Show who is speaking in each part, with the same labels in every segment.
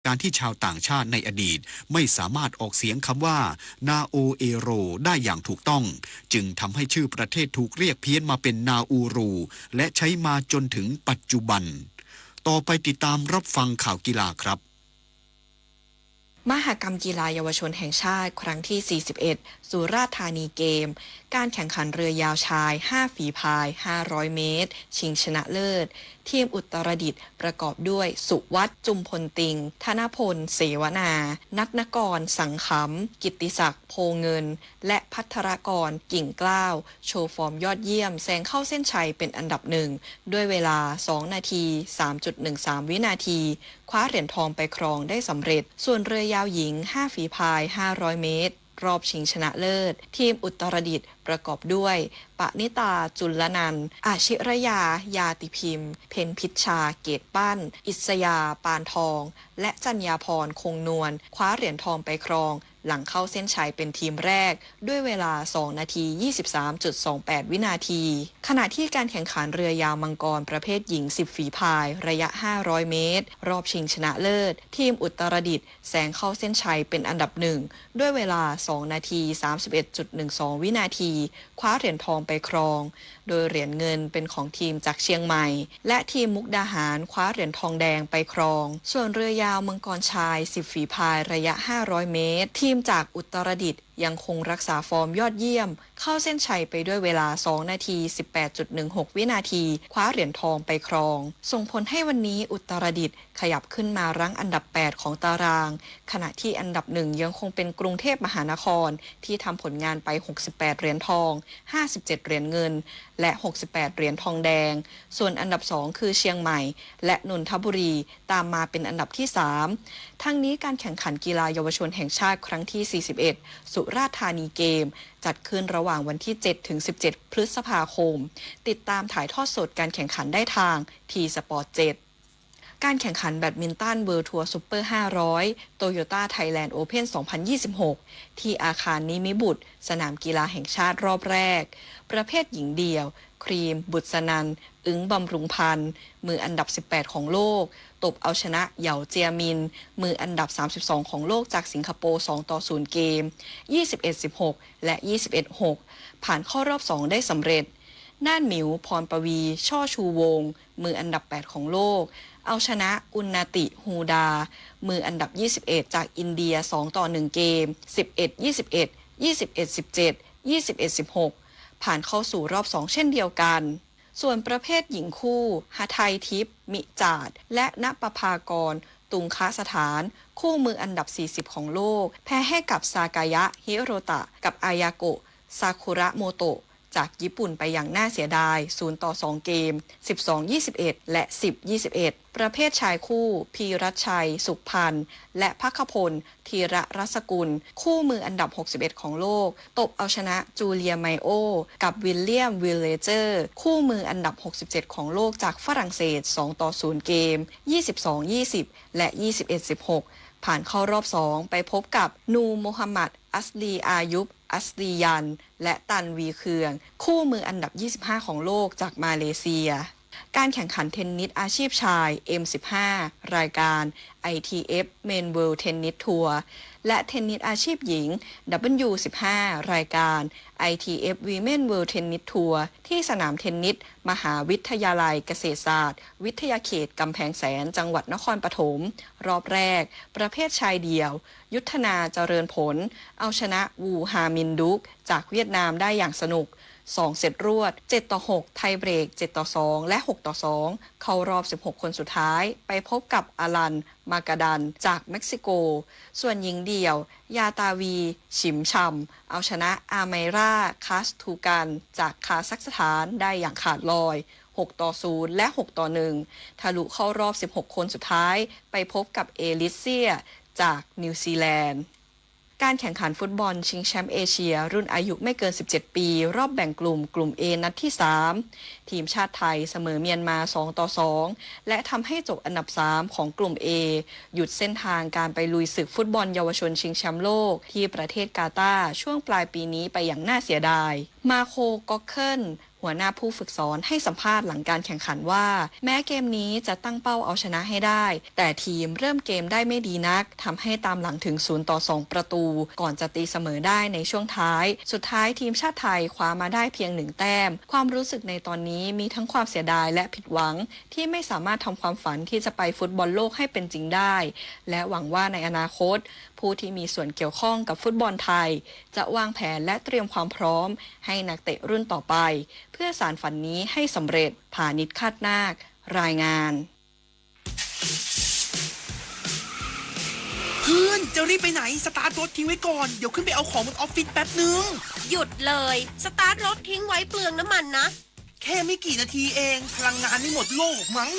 Speaker 1: การที่ชาวต่างชาติในอดีตไม่สามารถออกเสียงคำว่านาโอเอโรได้อย่างถูกต้องจึงทำให้ชื่อประเทศถูกเรียกเพี้ยนมาเป็นนาอูรูและใช้มาจนถึงปัจจุบันต่อไปติดตามรับฟังข่าวกีฬาครับ
Speaker 2: มหกรรมกีฬาเยาวชนแห่งชาติครั้งที่ 41 สุราษฎร์ธานีเกม การแข่งขันเรือยาวชาย 5 ฝีพาย 500 เมตร ชิงชนะเลิศ ทีมอุตรดิตถ์ประกอบด้วยสุวัฒน์จุมพลติง ธนพล เสวนา นัทนกร สังขำกิตติศักดิ์ โพเงิน และภัทรกร กิ่งกล้าว โชว์ฟอร์มยอดเยี่ยมแซงเข้าเส้นชัยเป็นอันดับหนึ่ง ด้วยเวลา 2 นาที 3.13 วินาที คว้าเหรียญทองไปครองได้สำเร็จ ส่วนเรือยาวหญิง 5 ฝีพาย 500 เมตร รอบชิงชนะเลิศ ทีมอุตรดิตถ์ประกอบด้วยปณิตา จุลนันท์อาชิรยา ยาติพิมพ์ เพ็ญพิชชา เกตปั้น อิสยา ปานทอง และจัญญาพร คงนวล คว้าเหรียญทองไปครอง หลังเข้าเส้นชัยเป็นทีมแรก ด้วยเวลา 2 นาที 23.28 วินาที ขณะที่การแข่งขันเรือยาวมังกรประเภทหญิง 10 ฝีพาย ระยะ 500 เมตร รอบชิงชนะเลิศ ทีมอุตรดิตถ์แซงเข้าเส้นชัยเป็นอันดับหนึ่ง ด้วยเวลา 2 นาที 31.12 วินาที คว้าเหรียญทองไปครอง โดยเหรียญเงินเป็นของทีมจากเชียงใหม่ และทีมมุกดาหารคว้าเหรียญทองแดงไปครอง ส่วนเรือยาวมังกรชาย 10 ฝีพายระยะ 500 เมตร ทีมจากอุตรดิตถ์ยังคงรักษาฟอร์มยอดเยี่ยม เข้าเส้นชัยไปด้วยเวลา 2 นาที 18.16 วินาที คว้าเหรียญทองไปครอง ส่งผลให้วันนี้อุตรดิตถ์ขยับขึ้นมารั้งอันดับ 8 ของตาราง ขณะที่อันดับ 1 ยังคงเป็นกรุงเทพมหานครที่ทำผลงานไป 68 เหรียญทอง 57 เหรียญเงิน และ 68 เหรียญทองแดง ส่วนอันดับ 2 คือเชียงใหม่ และนนทบุรีตามมาเป็นอันดับที่ 3 ทั้งนี้การแข่งขันกีฬาเยาวชนแห่งชาติครั้งที่ 41 สุราษฎร์ธานีเกม จัดขึ้นระหว่างวันที่ 7 ถึง 17 พฤษภาคม ติดตามถ่ายทอดสดการแข่งขันได้ทางทีสปอร์ต 7 การแข่งขันแบดมินตันเวิลด์ทัวร์ซุปเปอร์ 500 โตโยต้าไทยแลนด์โอเพ่น 2026 ที่อาคารนิมิบุตรสนามกีฬาแห่งชาติรอบแรก ประเภทหญิงเดี่ยว ครีม บุษนันท์อึ้งบำรุงพันธ์มืออันดับ 18 ของโลก ตบเอาชนะเหยาเจียมิน มืออันดับ 32 ของโลกจากสิงคโปร์ 2-0 เกม 21-16 และ 21-6 ผ่านเข้ารอบ 2 ได้สำเร็จ น่านหมิว พรปวี ช่อชูวงศ์มืออันดับ 8 ของโลก เอาชนะอุนนาติ ฮูดา มืออันดับ 21 จากอินเดีย 2-1 เกม 11-21 21-17 21-16 ผ่านเข้าสู่รอบ 2 เช่นเดียวกัน ส่วนประเภทหญิงคู่หทัยทิพย์ มิจาดและณปภากร ตุงคสถาน คู่มืออันดับ 40 ของโลก แพ้ให้กับซากายะ ฮิโรตะ กับอายาโกะ ซากุระโมโตะ จากญี่ปุ่นไปอย่างน่าเสียดาย 0-2 เกม 12-21 และ 10-21 ประเภทชายคู่ พีรัชชัย สุขพันธ์ และภัคพล ธีระรัศกุล คู่มืออันดับ 61 ของโลก ตบเอาชนะจูเลียไมโอ กับวิลเลียม วิลเลเจอร์ คู่มืออันดับ 67 ของโลกจากฝรั่งเศส 2-0 เกม 22-20 และ 21-16 ผ่านเข้ารอบ 2 ไปพบกับนูโมฮัมหมัด อัสลีอายุบ อัสลียัน และตันวีเคือง คู่มืออันดับ 25 ของโลกจากมาเลเซีย การแข่งขันเทนนิสอาชีพชาย M15 รายการ ITF Men World Tennis Tour และเทนนิสอาชีพหญิง W15 รายการ ITF Women World Tennis Tour ที่สนามเทนนิสมหาวิทยาลัยเกษตรศาสตร์วิทยาเขตกำแพงแสนจังหวัดนครปฐมรอบแรกประเภทชายเดี่ยว ยุทธนาเจริญผลเอาชนะวูฮามินดุกจากเวียดนามได้อย่างสนุก2 เซตรวด 7-6 ไทยเบรก 7-2 และ 6-2 เข้ารอบ 16 คนสุดท้าย ไปพบกับอาลัน มากาดัน จากเม็กซิโก ส่วนหญิงเดี่ยว ยาตาวี ฉิมชัมเอาชนะอาไมราคาสทูกัน จากคาซัคสถานได้อย่างขาดลอย 6-0 และ 6-1 ทะลุเข้ารอบ 16 คนสุดท้าย ไปพบกับเอลิเซีย จากนิวซีแลนด์การแข่งขันฟุตบอลชิงแชมป์เอเชียรุ่นอายุไม่เกิน 17 ปีรอบแบ่งกลุ่ม A นัดที่ 3 ทีมชาติไทยเสมอเมียนมา 2-2 และทำให้จบอันดับ 3 ของกลุ่ม A หยุดเส้นทางการไปลุยศึกฟุตบอลเยาวชนชิงแชมป์โลกที่ประเทศกาตาร์ช่วงปลายปีนี้ไปอย่างน่าเสียดายมาโค ก็อกเคิล หัวหน้าผู้ฝึกสอนให้สัมภาษณ์หลังการแข่งขันว่าแม้เกมนี้จะตั้งเป้าเอาชนะให้ได้แต่ทีมเริ่มเกมได้ไม่ดีนักทำให้ตามหลังถึง0-2 ประตูก่อนจะตีเสมอได้ในช่วงท้ายสุดท้ายทีมชาติไทยคว้ามาได้เพียง1 แต้มความรู้สึกในตอนนี้มีทั้งความเสียดายและผิดหวังที่ไม่สามารถทำความฝันที่จะไปฟุตบอลโลกให้เป็นจริงได้และหวังว่าในอนาคตผู้ที่มีส่วนเกี่ยวข้องกับฟุตบอลไทยจะวางแผนและเตรียมความพร้อมให้นักเตะรุ่นต่อไปเพื่อสานฝันนี้ให้สำเร็จพานิชคาดนาครายงาน
Speaker 3: เพื่อนจะรีบไปไหนสตาร์ทรถทิ้งไว้ก่อนเดี๋ยวขึ้นไปเอาของบนออฟฟิศแป๊บนึง
Speaker 4: หยุดเลยสตาร์ทรถทิ้งไว้เปลืองน้ำมันนะ
Speaker 3: แค่ไม่กี่นาทีเองพลังงานไม่หมดโลกมั้ง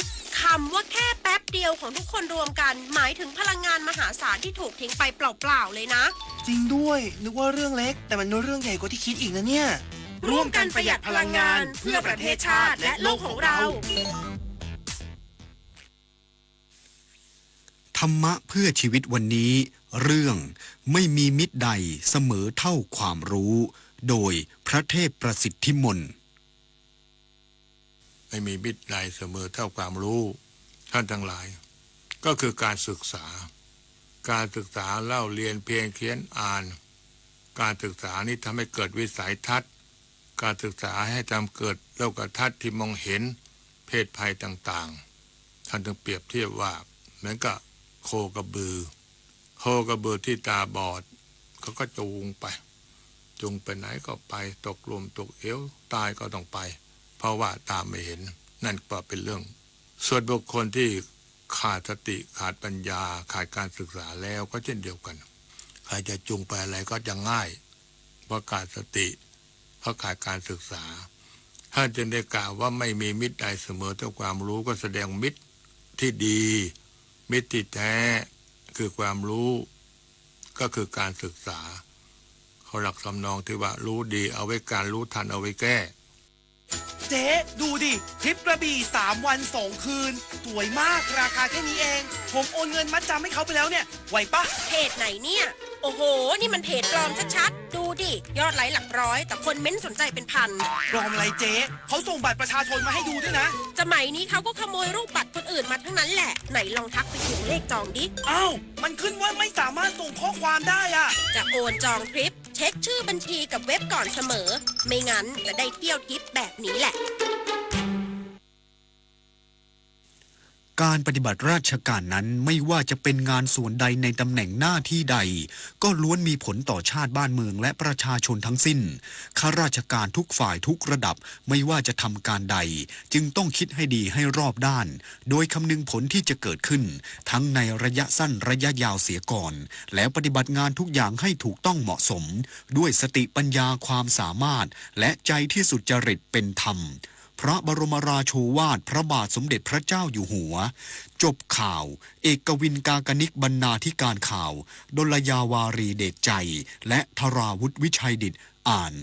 Speaker 4: คำว่าแค่แป๊บเดียวของทุกคนรวมกันหมายถึงพลังงานมหาศาลที่ถูกทิ้งไปเปล่าๆเลยนะ
Speaker 3: จริงด้วยนึกว่าเรื่องเล็กแต่มันเรื่องใหญ่กว่าที่คิดอีกนะเนี่ย
Speaker 4: ร่วมกันประหยัดพลังงานเพื่อประเทศชาติและโลกของเรา
Speaker 1: ธรรมะเพื่อชีวิตวันนี้เรื่องไม่มีมิตรใดเสมอเท่าความรู้โดยพระเทพประสิทธิมนต์
Speaker 5: ไม่มีมิตรใดเสมอเท่าความรู้ท่านทั้งหลายก็คือการศึกษาเล่าเรียนเพียงเขียนอ่านการศึกษานี้ทำให้เกิดวิสัยทัศน์การศึกษาให้ทำเกิดโลกทัศน์ที่มองเห็นเพศภัยต่างๆท่านจึงเปรียบเทียบว่าเหมือนกับโคกระบือที่ตาบอดเขาก็จูงไปไหนก็ไปตกลมตกเอวตายก็ต้องไปเพราะว่าตาไม่เห็นนั่นก็เป็นเรื่องส่วนบุคคลที่ขาดสติขาดปัญญาขาดการศึกษาแล้วก็เช่นเดียวกันใครจะจูงไปอะไรก็จะง่ายเพราะขาดสติเพราะขาดการศึกษาท่านจึงได้กล่าวว่าไม่มีมิตรใดเสมอเท่าความรู้ก็แสดงมิตรที่ดีมิตรที่แท้คือความรู้ก็คือการศึกษาเขาหลักสำนองที่ว่ารู้ดีเอาไว้การรู้ทันเอาไว้แก้
Speaker 3: เจ๊ดูดิทริปกระบี่3 วัน 2 คืนสวยมากราคาแค่นี้เองผมโอนเงินมัดจำให้เขาไปแล้วเนี่ยไหวปะ
Speaker 4: เพจไหนเนี่ยโอ้โหนี่มันเพจปลอมชัดๆดูดิยอดไลค์หลักร้อยแต่คนเม้นสนใจเป็นพัน
Speaker 3: ปลอมอะไรเจ๊เขาส่งบัตรประชาชนมาให้ดูด้วยนะ
Speaker 4: สมัยนี้เขาก็ขโมยรูปบัตรคนอื่นมาทั้งนั้นแหละไหนลองทักไปถึงเลขจองดิ
Speaker 3: อ้าวมันขึ้นว่าไม่สามารถส่งข้อความได้อะ
Speaker 4: จะโอนจองทริปเช็คชื่อบัญชีกับเว็บก่อนเสมอไม่งั้นจะได้เที่ยวทิปแบบนี้แหละ
Speaker 1: การปฏิบัติราชการนั้นไม่ว่าจะเป็นงานส่วนใดในตำแหน่งหน้าที่ใดก็ล้วนมีผลต่อชาติบ้านเมืองและประชาชนทั้งสิ้นข้าราชการทุกฝ่ายทุกระดับไม่ว่าจะทำการใดจึงต้องคิดให้ดีให้รอบด้านโดยคำนึงผลที่จะเกิดขึ้นทั้งในระยะสั้นระยะยาวเสียก่อนแล้วปฏิบัติงานทุกอย่างให้ถูกต้องเหมาะสมด้วยสติปัญญาความสามารถและใจที่สุจริตเป็นธรรมพระบรมราโชวาทพระบาทสมเด็จพระเจ้าอยู่หัวจบข่าวเอกวินกากนิกบรรณาธิการข่าวดลยาวารีเดชใจและธราวุฒิวิชัยดิษฐ์อ่าน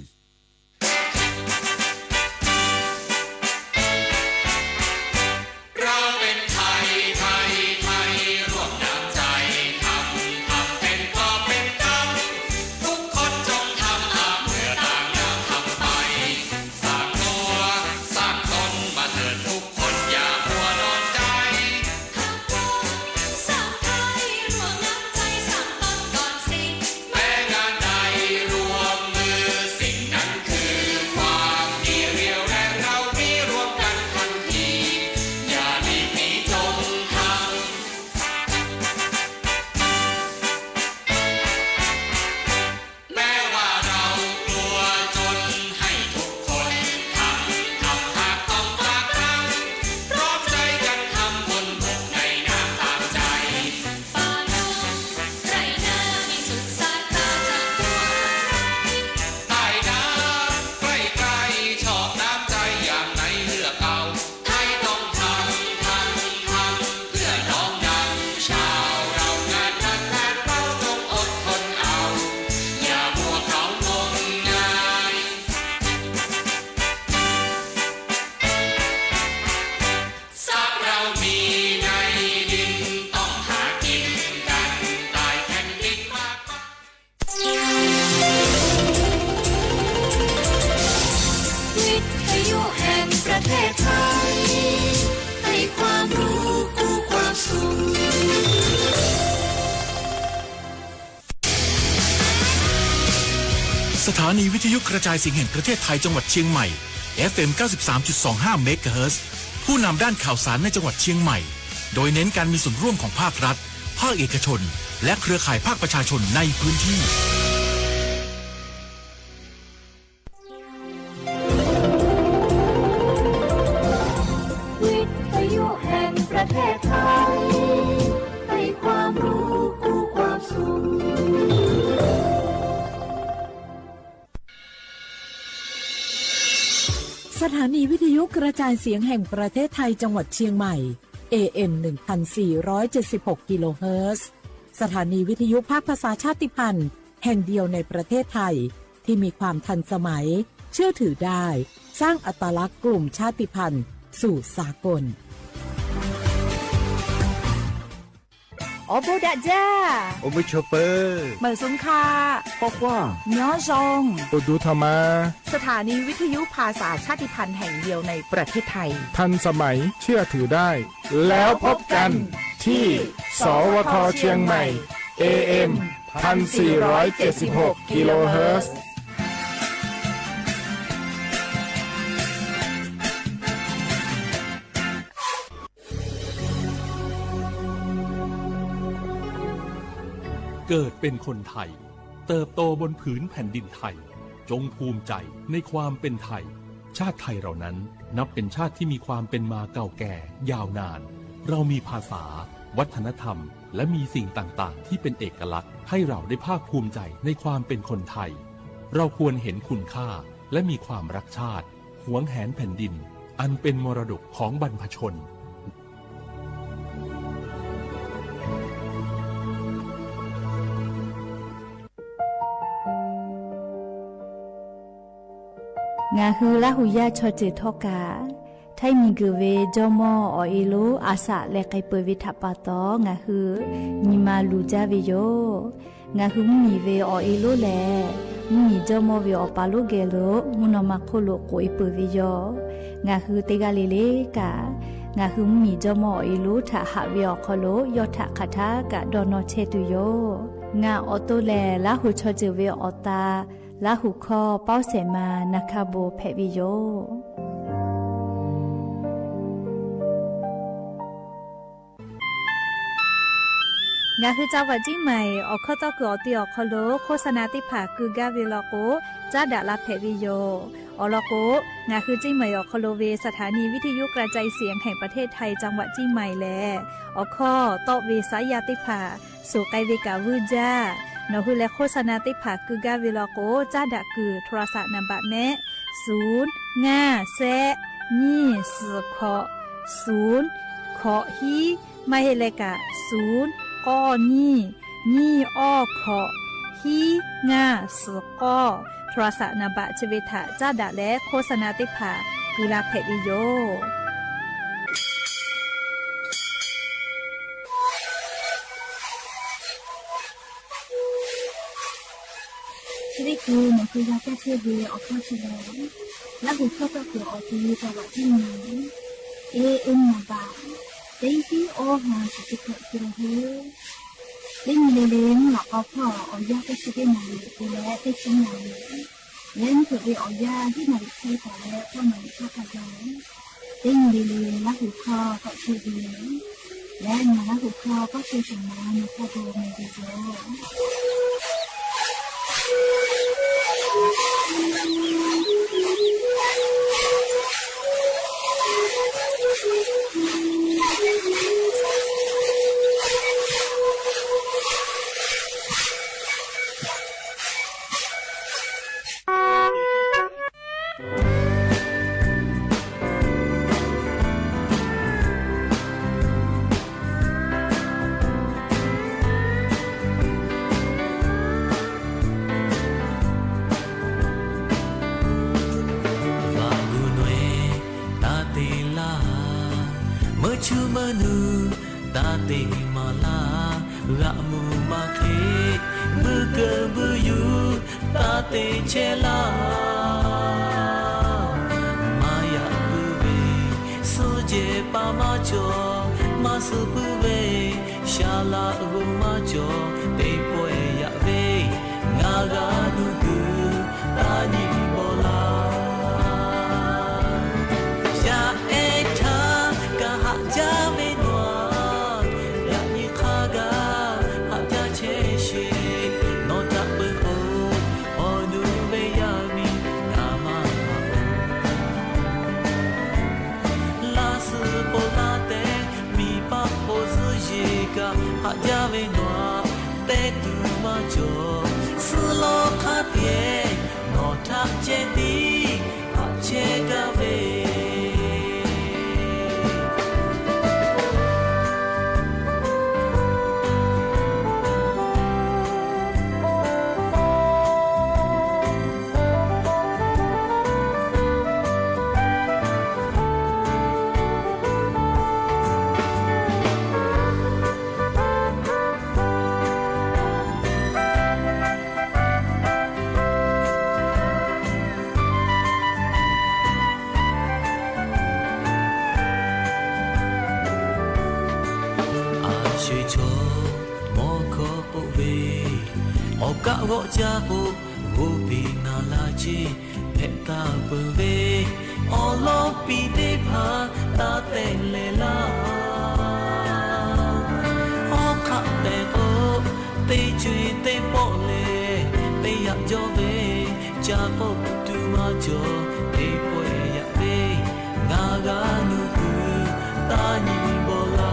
Speaker 6: สิ่งใด สถานีวิทยุกระจายเสียงแห่งประเทศไทยจังหวัดเชียงใหม่ FM 93.25 เมกะเฮิรตซ์ผู้นำด้านข่าวสารในจังหวัดเชียงใหม่ โดยเน้นการมีส่วนร่วมของภาครัฐ ภาคเอกชน และเครือข่ายภาคประชาชนในพื้นที่
Speaker 7: วิทยุแห่งประเทศไทยให้ความรู้คู่ความสุข
Speaker 8: สถานีวิทยุกระจายเสียงแห่งประเทศไทยจังหวัดเชียงใหม่ AM 1476 กิโลเฮิรตซ์สถานีวิทยุภาคภาษาชาติพันธุ์แห่งเดียวในประเทศไทยที่มีความทันสมัยเชื่อถือได้สร้างอัตลักษณ์กลุ่มชาติพันธุ์สู่สากล
Speaker 7: โอโบดะจ้า
Speaker 9: โอเบชเปอร์
Speaker 7: เหมือนสงคา
Speaker 9: ปอกว่า
Speaker 7: เนาะซง
Speaker 9: โอดูธรรมา
Speaker 7: สถานีวิทยุภาษาชาติพันธุ์แห่งเดียวในประเทศไทย
Speaker 9: ทันสมัยเชื่อถือได้ แล้วพบกันที่ สวทเชียงใหม่ AM 1476 กิโลเฮิรตซ์
Speaker 10: เกิดเป็นคนไทยเติบโตบนผืนแผ่นดินไทยจงภูมิใจในความเป็นไทยชาติไทยเรานั้นนับเป็นชาติที่มีความเป็นมาเก่าแก่ยาวนานเรามีภาษาวัฒนธรรมและมีสิ่งต่างๆที่เป็นเอกลักษณ์ให้เราได้ภาคภูมิใจในความเป็นคนไทยเราควรเห็นคุณค่าและมีความรักชาติหวงแหนแผ่นดินอันเป็นมรดกของบรรพชน
Speaker 11: งาฮือละหุยาชอเจทอกาไทยมีกเวจอมออเอโลอาสะเลไกเปวิทัปปะตองาฮือมีมาลูจาเวโยงาฮือมีเวอเอโลแลมีจอมอเวอปาโลเกโลมุนอมาโคโลโกอิเปวิโยงาฮือเตกาเลเลกางาฮือมีจอมอเอโลทะหะเวอคโลยอทะคาทากะดอนอเชตุโยงาออโตแลละหุชอเจเวอตาลาหุคอเป้าเสมานาคาโบเพวิโยงาคือเจ้าวัดจิ้งใหม่ออกข้อต่อคืออติออกคโลโฆษณาติผาคือกาเวลโกจ้าดาลาเพวิโยอลโกงาคือจิ้งใหม่ออกคโลเวสถานีวิทยุกระจายเสียงแห่งประเทศไทยจังหวัดจิ้งใหม่แลออกข้อต่อเวสายาติผาสู่ไกเวกาวูจ้านอฮือและโฆษณาติผาคือกาเวลโกจ้าดะคือโทรศัพท์นัมบะแม่0 5 แซนี่สือขอ0ขอฮีไม่ให้เลกะ0ก้อนี่อ้อขอฮีง่าสือก้อโทรศัพท์นัมบะจเวทะจ้าดะและโฆษณาติผาคือลาเพวิโยที่คือมันคือยาแก้เชื้อเวออกข้อเฉลยและหัวข้อก็คือออกที่จังหวัดที่มีAM มาบาเต็งที่โอหาสุดๆคือเฮเล่นเล่นหลอกเอาพ่อเอายาแก้เชื้อมาดูแลได้ชิ้นไหนเล่นเกิดไปเอายาที่ไหนใช้ต่อแล้วก็ไหนก็กระจายเล่นเล่นและหัวข้อก็คือเวและมาและหัวข้อก็คือสมานนะคะโดยในวิดีโอ
Speaker 12: ชูมานูตาเตมาลาระมูมาเคมือเกบืออยู่ตาเตเชลามายาบูเวสูเจปามาจอมาสุบูเวชาลาอุมาจอเตป่วยยาเวงากาดูกู แต่ดูมาจอสโลคาเตียนอทักเจดีอาเจกาเวกะวะจาโกโหปีนาลาจีเพตาเปเวออโลปีเดพาตาเตเลลาออคาเตโอเตจุยเตโปเลเตยะจอเวจาโกตูมาจอเตปวยยะเวงากานุกุตานิโบลา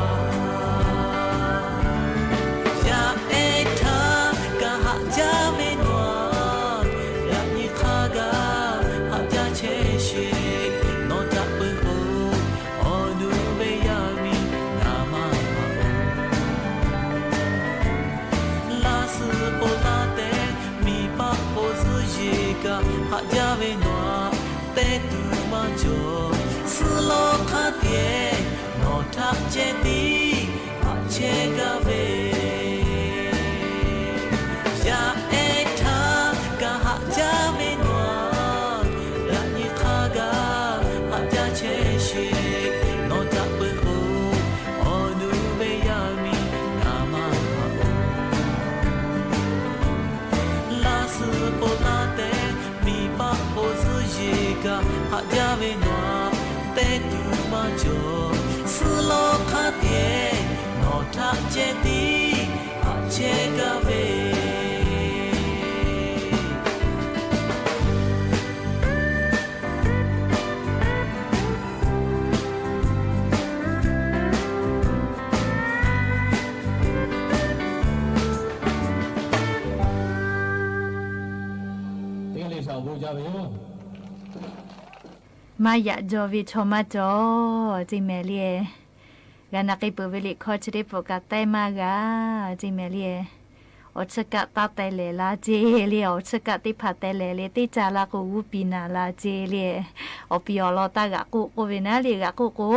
Speaker 12: 哈加维诺，带杜马จอสโลคาเตียนอทักเจดีอาเจกาเวยาเอทากะฮะจาเวนอลานิคากาฮะจาเชเชนอทักเปโฮออนูเบยามินามาลาสโปลาเตpa po su ye ga ha ja ve no te tu ma jo su lo kha tie no tha che ti a che ga ve
Speaker 11: มาอยากจอวิชมาจอจิเมเลียกันนักไปเวลิคอชได้โปรกาไตมากาจิเมเลียอชกะตาไตเลลาเจเลียอชกะติพัดไตเลเลติจาลากูวูปีนาลาเจเลียอปิอลอตากะกูโกเวนาลีกะกูกู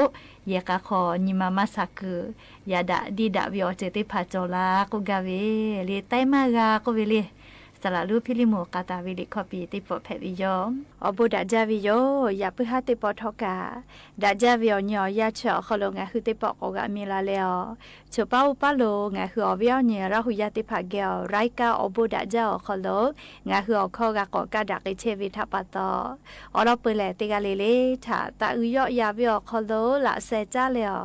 Speaker 11: เยกะขอนิมามาสักยาดะดีดะวิอเจติพัดจอลากูกาเวเลไตมากากูเวลีสละลูพิลิโมกาตาวิลิคอปีติปอแพวิโยอบุดาจาวิโยยาปึหาติปอทอกาดาจาวิโยญอยาเฉอขอลงาคือติปอกอกามีลาเลอเฉปาอุปาโลงาคืออวิโยญราหุยาติภาเกลไรกาอบุดาจาขอโลงาคืออขอกากอกาดักเชวิทัปตออรอเปแลติกาเลเลถาตาอุยอยาวิโยขอโลละเซจาเลอ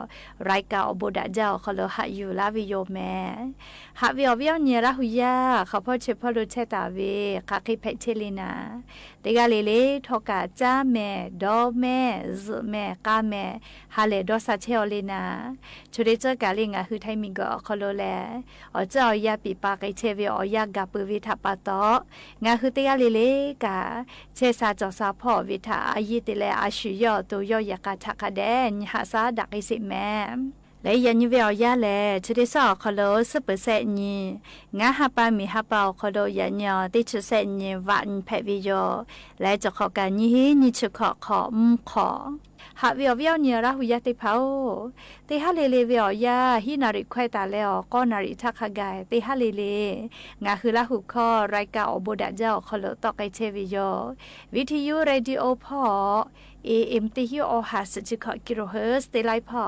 Speaker 11: ไรกาอบุดาจาขอโลหะอยู่ลาวิโยแมหะวิโยญราหุยาขอพ่อเฉพาะโลเชตาเวคาคิเพเชลินาติกาเลเลทอกาจาแม่ดอแม่ซแม่กาแม่ฮาเลดอซาเชอลินาชุดเจอกาลิงาคือไทมิงก็คอโลแลอเจ้ายาปีปากเชเวอยากาปวิทาปาตองาคือติกาเลเลกาเชซาจอซาพ่อวิทาอายิติเลอาชุยอตัวยอยากาทักะแดนหาซาดักอิสิแม่และยันยิเวอยาแลชุดที่สองคอโลสเปอร์เซนีงาฮาปามีฮาปาคอโลยันยอติชุเซนีวันเพวิโยและจะขอการยี่นิชุขอขอขอหาวิวเนียราหุยาติเผาติฮาเลเลวิอยาฮินาริควายตาเลอก็นาริทักขกายติฮาเลเลงาคือราหุคอรายกาอโบดาเจ้าคอโลตอกไกเชวิโยวิทยุเรดิโอพอAM ติฮิโอฮัสจิคกิโลเฮิรตซ์เตไลพอ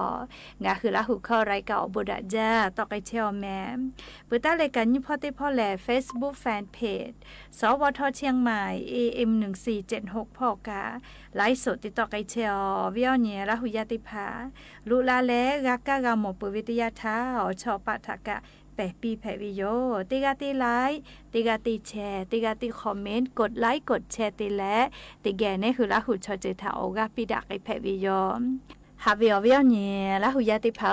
Speaker 11: งาคือละหุข้อรายการบุดาจาต่อไปเที่ยวแม่ปุตตะรายการยิ่งพอติพ่อแหล่ Facebook Fanpage สวทเชียงใหม่ AM 1476พอกาไลฟ์สดติดต่อไกเชียววิวเนียละหุยาติภาลุลาแลรักกะกะหมอปุวิทยาท้าชอปะทะกะแปะปีแผ่วิโยติกาติไลค์ติกาติแชร์ติกาติคอมเมนต์กดไลค์กดแชร์ติและติแกนี่คือละหุชอเจถาโอกาปิดักไอแผ่วิโยฮาวิโอวิโอเนี่ยละหุยาติเผา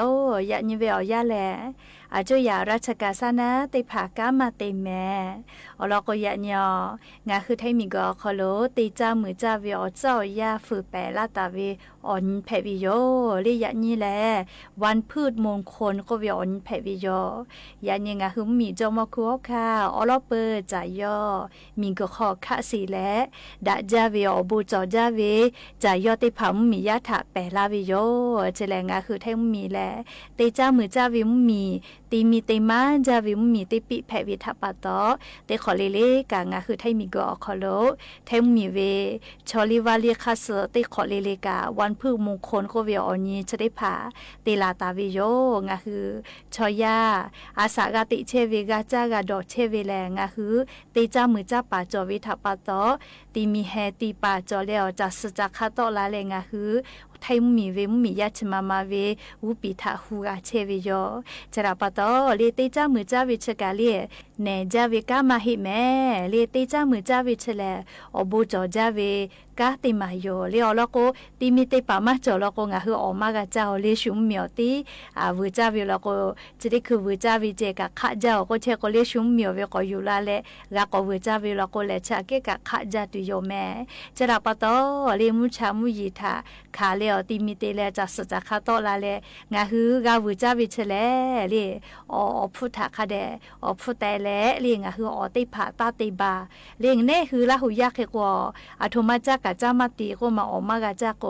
Speaker 11: ยานิเวอยาแล อาจุยาราชกาสนะติผากามาเตแม่อลอกยะญองาคือไทมีกอคอโลติจ้ามือจ้าวิอเจ้ายาฝือแปลาตาเวอ่อนแผวิโยลิยะนี่แลวันพืชมงคลก็วิอ่อนแผวิโยยะนี่งาคือมีจอมคัวค่ะอลอเปอจ่ายยอมีก็ขอคะสีแลดะจาวิอบูจอจาเวจ่ายยอติผามมียะถะแปลาวิโยเจแลงาคือไทมีแลติจ้ามือจ้าวิมีตีมีเตมาจาวิมีติปิแผวิทัปปะตอเตขอเลเลกางาคือไทมีกอคอโลไทมีเวชอลิวาลีคาเสติขอเลเลกาวันพืชมงคลก็เวออนีจะได้ผาเตลาตาวิโยงาคือชอยาอาสากาติเชเวกาจากาดอเชเวแลงาคือเตจ้ามือจ้าป่าจอวิทัปปะตอตีมีแฮตีป่าจอแล้วจัสจักคาตอลาเลงาคือไทยมีเวมียาชมามาเวอุปิทาฮูกาเชวิโยจราปะตอเลเตจ้ามือจ้าวิชกาเลเนจาเวกามาหิแม่เลเตจ้ามือจ้าวิชแลอบูจอจาเวกาติมาโยเลอลโกติมิเตปามาจอลโกงาฮือออกมากะเจ้าเลชุมเมียวติอาวูจาวิลโกจิดิคือวูจาวิเจกะขะเจ้าก็เชโกเลชุมเมียวเวก็อยู่ลาเลกะก็วูจาวิลโกเลชะเกกะขะจาตุโยแม่จราปะตอเลมุชามุยิทาคาเลติมิเตเลจัสจักคาตอลาเลงาฮือกาวูจาวิเชเลเลอพุทธะคะเดอพุทแต่เลเลงาฮืออติผาตาติบาเลงเนฮือละหุยะเกกวอะโทมาจักกะจามาติโกมาออกมากะจักโก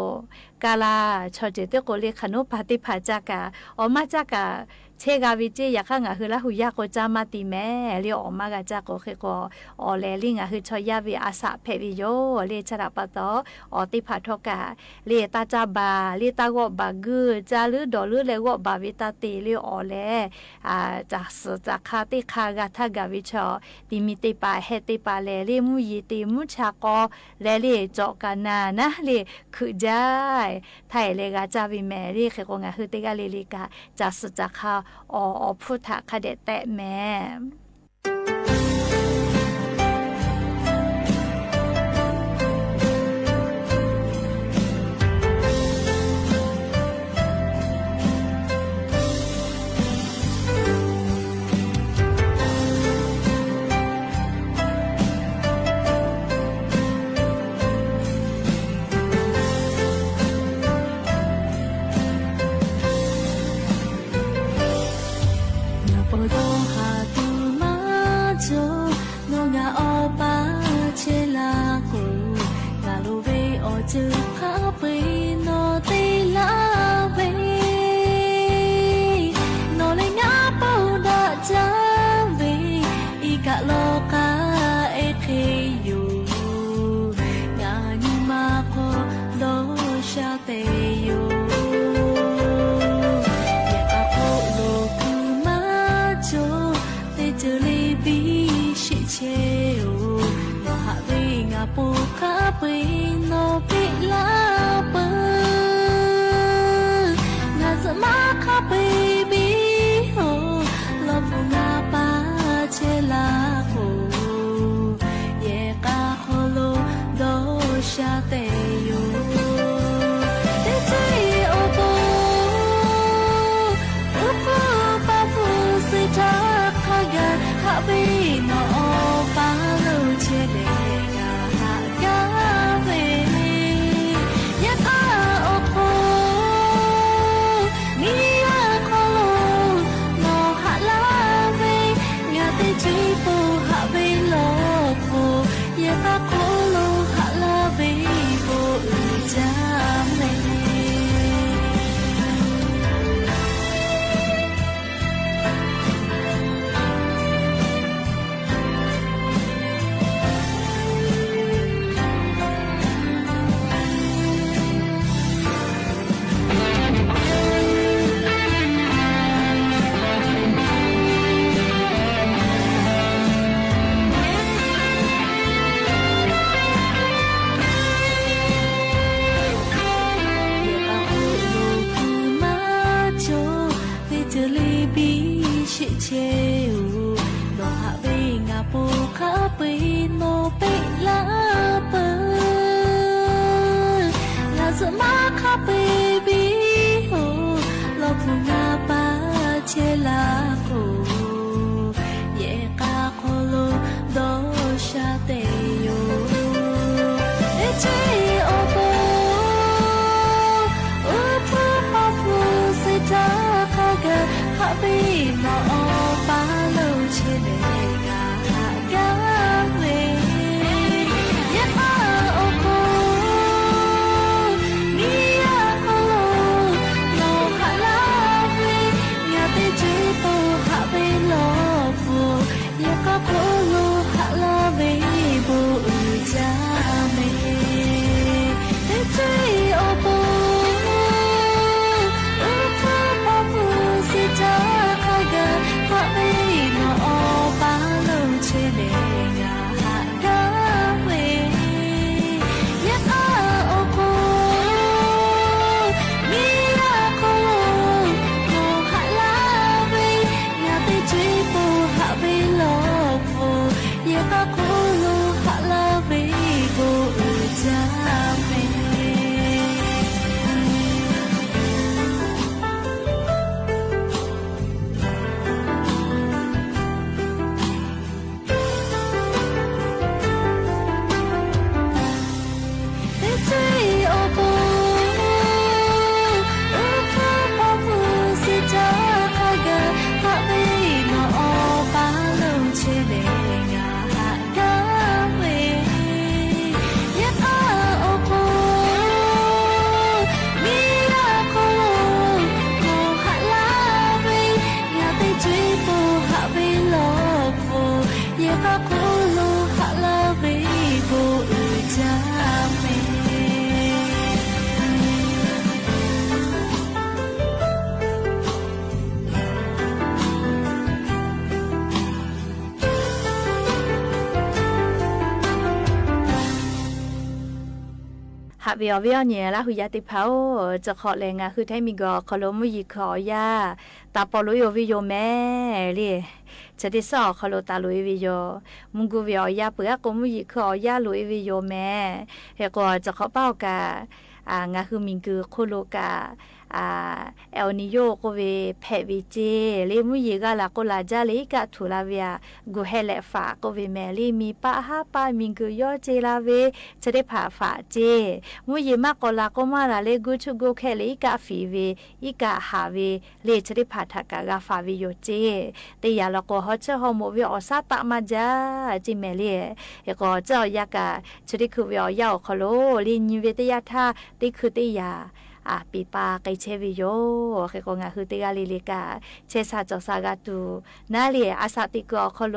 Speaker 11: กาลาชอเจเตโกเลขนุปาติผาจักกะออกมาจักกะเชกาวิเจยะข้างะคือละหุยะโกจามาติแม่เลียออกมากะจักโกเขโกอเลลิงะคือชอยาวิอาสะเพวิโยเลชระปะตออติผาทกะเลตาจาบาเลตากอบากุจาลือดอลือเลกอบาวิตาติเลอเลจัสจักคาติคากะทะกะวิชอติมิติปาเฮติปาเลมุยิติมุชากอเลจอกานานะเลคือจายไทยเลกาจาวิแมรีเขโกงะคือติกะเลลิกาจัสจักคาอพุทธะคะเดแตะแม่จะพาไปโนเตลาเวนอเลยงาเปาดาจาเวอีกะโลกาเอเคอยู่งานิมาโคโดชาเตอยู่ยากะโคโลคือมาโจเตเจลีบีชิเชโอหะเวงาปูคาไปโนลาเปงาสมาคาเบบีโฮลาฟูงาปาเชลาโคเยกาโคโลโดชาเตโยเตเจโอโบอุปปาฟูสิทาคากะฮาเบโนโอปาโลเชเลเชลาโค หาเวียเวียเนี่ยละหุยาติเผาจะขอแรงงานคือให้มีก็ขอลมุยขอยาตาปอลุยวิโยแม่เลยจะได้สอขอลตาลุยวิโยมุงกูเวียยาเปื่อกมุยขอยาลุยวิโยแม่เฮก็จะขอเป้ากางาคือมิงคือโคโลกาเอลนิโยก็เวเพวิเจเลมุยกาลาโกลาจาเลกาทูลาเวียกูเฮเลฟาก็เวแมลีมีปะฮาปามิงคือยอเจลาเวจะได้ผ่าฝาเจมุยมากกลาก็มาลาเลกูชุกูแค่เลกาฟีเวอีกาหาเวเลจะได้ผ่าทักกาฟาวิโยเจแต่ยาลก็ฮอเชฮอโมเวอซาตะมาจาจิเมเลเอก็เจ้ายากาจะได้คือเวียยาวคโลลินเวตยาทาติคือติยาปีปาไกเชวิโยเคกงาคือติกาลิลิกาเชซาจอซากาตูนาลีอาสาติกอคโล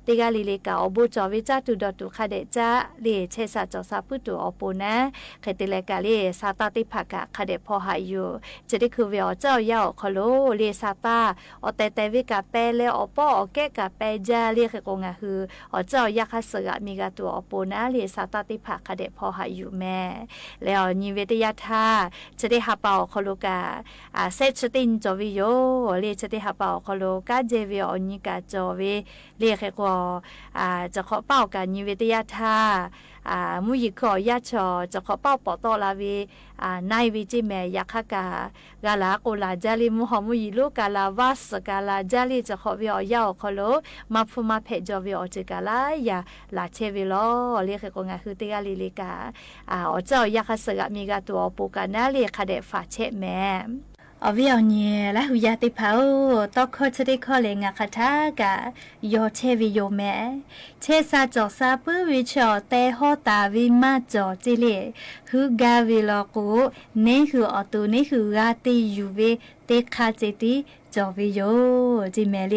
Speaker 11: ติกาลิลิกาอบูจอวิจาตูดอตูคาเดจาลีเชซาจอซาปุตูอปูนะเคติเลกาลีซาตาติภากะคาเดพอหายูจะได้คือเวียเจ้ายาวคโลลีซาตาอเตเตวิกาเปเลอปอแกกาเปจาลีเคกงาคือเจ้ายาคาสกะมีกาตัวอปูนะลีซาตาติภาคาเดพอหายูแม่แล้วนิเวตยาทาจะได้หาเป่าคโลกาเซชตินจอวิโยเรียจะได้หาเป่าคโลกาเจวิอนิกาจอวิเรียกแค่จะขอเป่ากันนิเวตยาทามุยขอยาชอจะขอเป่าปอตอลาวินายวิจิเมยักขกากาลาโกลาจาลิมุฮมุยโลกาลาวาสกาลาจาลิจะขอวิอยาคโลมาฟุมาเพจอวิอจิกาลายาลาเชวิโลเรียกแค่กงาคือติกาลิลิกาเจ้ายักษ์สกมีกาตัวปูกานาเรียคาเดฟาเชแม่อวิอเนี่ยและหุยาติเผาตอกข้อจะได้ข้อเลงาคาทากะโยเชวิโยแม่เชซาจอซาปื้อวิชอเตฮอตาวิมาจอจิเลคือกาวิลกูนี่คืออตูนี่คือกาติยูเวเตคาเจติจอวิโยจิเมเล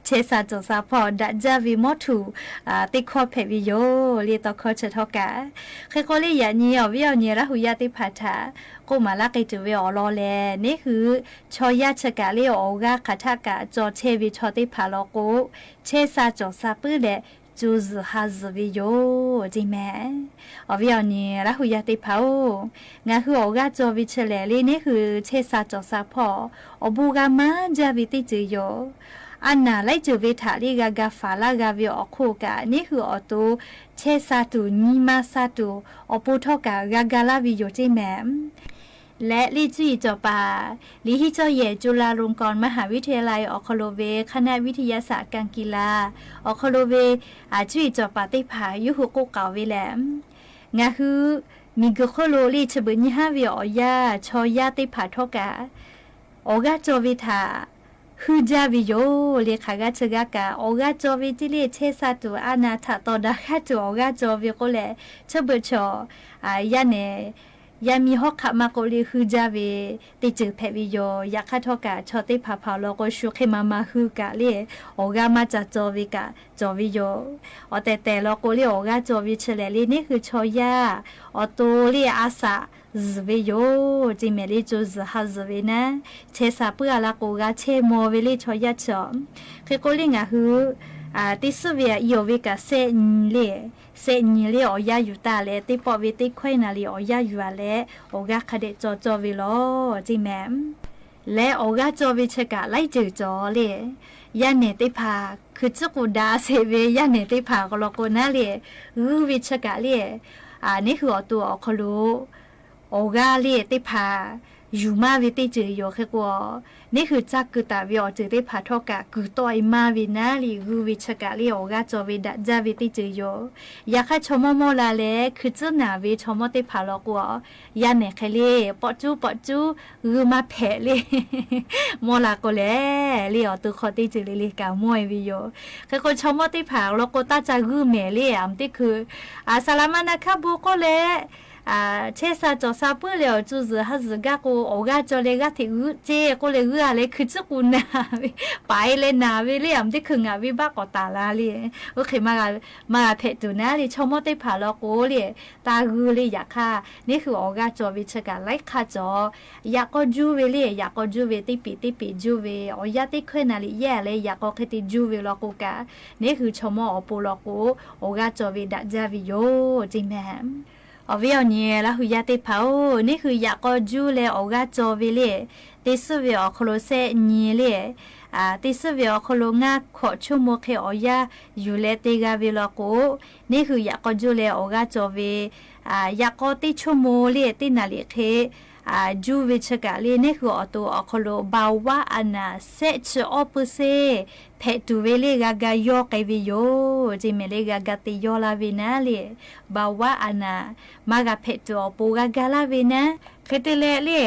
Speaker 11: เชซาจอซาพอดัจาวิมอทูติข้อเพวิโยเรียตอกข้อจะทอกะเคโกลียานี่อวิอเนี่ยและหุยาติผาทากูมาลักไอจูเวอลอแลนี่คือชอยาชกาเลโอกาคาทากะจอเชวิชอติผาลกูเชซาจอซาปื้อเลจูซฮาซวิโยจิแม่อวิอนี่และหุยาติเผางาคือโอกาจอวิเชเลลีนี่คือเชซาจอซาพออบูกามาจาวิติจิโยอันน่ะไลจูวิถาลีกาฟาลากาวิออคูกะนี่คืออตูเชซาตูนิมาซาตูอปูทอกากาลาวิโยจิแม่และลิจีจอปาลิฮิจอเยจุฬาลงกรณ์มหาวิทยาลัยออคโลเวคณะวิทยาศาสตร์การกีฬาออคโลเวจุยจอปาติผายุหุกุกาวิแลมงาคือมีกโคโลลิฉบึญฮาวิอยาชอยาติผาทอกาโอกาจอวิทาฮือจาวิโยเลขากาชกากาโอกาจอวิจิเลเชซาตูอานาทาตอดาคาตูโอกาจอวิโกเลฉบึชอยาเนยามีฮอกขมาโกลีฮือจาเวติจือเพวิโยยาคาทอกาชอติผาผาโลโกชุเคมามาฮือกะเลโอกามาจาจอวิกะจอวิโยอแต่โลโกเลโอกาจอวิเชเลลีนี่คือชอยาอโตเลอาสาซเวโยจิเมลิจูซฮาซเวนะเชซาเปือลาโกกาเชโมเวลิชอยาชอมคือโกลิงาฮือติสเวียโยวิกาเซนเลเซนเลโอยาอยู่ตาเลติปอวิติควายนาลีโอยาอยู่อาเลโอกาคาเดจอจอวิโลจิแมมและโอกาจอวิชกะไลจือจอเลยาเนติพาคือจกูดาเซเวยาเนติพากโลโกนาเลวิชกะเลนี่คือตัวอคลูโอกาเลติพาอยู่มาวิติจือโยเคกัวนี่คือจักกุตาวิอจือได้ผาทอกะกุตอยมาวินาลีกูวิชกะลีโอกาจอวิดะจาวิติจือโยอยากให้ชมโมลาเลคือเจ้าหนาวิชมติผาลกัวยาเนเคเลปอจูกูมาเพเลโมลาโกเลลีอตุคอติจือลีกามวยวิโยคือคนชมติผาลกตาจากูเมเลอัมติคือสลามานะคาบุโกเลเชซาจอซาปื้อแล้วจูซฮาซกะกูโอกาจอเลกะที่เจกูเลอะไรคือจกูนาไปเลยนาวิเลมที่คืองาวิบักก็ตาลาลีโอเคมาเพตุนะลิชมอติผาลกูลีตากูลีอยากค่ะนี่คือโอกาจอวิชกะไลค่ะจออยากก็จูเวลีอยากก็จูเวติปีจูเวโอยาติเคนาลิแย่เลยอยากก็คิดจูเวลกูกะนี่คือชมอปูลกูโอกาจอวิดะจาวิโยจิแม่ เอาวิเอาเนี่ยแล้วหุยาติเผานี่คืออยากก็จูเลยออกาจอวิเลติสวิอคโลเซนี่เลยติสวิอคโลงาขอชั่วโมงเคออยาอยู่เลติกาวิลโกนี่คืออยากก็จูเลยออกาจอวิอยากก็ติชั่วโมงเลยตินาลิเคจูวิชกะลีนี่คืออตัวอคโลบาวะอานาเซชอปุเซเพตูเวเลกากายอกวิโยจิเมเลกากาติโยลาวินาลีบาวะอานามากะเพตูอปูกากาลาวินาเคเตเลลี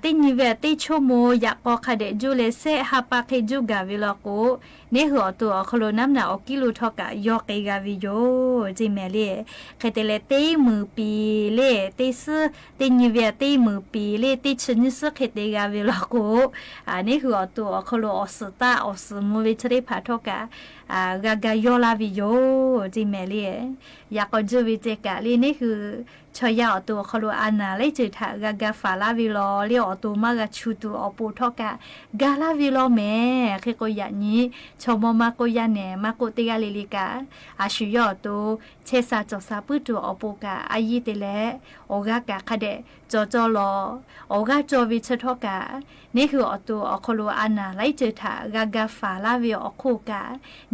Speaker 11: ตินิเวติชั่วโมอยากก็คาเดจูเลเซฮาปาเคจูกาวิลโกนี่คืออตัวอคโลน้ำหนาอกิลูทอกะยอกกาวิโยจิเมลีเคเตเลติมือปีเลติซตินิเวติมือปีเลติชนิสเคเตกาวิลโกนี่คืออตัวอคโลอสตาอสมูวิทริพาทอกะกากายอลาวิโยจิเมลีอยากก็จูวิเจกะลีนี่คือชอยาอตัวคโลอานาเลยจืดถากากาฟาลาวิโลเรียอตัวมากะชูตัวอปูทอกะกาลาวิโลแม่เคโกยะนี้ชมมาโกยะเนมาโกติกาลิลิกาอาชุยอตัวเชซาจอซาปุตัวอปูกะอายีเตเลโอกากะคเดจอจอลอโอกาจอวิชทอกะนี่คืออตัวอคโลอานาไลจืดถากากาฟาลาวิโอโคกะ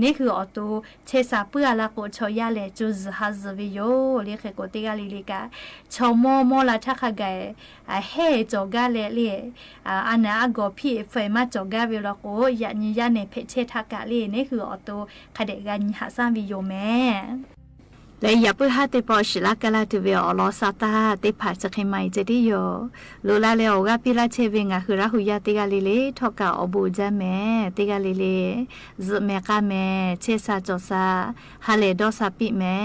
Speaker 11: นี่คืออตัวเชซาปุอาลาโกชอยาเลจูซฮาซวิโยเรียกโกติกาลิลิกาชอมอลาทักไกเฮจอกาเลเลอานาอากอพี่ไฟมาจอกาวิโลโกยะนิยาเนเพเชทักกะเลนี่คืออตัวคเดกานิหาซาวิโยแม่เลยอย่าเพิ่งหาติปอชิลากะลาตุเวอลอซาตาติผาสะเขมัยจะได้โยโลลาเลโอกาปิลาเชเวงะคือราหุยาติกาลิเลทอกะอบูจาแม่ติกาลิเลซุเมกาแม่เชซาจอซาฮาเลดอซาปิแม่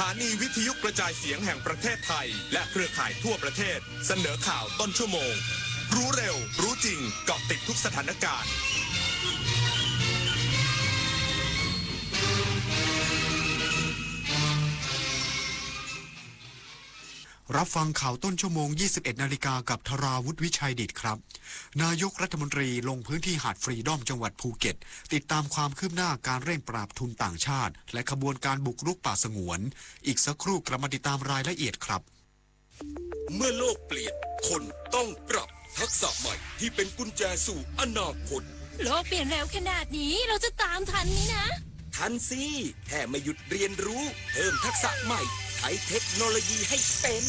Speaker 13: านีวิทยุกระจายเสียงแห่งประเทศไทยและเครือข่ายทั่วประเทศเสนอข่าวต้นชั่วโมงรู้เร็วรู้จริงเกาะติดทุกสถานการณ์
Speaker 1: รับฟังข่าวต้นชั่วโมง 21 นาฬิกากับธราวุฒิวิชัยดิษฐ์ครับนายกรัฐมนตรีลงพื้นที่หาดฟรีดอมจังหวัดภูเก็ตติดตามความคืบหน้าการเร่งปราบทุนต่างชาติและขบวนการบุกรุกป่าสงวนอีกสักครู่กลับมาติดตามรายละเอียดครับ
Speaker 14: เมื่อโลกเปลี่ยนคนต้องปรับทักษะใหม่ที่เป็นกุญแจสู่อนาคต
Speaker 15: โลกเปลี่ยนเร็วขนาดนี้เราจะตามทันนี้นะ
Speaker 14: ทันสิแค่ไม่หยุดเรียนรู้เพิ่มทักษะใหม่ใช้เทคโนโลยีให้เป็น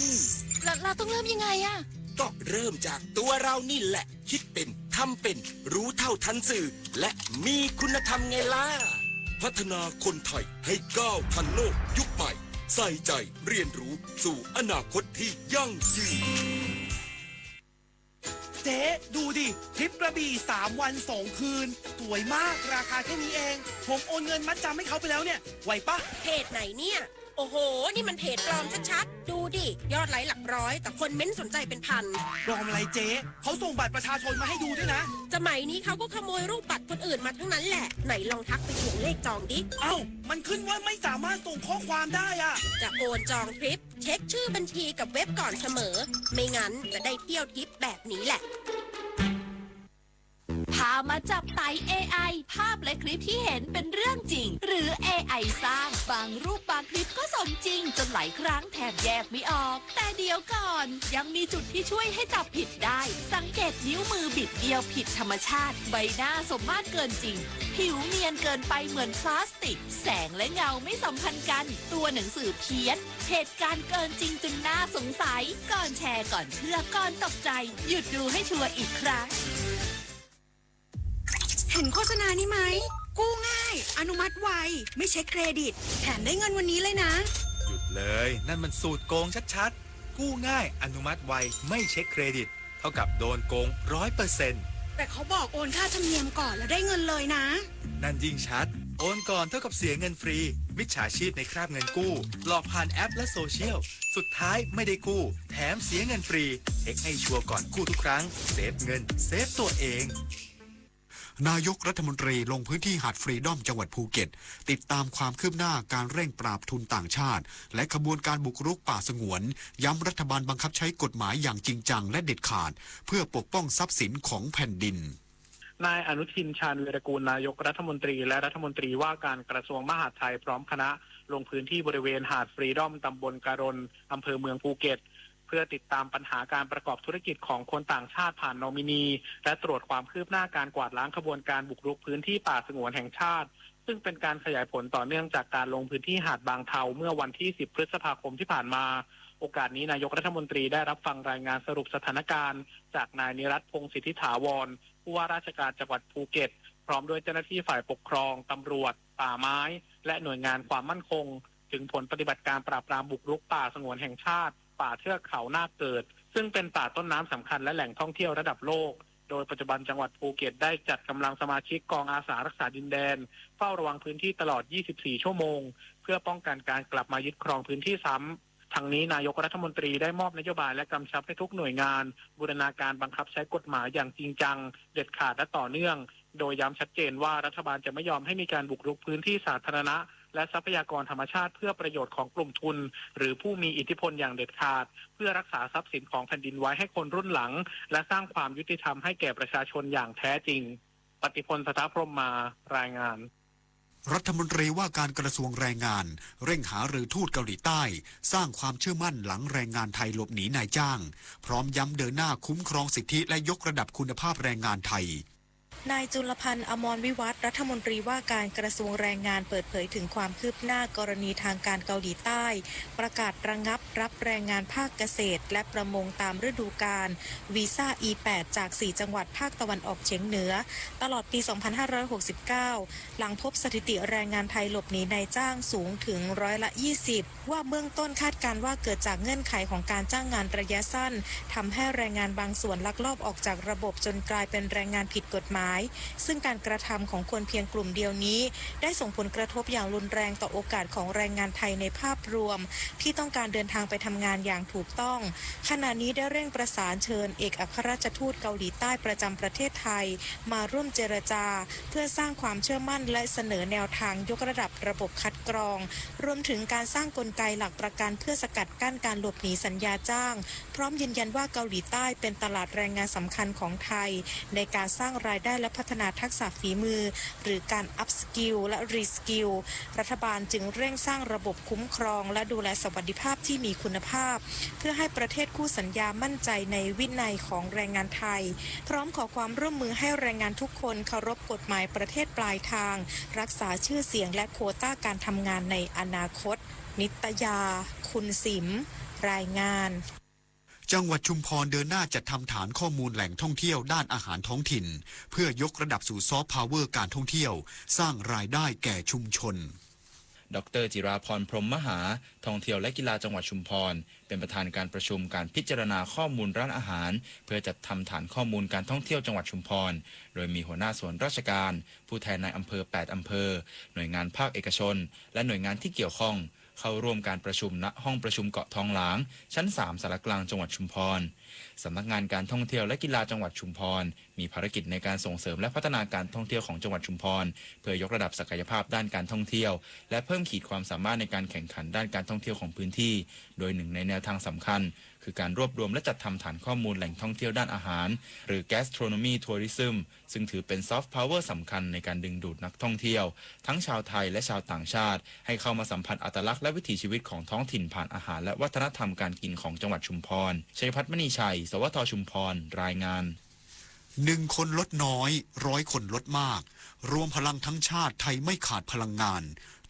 Speaker 15: เราต้องเริ่มยังไงอะ
Speaker 14: ก็เริ่มจากตัวเรานี่แหละคิดเป็นทำเป็นรู้เท่าทันสื่อและมีคุณธรรมไงล่ะพัฒนาคนไทยให้ก้าวทันโลกยุคใหม่ใส่ใจเรียนรู้สู่อนาคตที่ยั่งยืน
Speaker 3: เจ๊ดูดิทริปกระบี่3 วัน 2 คืนสวยมากราคาแค่นี้เองผมโอนเงินมัดจำให้เขาไปแล้วเนี่ยไหวปะ
Speaker 4: เพจไหนเนี่ยโอ้โหนี่มันเพจปลอมชัดๆดูดิยอดไลค์หลักร้อยแต่คนเม้นสนใจเป็นพัน
Speaker 3: ปลอมอะไรเจ๊เขาส่งบัตรประชาชนมาให้ดูด้วยนะ
Speaker 4: สมัยนี้เขาก็ขโมยรูปบัตรคนอื่นมาทั้งนั้นแหละไหนลองทักไปทวงเลขจองดิ
Speaker 3: เอ้ามันขึ้นว่าไม่สามารถส่งข้อความได้อะ
Speaker 4: จะโอนจองทริปเช็คชื่อบัญชีกับเว็บก่อนเสมอไม่งั้นจะได้เที่ยวทริปแบบนี้แหละ
Speaker 15: พามาจับไต่ AI ภาพและคลิปที่เห็นเป็นเรื่องจริงหรือ AI สร้างบางรูปบางคลิปก็สมจริงจนหลายครั้งแทบแยกไม่ออกแต่เดี๋ยวก่อนยังมีจุดที่ช่วยให้จับผิดได้สังเกตนิ้วมือบิดเบี้ยวผิดธรรมชาติใบหน้าสมมาตรเกินจริงผิวเนียนเกินไปเหมือนพลาสติกแสงและเงาไม่สัมพันธ์กันตัวหนังสือเพี้ยนเหตุการณ์เกินจริงจนน่าสงสัยก่อนแชร์ก่อนเชื่อก่อนตกใจหยุดดูให้ชัวร์อีกครั้ง
Speaker 16: เห็นโฆษณานี้ไหมกู้ง่ายอนุมัติไวไม่เช็คเครดิตแถมได้เงินวันนี้เลยนะ
Speaker 17: หยุดเลยนั่นมันสูตรโกงชัดๆกู้ง่ายอนุมัติไวไม่เช็คเครดิตเท่ากับโดนโกง 100%
Speaker 16: แต่เขาบอกโอนค่าธรรมเนียมก่อนแล้วได้เงินเลยนะ
Speaker 17: นั่นยิ่งชัดโอนก่อนเท่ากับเสียเงินฟรีมิจฉาชีพในคราบเงินกู้หลอกผ่านแอปและโซเชียลสุดท้ายไม่ได้กู้แถมเสียเงินฟรีเช็คให้ชัวร์ก่อนกู้ทุกครั้งเซฟเงินเซฟตัวเอง
Speaker 1: นายกรัฐมนตรีลงพื้นที่หาดฟรีดอมจังหวัดภูเก็ตติดตามความคืบหน้าการเร่งปราบทุนต่างชาติและขบวนการบุกรุกป่าสงวนย้ำรัฐบาลบังคับใช้กฎหมายอย่างจริงจังและเด็ดขาดเพื่อปกป้องทรัพย์สินของแผ่นดิน
Speaker 9: นายอนุทินชาญวีรกูลนายกรัฐมนตรีและรัฐมนตรีว่าการกระทรวงมหาดไทยพร้อมคณะลงพื้นที่บริเวณหาดฟรีดอมตำบลการนอำเภอเมืองภูเก็ตเพื่อติดตามปัญหาการประกอบธุรกิจของคนต่างชาติผ่านนอมินีและตรวจความคืบหน้าการกวาดล้างขบวนการบุกรุกพื้นที่ป่าสงวนแห่งชาติซึ่งเป็นการขยายผลต่อเนื่องจากการลงพื้นที่หาดบางเทาเมื่อวันที่10 พฤษภาคมที่ผ่านมาโอกาสนี้นายกรัฐมนตรีได้รับฟังรายงานสรุปสถานการณ์จากนายนิรัตน์พงษ์สิทธิถาวรผู้ว่าราชการจังหวัดภูเก็ตพร้อมด้วยเจ้าหน้าที่ฝ่ายปกครองตำรวจป่าไม้และหน่วยงานความมั่นคงถึงผลปฏิบัติการปราบปรามบุกรุกป่าสงวนแห่งชาติป่าเทือกเขานาคเกิดซึ่งเป็นป่าต้นน้ำสำคัญและแหล่งท่องเที่ยวระดับโลกโดยปัจจุบันจังหวัดภูเก็ตได้จัดกำลังสมาชิกกองอาสารักษาดินแดนเฝ้าระวังพื้นที่ตลอด 24 ชั่วโมงเพื่อป้องกันการกลับมายึดครองพื้นที่ซ้ำทั้งนี้นายกรัฐมนตรีได้มอบนโยบายและกำชับให้ทุกหน่วยงานบูรณาการบังคับใช้กฎหมายอย่างจริงจังเด็ดขาดและต่อเนื่องโดยย้ำชัดเจนว่ารัฐบาลจะไม่ยอมให้มีการบุกรุกพื้นที่สาธารณะและทรัพยากรธรรมชาติเพื่อประโยชน์ของกลุ่มทุนหรือผู้มีอิทธิพลอย่างเด็ดขาดเพื่อรักษาทรัพย์สินของแผ่นดินไว้ให้คนรุ่นหลังและสร้างความยุติธรรมให้แก่ประชาชนอย่างแท้จริงปฏิพล สถาพรหมารายงาน
Speaker 1: รัฐมนตรีว่าการกระทรวงแรงงานเร่งหารือทูตเกาหลีใต้สร้างความเชื่อมั่นหลังแรงงานไทยหลบหนีนายจ้างพร้อมย้ำเดินหน้าคุ้มครองสิทธิและยกระดับคุณภาพแรงงานไทย
Speaker 2: นายจุลพันธ์ อมรวิวัฒน์รัฐมนตรีว่าการกระทรวงแรงงานเปิดเผยถึงความคืบหน้ากรณีทางการเกาหลีใต้ประกาศระงับรับแรงงานภาคเกษตรและประมงตามฤดูกาลวีซ่า E8 จาก4จังหวัดภาคตะวันออกเฉียงเหนือตลอดปี 2569 หลังพบสถิติแรงงานไทยหลบหนีนายจ้างสูงถึง20%ว่าเบื้องต้นคาดการณ์ว่าเกิดจากเงื่อนไขของการจ้างงานระยะสั้นทำให้แรงงานบางส่วนลักลอบออกจากระบบจนกลายเป็นแรงงานผิดกฎหมาย
Speaker 18: ซึ่งการกระทำของคนเพียงกลุ่มเดียวนี้ได้ส่งผลกระทบอย่างรุนแรงต่อโอกาสของแรงงานไทยในภาพรวมที่ต้องการเดินทางไปทำงานอย่างถูกต้องขณะนี้ได้เร่งประสานเชิญเอกอัครราชทูตเกาหลีใต้ประจำประเทศไทยมาร่วมเจรจาเพื่อสร้างความเชื่อมั่นและเสนอแนวทางยกระดับระบบคัดกรองรวมถึงการสร้างกลไกหลักประกันเพื่อสกัดกั้นการหลบหนีสัญญาจ้างพร้อมยืนยันว่าเกาหลีใต้เป็นตลาดแรงงานสำคัญของไทยในการสร้างรายได้และพัฒนาทักษะฝีมือหรือการอัพสกิลและรีสกิลรัฐบาลจึงเร่งสร้างระบบคุ้มครองและดูแลสวัสดิภาพที่มีคุณภาพเพื่อให้ประเทศคู่สัญญามั่นใจในวินัยของแรงงานไทยพร้อมขอความร่วมมือให้แรงงานทุกคนเคารพกฎหมายประเทศปลายทางรักษาชื่อเสียงและโควต้าการทำงานในอนาคตนิตยาคุณสิมรายงาน
Speaker 1: จังหวัดชุมพรเดินหน้าจัดทำฐานข้อมูลแหล่งท่องเที่ยวด้านอาหารท้องถิ่นเพื่อยกระดับสู่ซอฟต์พาวเวอร์การท่องเที่ยวสร้างรายได้แก่ชุมชน
Speaker 19: ดร.จิราพรพรหมมหาท่องเที่ยวและกีฬาจังหวัดชุมพรเป็นประธานการประชุมการพิจารณาข้อมูลร้านอาหารเพื่อจัดทำฐานข้อมูลการท่องเที่ยวจังหวัดชุมพรโดยมีหัวหน้าส่วนราชการผู้แทนนายอำเภอ8อำเภอหน่วยงานภาคเอกชนและหน่วยงานที่เกี่ยวข้องเข้าร่วมการประชุมณห้องประชุมเกาะทองหลางชั้น3สารกลางจังหวัดชุมพรสำนักงานการท่องเที่ยวและกีฬาจังหวัดชุมพรมีภารกิจในการส่งเสริมและพัฒนาการท่องเที่ยวของจังหวัดชุมพรเพื่อยกระดับศักยภาพด้านการท่องเที่ยวและเพิ่มขีดความสามารถในการแข่งขันด้านการท่องเที่ยวของพื้นที่โดยหนึ่งในแนวทางสำคัญคือการรวบรวมและจัดทำฐานข้อมูลแหล่งท่องเที่ยวด้านอาหารหรือ gastronomy tourism ซึ่งถือเป็น soft power สำคัญในการดึงดูดนักท่องเที่ยวทั้งชาวไทยและชาวต่างชาติให้เข้ามาสัมผัสอัตลักษณ์และวิถีชีวิตของท้องถิ่นผ่านอาหารและวัฒนธรรมการกินของจังหวัดชุมพรชัยพัฒน์มณีชัยสวทชุมพรรายงาน
Speaker 1: 1 คนลดน้อย100 คนลดมากรวมพลังทั้งชาติไทยไม่ขาดพลังงาน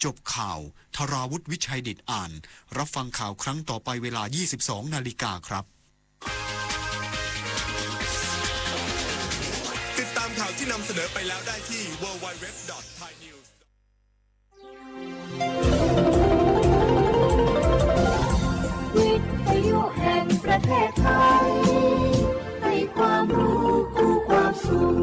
Speaker 1: จบข่าวธราวุฒิวิชัยเดชอ่านรับฟังข่าวครั้งต่อไปเวลา 22 นาฬิกาครับ
Speaker 13: ติดตามข่าวที่นำเสนอไปแล้วได้ที่ www.thainews
Speaker 7: วิทยุแห่งประเทศไทยให้ความรู้คู่ความสุข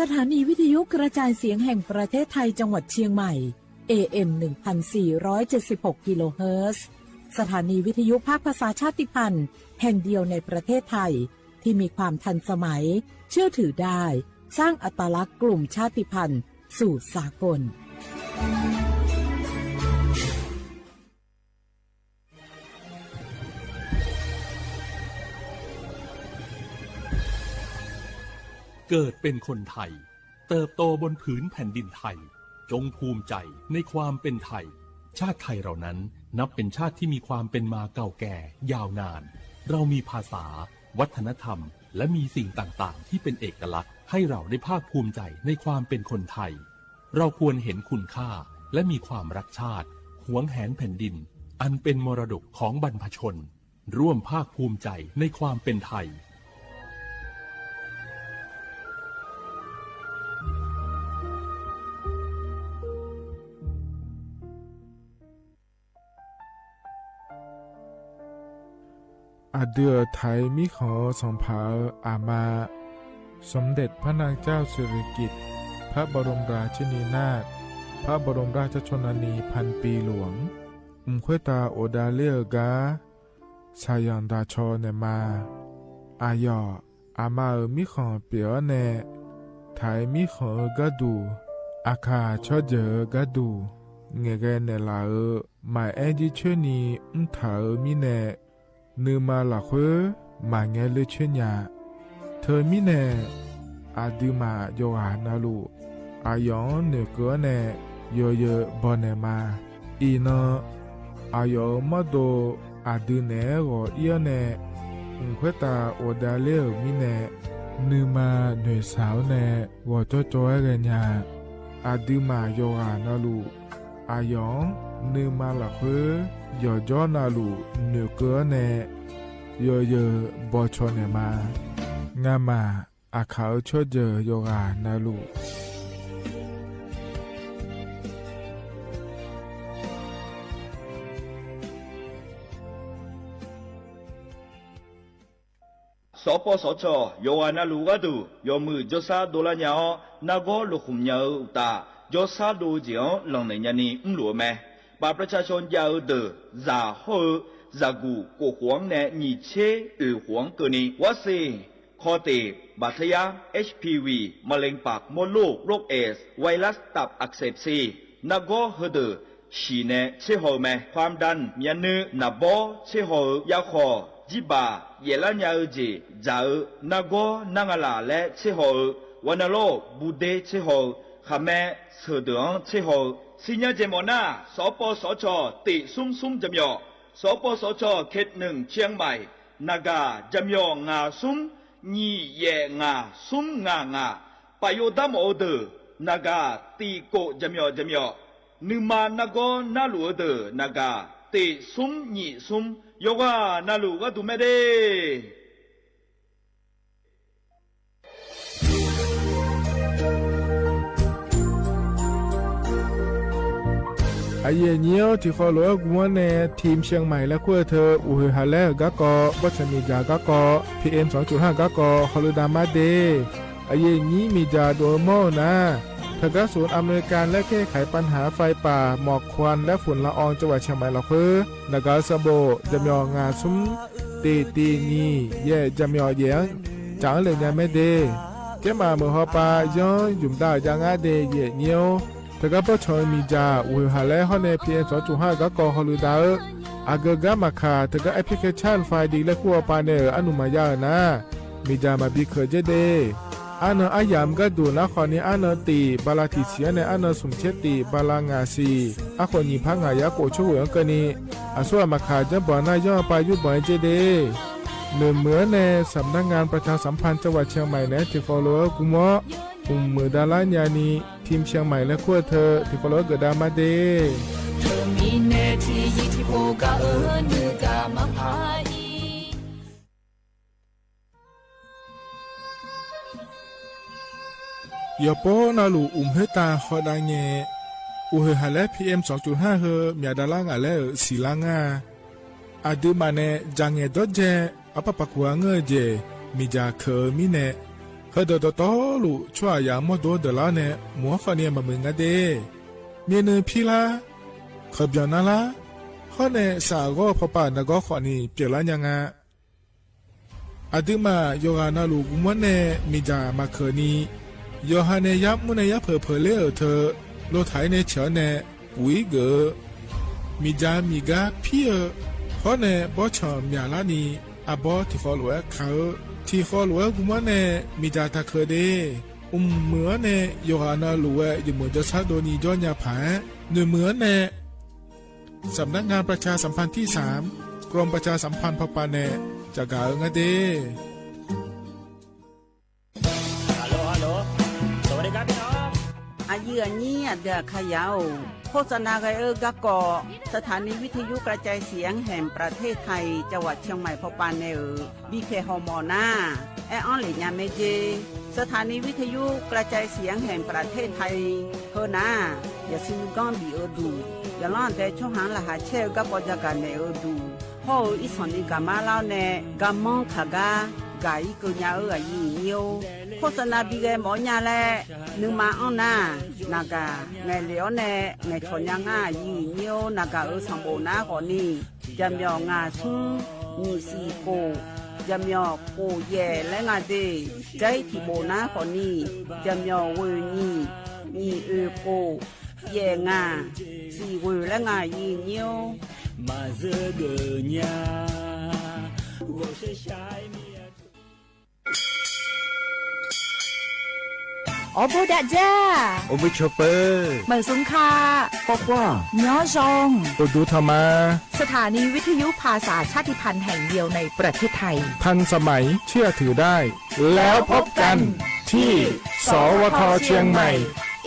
Speaker 8: สถานีวิทยุกระจายเสียงแห่งประเทศไทยจังหวัดเชียงใหม่ AM 1476 กิโลเฮิรตซ์สถานีวิทยุภาคภาษาชาติพันธุ์แห่งเดียวในประเทศไทยที่มีความทันสมัยเชื่อถือได้สร้างอัตลักษณ์กลุ่มชาติพันธุ์สู่สากล
Speaker 10: เกิดเป็นคนไทยเติบโตบนผืนแผ่นดินไทยจงภูมิใจในความเป็นไทยชาติไทยเรานั้นนับเป็นชาติที่มีความเป็นมาเก่าแก่ยาวนานเรามีภาษาวัฒนธรรมและมีสิ่งต่างๆที่เป็นเอกลักษณ์ให้เราได้ภาคภูมิใจในความเป็นคนไทยเราควรเห็นคุณค่าและมีความรักชาติหวงแหนแผ่นดินอันเป็นมรดกของบรรพชนร่วมภาคภูมิใจในความเป็นไทย
Speaker 20: อาเดือไทยมิขอสมภาอามาสมเด็จพระนางเจ้าสิริกิติ์พระบรมราชินีนาถพระบรมราชชนนีพันปีหลวงควยตาโอดาเลียกาชายันดาชอเนมาอายออามามิขอเปียวเนไทยมิขอกะดูอาคาชอเจอกะดูเงเกเนลาหมายแอดิชนีถามิเนนืมาหลักเวมาเงเลเชญาเธอมิเนอาดิมาโยหานาลูอายองเนเกเนโยเยบอนเนมาอีนอายอมาโดอาดิเนโกเอียเนควยตาโอดาเลมิเนนืมาเนสาวเนวอจอจอยเรญาอาดิมาโยหานาลูอายองนืมาหลักเวยอจอนาลูเนเกเนโยเยบอชอเนมางามาอาขาวชอเจโยกานาลู
Speaker 21: สปสชโยอานาลูกาดูโยมือยศาโดลาญานาโกลุคุมยาอุตายศาดูเจียวหลังในยานีหลัวแม่ปาประชาชนยาวเดอซาเฮซากูกูหวงแนนีเชหวงเกนีวาซีคอตีบาดทะยัก HPV มะเร็งปากมดลูกโรคเอสไวรัสตับอักเสบซีนาโกเฮเดอชีเนเชโฮแมความดันมียนืนาโบเชโฮยาคอจิบาเยลัญญาจีจานาโกนางลาและเชโฮวันโลบูเดเชโฮขะแมเสดงเชโฮสิญญาเจมอนาสปสชติซุมจำยอสปสชเขตหนึ่งเชียงใหม่นากาจำยองาซุมညီရဲငါซุំငါငါပယိုဒမောဒနဂါတီကိုဂျမြောဂျမြောနိမာနဂောနလူဒနဂါတေซุំညီซุំယောဂနလူကတုမေဒေ
Speaker 20: ไอเย่เนี้ยวที่เขาหลวงวันในทีมเชียงใหม่และขั้วเธออุหฮาและกะกอวัชมีจากะกอ PM 2.5 กะกอฮอลดามาเดไอเย่นี้มีจาโดโมนะทกศูนย์อำนวยการและแก้ไขปัญหาไฟป่าหมอกควันและฝุ่นละอองจังหวัดเชียงใหม่ละคือนากาซาโบจำยองาซุมตีนีเย่จำยอเยียงจางเลยเนี่ยไม่เดเจ้ามาเมื่อฮอปาย้อนยุ่มได้จางอาเดเย่เนี้ยวทกปชมีจาอุหาและฮอนใน PM 2.5 กะกอฮอลดาอากกะมาคาทกแอปพลิเคชันไฟดีและกัวปาเนอนุมายานะมีจามาบิเคเจเดอันอายามก็ดูนะขอนี้อันตีบาลาติเสียในอันสุมเชติบาลางาซีอะคนนี้พังหายาโกช่วยกันนี้อาส่วนมาขาจะบ่อนายย่อไปยุบบ่อยเจเดเหมือนในสำนักงานประชาสัมพันธ์จังหวัดเชียงใหม่และที่ฟอลโล่กุมะมือดาลานยานีทีมเชียงใหม่และขั้วเธอที่ฟอลโล่เกิดดามาเดเธอมีเนที่ยิที่โบกาเนือกามาพายยาโปนาลูเฮตาฮอดาเงอุเฮฮาเล PM 2.5 เฮมีดาลางาเลสีลางาอาดูมาเนจังเงดเจอปะปะกัวเงเจมีจาเคมีเนเฮดดตอลูชัวยามอดดลาเนมัวฟาเนียมามึงาเดเมียนพิลาขบยานาลาฮอเนสากอพปานกอขอนีเปียลายังาอาดูมาโยกานาลูกุมเนมีจามาเคนีโยฮันเนยับมุนเนยับเผเลอเธอโลไทยในเฉเนปุยเกมีจามีกาพี่ฮอเนบอชอมยาลานีอาบอที่ฟอลเวเขาที่ฟอลเวกุมเนมีจาตาเคเดเหมือนเนโยฮันนาลูเวอยู่เหมือนจะซาโดนีย้อนยาผาเหมือนเนสำนักงานประชาสัมพันธ์ที่3กรมประชาสัมพันธ์พปาเนจากกาเงเด
Speaker 22: อายุนี้เดือขยาวโฆษณาไกกะกอสถานีวิทยุกระจายเสียงแห่งประเทศไทยจังหวัดเชียงใหม่พปานเนบีเคฮอมอนาแอออนหลีญาเมเจสถานีวิทยุกระจายเสียงแห่งประเทศไทยเฮนาอย่าซิมก้อนบีดูอย่าล้อนแต่ช่วงหางละหาเชลกับปจักกันเนดูโฮอีสอนิกามาลาวเนกามองขากากาอีกุญญาอายีเนียวโฆษณาบีเกหมอญาแลนึงมาอ้อนนานากาไงเหลียวแนไงชนยางายีเนียวนากาสังโบนาขอนี่จำยองาซุงมีสีโกจำยอโกแย่และงาเดใจที่โบนาขอนี่จำยอเวนี่มีโกแย่งาสีเวและงายีเนียวมาเจอเกญา我是下面
Speaker 23: 我布达จ้า
Speaker 20: โอเวชอปเปอร์
Speaker 23: เหมือนสุงคา
Speaker 20: ปอกว่า
Speaker 23: ย้อจง
Speaker 20: ปดูธรรมา
Speaker 23: สถานีวิทยุภาษาชาติพันธุ์แห่งเดียวในประเทศไทย
Speaker 20: ทันสมัยเชื่อถือได้แล้วพบกันที่สวทเชียงใหม่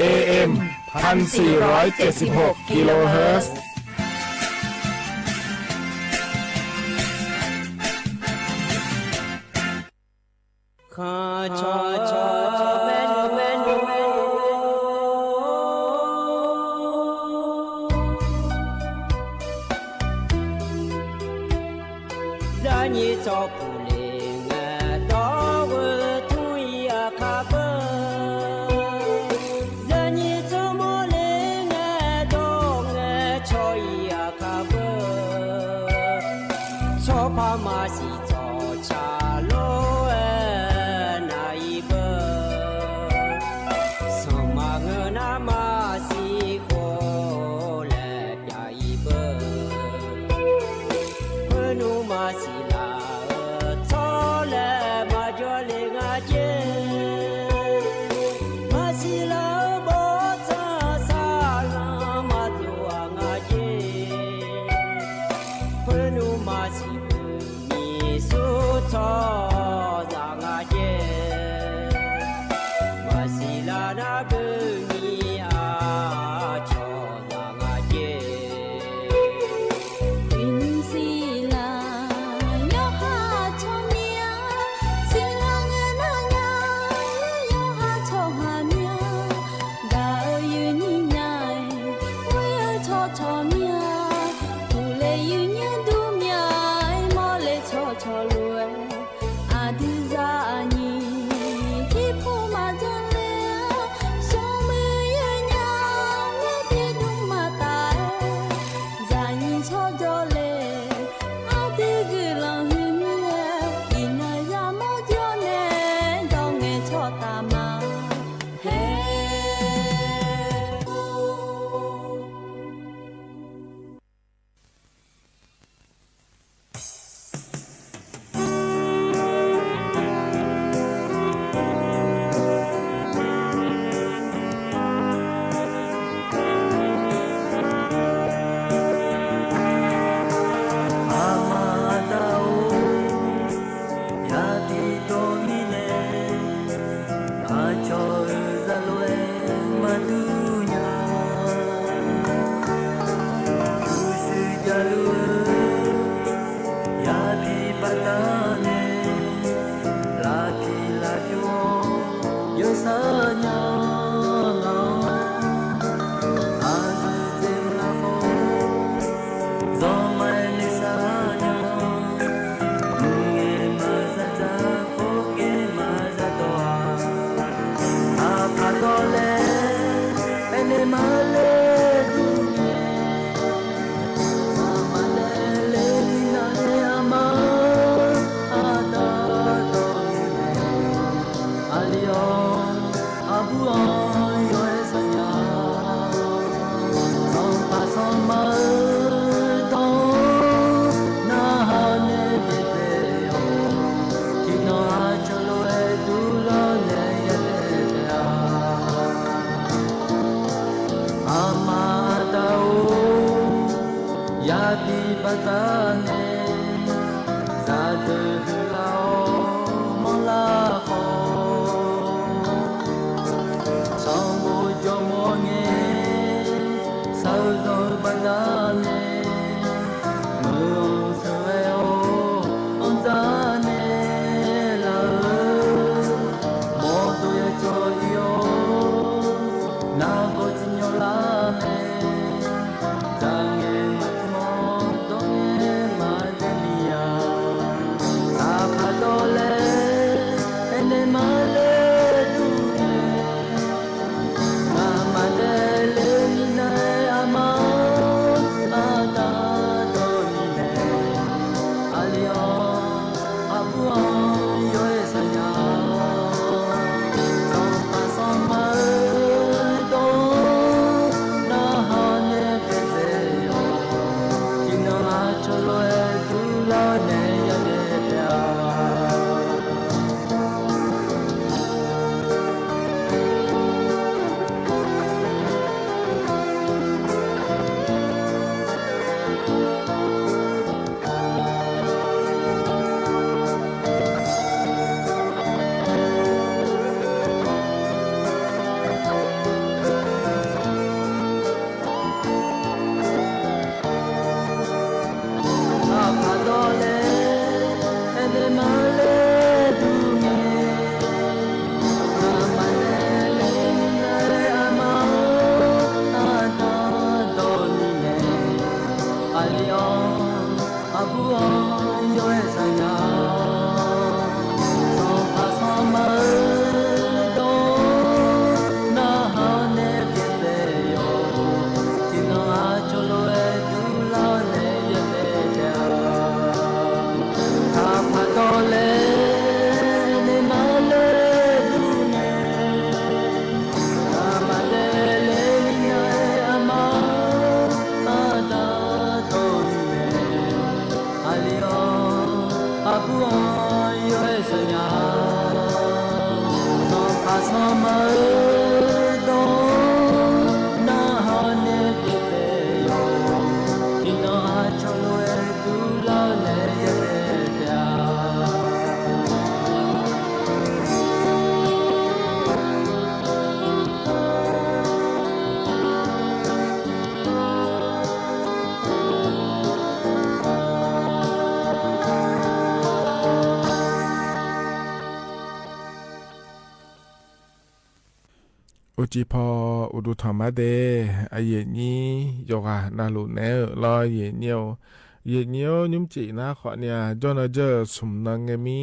Speaker 20: AM 1476 กิโลเฮิรตซ์
Speaker 12: ข้าชอแม่在你照顾里爱到
Speaker 20: อุจิพออุดุธรรมะเดอเยนี้โยกานาลุเนลอเยเนียวเยเนียวนิมจีนะขอเนี่ยจอนเจอสมนังเงมี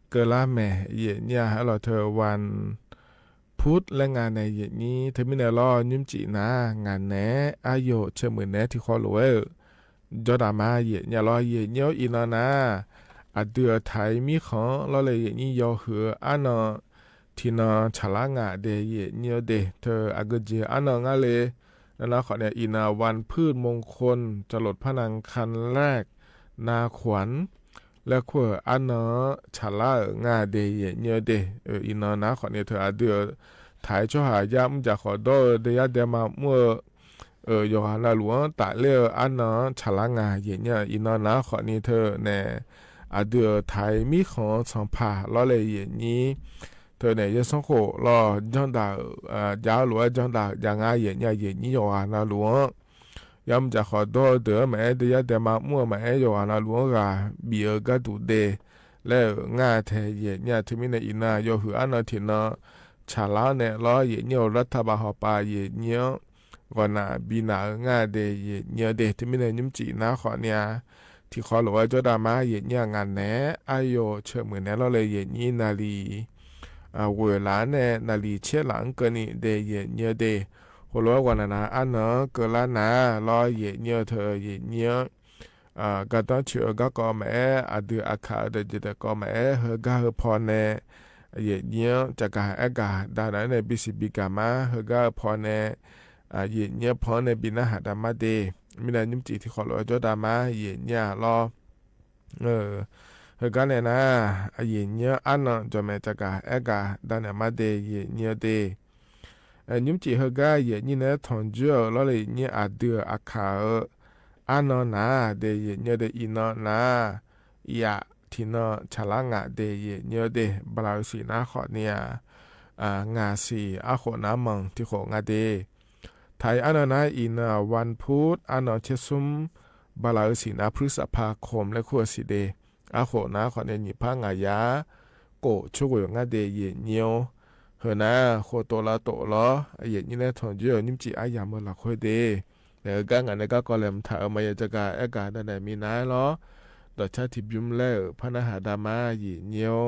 Speaker 20: เกลาแม่เยเนี่ยให้เราเธอวันพุธและงานในเยนี้เธอไม่ได้รอนิมจีนะงานแหนอายุเชื่อมือแหนที่ขอรวยจอดามาเยเนี่ยรอเยเนียวอีนานาอเดือไทยมีของเราเลยเยนี้ยอเหืออันนอที่นอฉลางาเดเยเนียวเดเธออากเจอันนองาเลแล้วขอเนี่ยอีนาวันพืชมงคลจรดพนังคันแรกนาขวัญและขวอันนอฉลางาเดเยเนียวเดอีนานะขอเนี่ยเธออาเดือถ่ายช่อหายามจะขอดอเดียเดมาเมื่อยอหานาหลวงตะเลียวอันนอฉลางาเยเนี่ยอีนานะขอเนี่ยเธอเนี่ยอาเดือถ่ายมีของสองผ่าล้อเลยเยนี้เธอเนี่ยยังสงขรอจังดายาวหลวงจังดาอย่างง่ายเย็นเนี่ยเย็นนี่อยู่อ่ะนะหลวงยามจะขอตัวเดือแม่เดียเดมามั่วแม่อยู่อ่ะนะหลวงก็เบียก็ดูเดแล้วง่ายแท้เย็นเนี่ยที่มีในอินาอยู่หัวอันนั้นที่น่ะชาลาเนี่ยรอเย็นเนี่ยรัฐบาลหอบปาเย็นเนี่ยก่อนน่ะบีน่าง่ายเดเย็นเนี่ยเดที่มีในยิ้มจีน่าขอเนี่ยที่ขอหลวงจอดามาเย็นเนี่ยงานแหนอายุเชื่อมือแหนเราเลยเย็นนี่นาลีเวลาเนี่ยนาลีเชื่อหลังกันนี่เดเยเนียเดหัวล้อวันนั้นอันเนาะเกิดละนะรอเยเนียเธอเยเนียก็ต้องเชื่อก็แม่อดีตอาคาเดจิตก็แม่เฮก็เฮพอเนี่ยเยเนียจะกาเอกาดานั้นในบิสิบิกามาเฮก็พอเนี่ยเยเนียพอในบินาหาดามาเดมีแต่ยิ้มจีที่ขอล้อจอดามาเยเนียรอเฮกันเนี่ยนะเย็นเนี่ยอันนั้นจะไม่จะกาเอกาดันเนี่ยมาเดเย็นเนี่ยเดยิ้มจีเฮกันเย็นเนี่ยทองจุลแล้วเลยเนี่ยอาเดืออาคาอันนั้นนะเดเย็นเนี่ยเดอินนะอยากที่น่ะฉลางะเดเย็นเนี่ยเดบลาสีนะขอเนี่ยงาสีอาโคน้ำมังที่ของาเดไทยอันนั้นนะอินวันพุธอันนั้นเชซุมบลาสีนะพฤษภาคมและขั้วสีเดอาโคนะขอเนี่ยหยิบผ้างายาโกช่วยงาเดเย็นเนียวเฮนะโคโตละโตล้อเย็นนี่แหละทองเยอะนิ่มจีอายามเมื่อละค่อยเดแต่ก็งานนี้ก็เลมถ่ายมาจะกาเอกาดันไหนมีน้ายล้อดอกชาติบิมเล่พนาหาดามาเย็นเนียว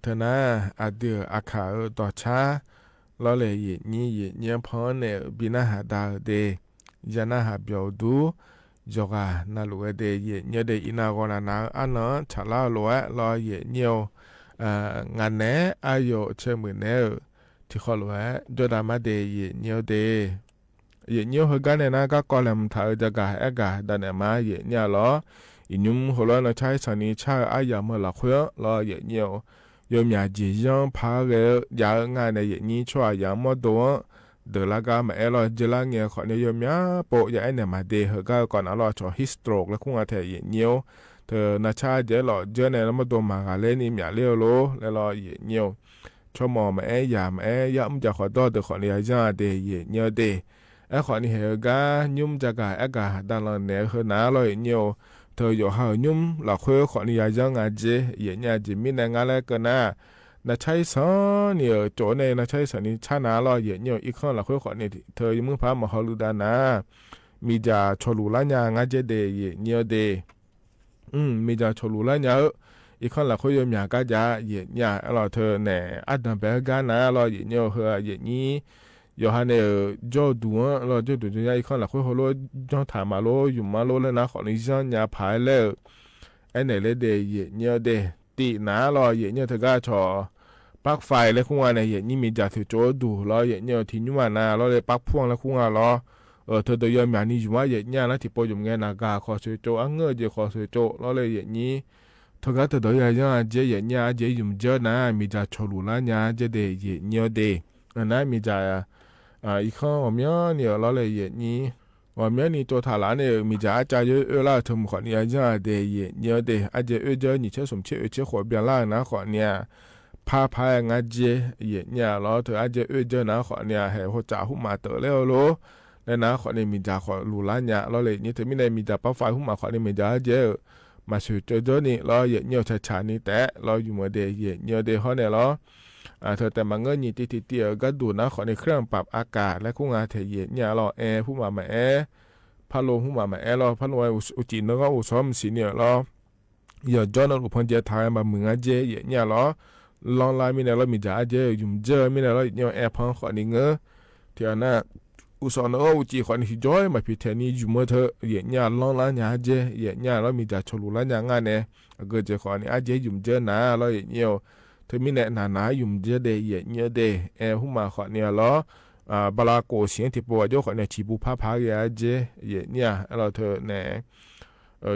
Speaker 20: เธอนะอาเดืออาขาต่อช้าล้อเลยเย็นนี้เย็นยังพอเนี่ยบินาหาดาเดยานาหาเบียวดูจอกานาลูเดเย็นเยเดอินากอนานาอันเนาะชาลาลัวรอเย็นเนียวงานเน่อายุเชื่อมือเน่ที่ขอลัวจดามาเดเย็นเนียวเดเย็นเนียวเฮกันเนี่ยนะก็กอลมถ่ายจะกาเอกาดันเนี่ยมาเย็นเนียวล้ออินุมหัวเราะใช้สันนิชาอายามละคุยรอเย็นเนียวยมยาจีจังพาเกยางานในเย็นนี้ช่วยยามตัวเดลากามาเอลเจลาเงียขอเนี่ยยมยาโปยาเนี่ยมาเดเฮก็ก่อนอลอชอฮิสโตรกแล้วคงอาเทเย็นเนียวเธอนาชาเจลอเจเนี่ยแล้วมาตัวมาเลนี่มีเลี้ยวโลแล้วรอเย็นเนียวชมอมายามยามจะขอตัวเดขอเนี่ยจังเดเย็นเนียวเดขอนี่เฮก็ยุ่มจะกากาดันเราเนี่ยเฮน่ารอเย็นเนียวเธออยู่ห่างยุ่มหลักคุยขอนี่ยังอาเจเย็นเนี่ยจิมินงานอะไรกันนะนาใช้สอนเนี่ยโจในนาใช้สอนนี่ชานาลอเย็นเนี่ยอีกข้อหลักคุยขอนี่เธอยังมึงพามาฮอลูดานะมีจ่าชลูลาญางาเจเดเย็นเนี่ยเดมีจ่าชลูลาญาอีกข้อหลักคุยยมยากาจ่าเย็นเนี่ยเราเธอเนี่ยอัดดันเบกานะลอเย็นเนี่ยเฮอเย็นนี้有哈呢，就读了就读人家一看了，会好多讲谈马路用马路了，那可能像人家排了，哎那嘞的也要的，地拿了也要他家坐，ปักไฟแล้วคุ้งอะไรอย่างนี้มีจ่าถือโจดูแล้วอย่างนี้ทิ้งอยู่มานะแล้วเลยปักพ่วงแล้วคุ้งอะไรเธอตัวยังมีอันนี้อยู่ว่าอย่างนี้แล้วที่ปอยอยู่ไงนากาขอซื้อโจอังเงยจะขอซื้อโจแล้วเลยอย่างนี้เธอก็ตัวยังเจอย่างนี้เจอยู่เจอนะมีจ่าชลูละเนี่ยเจเดอย่างนี้เดนะมีจ่าอีกข้อว่าเมียเนี่ยเราเลยอย่างนี้ว่าเมียนี่ตัวถาลาเนี่ยมีจ่าจ่าเยอะละทำขอเนี่ยจะเดย์เนี่ยเดย์อาจจะเจอนี่เชื่อสมเชื่อเชื่อขอเบียร์ละนะขอเนี่ยพาพายงาเจเนี่ยเราเธออาจจะเจอนะขอเนี่ยให้หัวจ่าหุ่มมาเตอแล้วโล และนะขอนี่มีจ่าขอหลูล้านยาเราเลยนี่ถึงไม่ได้มีจ่าป้าไฟหุ้มมาขอนี่มีจ่าเจอมาสู่โจนี่เราเหยียดเงี้ยวชานี่แต่เราอยู่เมื่อเดียเหยียดเงี้ยวเดียเขาเนี่ยเราเธอแต่มาเงินยี่ตีเตียก็ดูนะขอในเครื่องปรับอากาศและคู่งานเทียเหยียดเนี่ยเราแอร์หุ้มมาแอร์พัดลมหุ้มมาแอร์เราพัดลมอุจินแล้วก็อุซ้อมสีเนี่ยเราอย่าจอนอุปนเจทายมามึงอาเจเหยียดเนี่ยเราลองไล่มีเนี่ยเรามีจ่าเจยุ่มเจอมีเนี่ยเราเนี่ยแอร์พังขอนี่เงื้อเทียน่ะอุสอนอุจิขอนี่จอยมาพิเทนี่จุ่มเธอเหยียดเนี่ยลองไล่เนี่ยเจเหยียดเนี่ยเรามีจ่าชลุไล่เนี่ยงานเนี่ยก็จะขอนี่อาเจยุ่มเจอนะเราเหยียดเนี่ยเธอมีเนี่ยหนายุ่มเจเดเหยียดเนี่ยเดแอร์หุ้มมาขอเนี่ยเราบลาโกเสียงที่ปวดโยขอเนี่ยชีบุพาพาเหยียดเจเหยียดเนี่ยเราเธอเนี่ย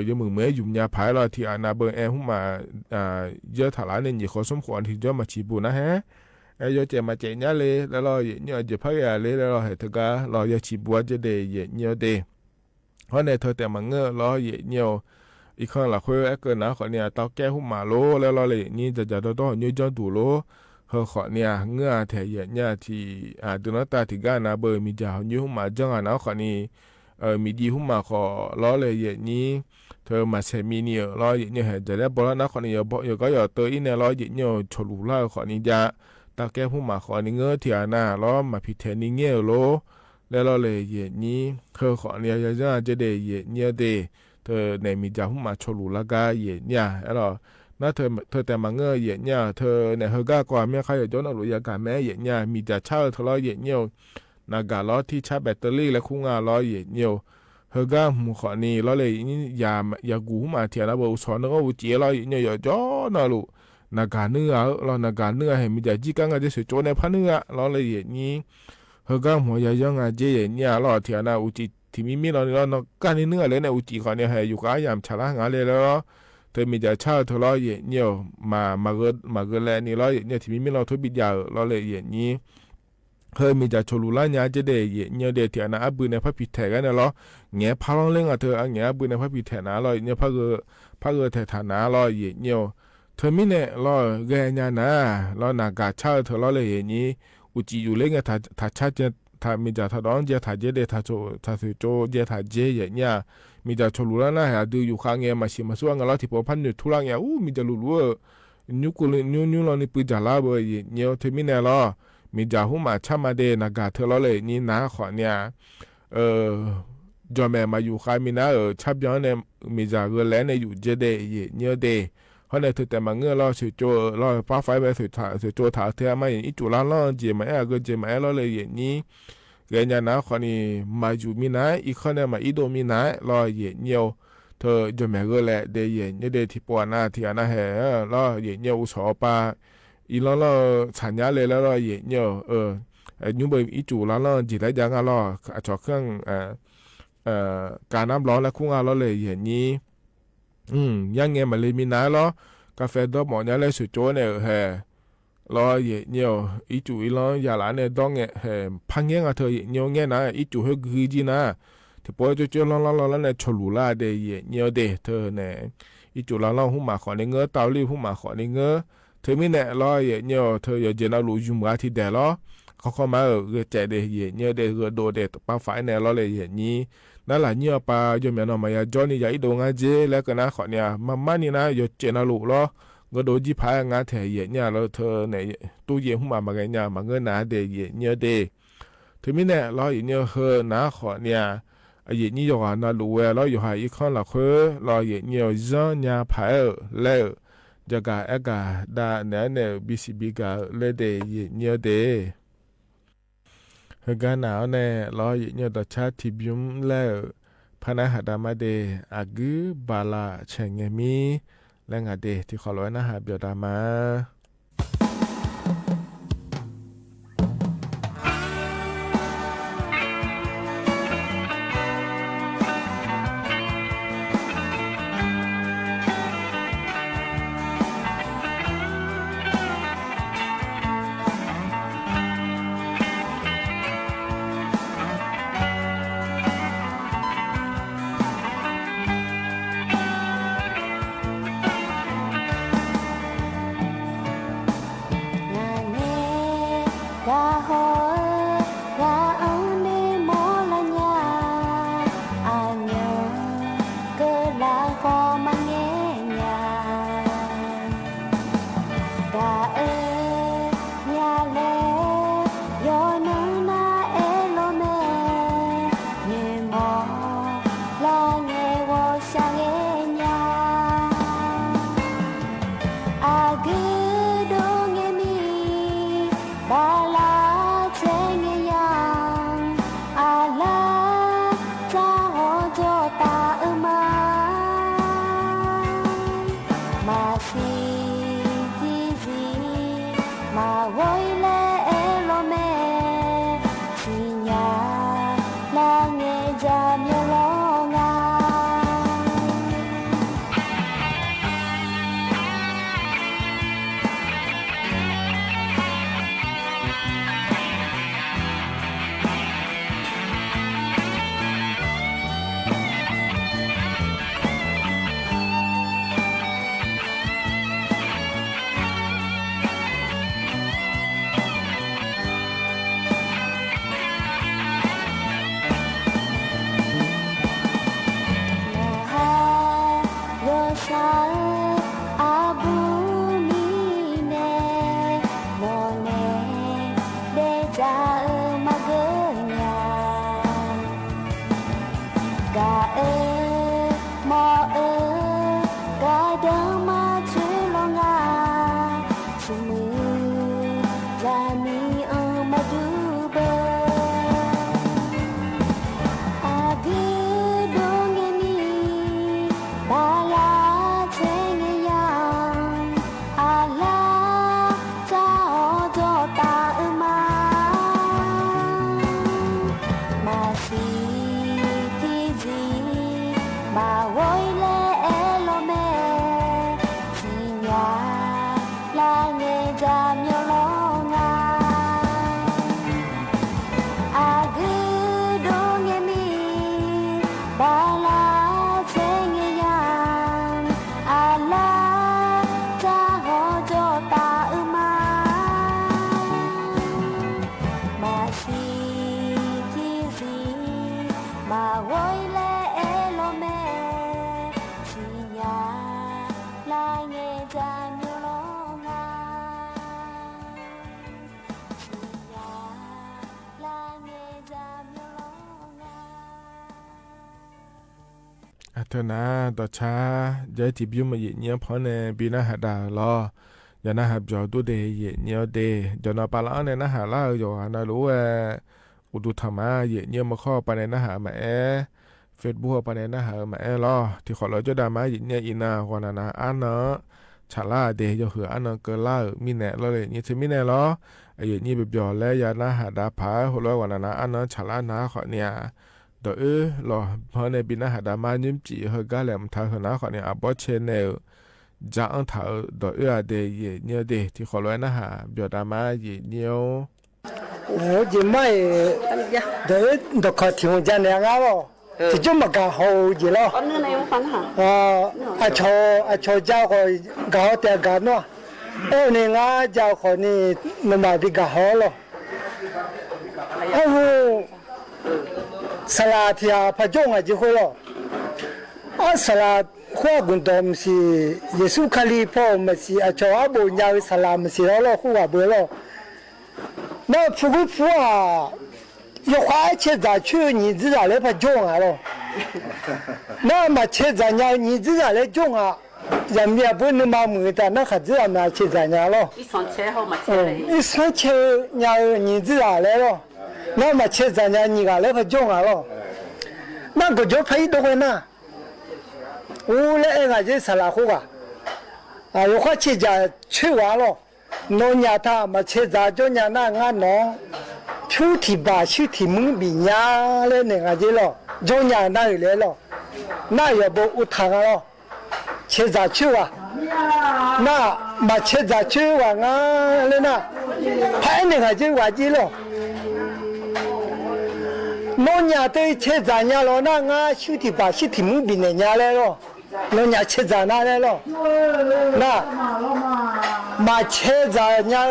Speaker 20: ยมือเมื่อยุ่มยาผายเราที่นาเบอร์แอร์หุ้มมาเยอะถลาเนี่ยยี่ขอสมควรที่จะมาชีบุนะฮะยเจมาเจเนี่ยเลยแล้วเราเนี่ยจะพักยาเลยแล้วเราเห็นเธอก็เราจะชีบัวจะเดย์เนี่ยเดย์เพราะในเธอแต่มาเงื้อเราเนี่ยอีกครั้งละคุยเกินนะขอเนี่ยเตาแก้หุ่มมาโลแล้วเราเลยนี่จะต้องยืดจอดูโลเฮอขอเนี่ยเงื้อแถเนี่ยที่ดูนัตตาที่การนะเบอร์มีจ่ายืดหุ่มมาจังนะขอนี่มีดีหุ่มมาขอเราเลยนี่เธอมาเซมีเนี่ยเราเนี่ยเห็นจะได้บอกแล้วนะขอนี่อย่าก็อย่าเตยเนี่ยเราเนี่ยชลุล่าขอนี่จะตาแก้ผู้มาขอนี่เงื้อที่หน้าล้อมาพิเทนี่เงี้ยโลแล้วเราเลยเหยียดนี้เธอขอเนี่ยจะได้เหยียดเนี่ยเดเธอในมีจ่าผู้มาชลูละกาเหยียดเนี่ยแล้วน่าเธอแต่มาเงื้อเหยียดเนี่ยเธอเนี่ยเฮก้าก่อนไม่ใครจะย้อนเอาหรือยากาแม่เหยียดเนี่ยมีจ่าเช่าเธอล้อเหยียดเนี่ยนากาล้อที่ชาร์จแบตเตอรี่และคู่งานล้อเหยียดเนี่ยเฮก้าหูขอนี่ล้อเลยนี่ยากูมาเทียนแล้วบอกสอนก็อุจิล้อเหยียดเนี่ยย้อนเอาลูนาการเนื้อเรานาการเนื้อให้มีแต่จีกังก็จะสุดโจในพันเนื้อเราเลยอย่างนี้เฮก้าหัวยยังอาเจอย่างนี้เราเทียนาอุจิที่มีเราการเนื้อเลยในอุจิเขาเนี่ยให้อยู่กับยามชาลางานเลยแล้วเธอมีแต่ชาเธอเราอย่างนี้มาเกิดแล้วนี่เราอย่างนี้ที่มีเราทุบิดยาเราเลยอย่างนี้เธอมีแต่ชลูลาญาจะได้อย่างนี้เดียเทียนาอับบุญในพระพิเศษกันเราเงี้ยพาลองเล่งเธอเงี้ยอับบุญในพระพิเศษนะเราเนี่ยพระเกิดฐานะเราอย่างนี้เธอไม่เนี่ยเราแกญานะเราหน้ากาชาเธอเราเลยอย่างนี้อุจิอยู่เล่งถ้าชาจะถ้ามีจ่าถ้าร้องเจถ้าเจเดถ้าสุโจเจถ้าเจอย่างเงี้ยมีจ่าชลุแล้วนะฮะดูอยู่ข้างเงี้ยมาชิมาส่วนเราที่พอพันอยู่ทุลังเงี้ยมีจ่าลุลัวนิ้วกุลนิ้วเรานี่ปืนจ่าลาบ่อยเงี้ยเธอไม่เนี่ยเรามีจ่าหูมาชามาเดหน้ากาเธอเราเลยนี่นะขอเนี่ยจอมแม่มาอยู่ข้างมีนะชับย้อนเนี่ยมีจ่าเกลือเนี่ยอยู่เจเดเงี้ยเดเพราะในถือแต่มาเงื้อเราสุดโจเราฟ้าไฟไปสุดโจถาเทียมาอย่างอีจุลาล่อเจมาก็เจมาเราเลยอย่างนี้เรียนยานะคนนี้มาอยู่มีนะอีกคนเนี่ยมาอีโดมีนะเราอย่างเงี้ยเธอจะแม่ก็แหละเดียเนี่ยเดียที่ปวดหน้าที่อันนั้นแห่เราอย่างเงี้ยอุศปาอีเราฉันยาเลยแล้วเราอย่างเงี้ยยุ่งไปอีจุลาล่อจีได้ยังเราจอเครื่องการน้ำร้อนและคุ้งเราเลยอย่างนี้ยังไงมาเลยมีน้าล้อกาแฟดอกหมอนยาเลยสุดโจเนี่ยแห่ล้อเย่เนี่ยอีจูอีล้อยาหลานเนี่ยต้องเนี่ยแห่พังเงี้ยเธอเนี่ยเงี้ยนะอีจูเฮกือจีนะที่พอจะเจอล้อเนี่ยชลูล่าเดยเนี่ยเดเธอเนี่ยอีจูล้อหุ่มมาขอในเงื้อเตาลีหุ่มมาขอในเงื้อเธอไม่เนี่ยล้อเย่เนี่ยเธออย่าเจน่ารู้ยุ่งมาที่เดล้อเขาเข้ามาใจเดยเนี่ยเดโดเดป้าฝ่ายเนี่ยล้อเลยอย่างนี้นั่นแหละเนี่ยป้าโยมเนี่ยมาอย่าจอนี่อย่าอีโดงาเจแล้วก็นะขอเนี่ยมานี่นะอย่าเจน่ารู้ล้อก็โดนจีพายงาแถเยเนี่ยแล้วเธอเนี่ยตู้เย็นหุ่มมาไงเนี่ยมาเงินหนาเดยเนี่ยเดถึงไม่เนี่ยล้ออย่างเนี่ยเฮนะขอเนี่ยไอ้เยนี่อยู่น่ารู้เวล้ออยู่หายอีกคนละคือล้ออย่างเนี่ยจะเนี่ยพายแล้วจะกะเอกะดาเนี่ยบิสิบิกะเลเดยเนี่ยเดเฮกันหนาวเนี่ยล้ออย่างเนี่ยต่อชาติบิมแล้วพนักหาดามาเดอากูบาลาเชงเงมีและงาเดที่ขอร้อยนะฮะเบียดามา เธอนะต่อช้าเดี๋ยวที่บิวมาเยี่ยเนี่ยพอเนี่ยบีน่าหาดาลออย่าน่าหับจอดูเดย์เยี่ยเนี่ยเดย์จอนาปาลาเนี่ยน่าหาล่าอยู่น่ารู้ว่าอุดุธรรมะเยี่ยเนี่ยมาข้อไปในน่าหามาเฟซบุ๊กไปในน่าหามาลอที่ขอเราจะดามาเยี่ยเนี่ยอินาวันน่ะอันเนาะชาล่าเดย์จะหัวอันเนาะเกินล่ามีแน่เราเลยเนี่ยจะมีแน่ลอไอ้เยี่ยเนี่ยแบบจอแล้วอย่าน่าหาดาผาหัวร้อยวันน่ะอันเนาะชาล่านะขอเนี่ยดอรอพอในบินหาดามานิ่มจีเฮกาแหลมทาหนาขอเนี่ยบอเชนเนลจะอังถาดอเดยเนี่ยเดที่ขอร้อยนะฮะเบียดามาเยเนี่ย
Speaker 5: โอ้ยไม่เดี๋ยวดอกขอทิ้งจานเนี่ยงั้นบ่ที่จุ่มกะหอจีแล้วอันนี้ยังฟันหาอาชอเจ้าก็กะหอแต่กะเนาะนี่งาเจ้าคนนี้มันมาที่กะหอแล้วสลาที่พระจงจะคุยแล้วสลาขั้วกุนตมสิเยซูคริสต์พ่อมันสิอาชอบบุญยาวสลามสิแล้วขั้วเบื่อแล้ว那不会不啊，要花钱咋去？你自然来不种啊咯？那么钱咋样？你自然来种啊？人家不能买木的，那还自然买钱咋样咯？
Speaker 22: 一上车好嘛车嘞？
Speaker 5: 一上车你自然来咯？那么钱咋样？你个来不种啊咯？那个就赔多少呢？我来俺这是哪户啊？要花钱咋去完了？农家他嘛切杂就伢那俺农，秋天吧秋天门比伢嘞那个的咯，就伢那有来了，那要不有汤了，切杂去哇，那嘛切杂去哇俺嘞那，拍那个就话的了，农家对切杂伢了，那俺秋天吧秋天门比那伢来了。农家切杂哪来了？那嘛切杂伢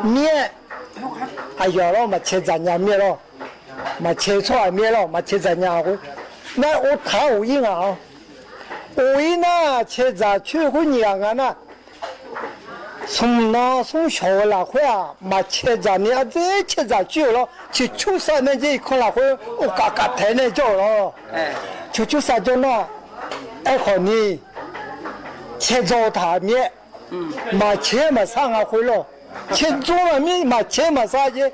Speaker 5: 面，哎呀了嘛切杂伢面了，嘛切错面了，嘛切杂伢会，那我谈无影啊，无影那切杂去会伢啊那，从那从小那会啊，嘛切杂伢这切杂去了，去初三那这一块那会我嘎嘎抬那叫了，去初三就那。爱好你切糟蹋面，嘛切嘛上啊回了，切做了面嘛切嘛啥去？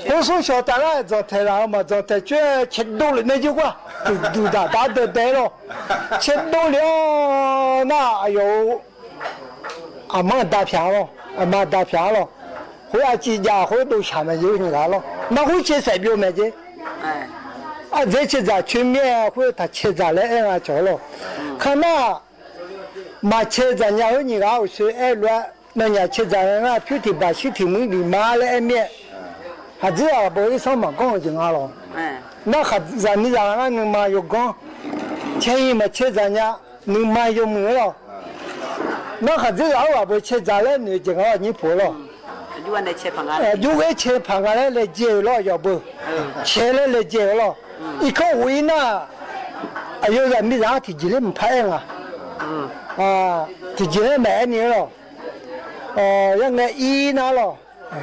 Speaker 5: 我说小单了做太了嘛做太这切多了那就话都打得得了，切多了那哎呦，阿妈打偏了，阿妈打偏了，回来几家回都下面有你看了，那回切谁表没去？啊，这切杂去面或者他切杂来俺着了，看那嘛切杂伢有你个好吃爱乱，那伢切杂俺皮提把皮提门里买来面，还这样不会上嘛讲就俺了，那还咱你让俺能嘛有讲，前一嘛切杂伢能嘛有没了，那还这样啊不切杂来你就俺你破了。
Speaker 22: 如果切盘啊，
Speaker 5: 如果切盘啊来接了要不，切来接了。一看为那，哎呦，人没让提起来没拍啊，提起来买你了，让俺一拿了，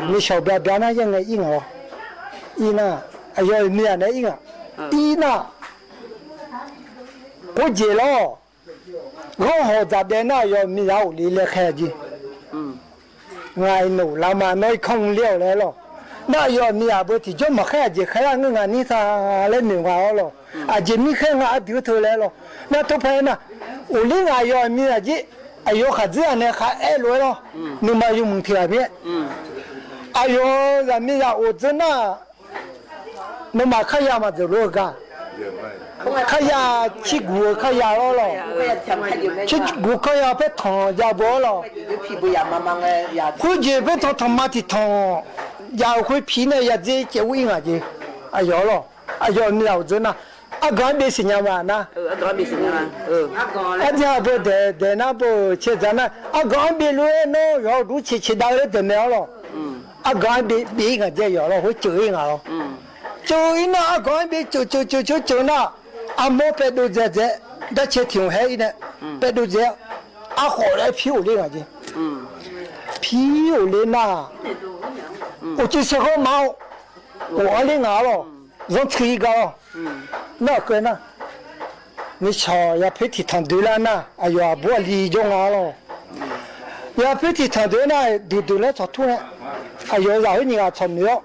Speaker 5: 你小表那让俺一拿，一拿，哎呦，没让俺一啊，一拿，不接了，我好在的那要没有离了开去，我努了嘛，那空了来了，那要没有不提就没开去，开了我你啥来弄好了，啊，就没开我丢头来了，那都拍呢，我另外要没有去，哎呦，还这样呢，还爱来了，那么有问题啊别，哎呦，人们呀，我真的，那么看呀嘛，走路干。看呀，去过看呀了，去过看呀被烫家包了，回去被烫妈的烫，呀会皮呢呀这结尾啊这，哎呦了，哎呦你要真呐，啊刚没事情嘛那，啊家不得那不吃咱那，啊刚没路那要路吃到了怎么样了，啊刚没个这要了会走一个了，走一那啊刚没走那。阿莫别都在，那些挺黑的，别都在，阿好来漂亮啊！漂亮呐！我就是好毛，我来拿了，让吹个了，那个呢？你瞧呀，配体团队了呢，哎呀，不理中啊了，呀配体团队呢，对了，做出来，哎呀，然后你啊，做没有？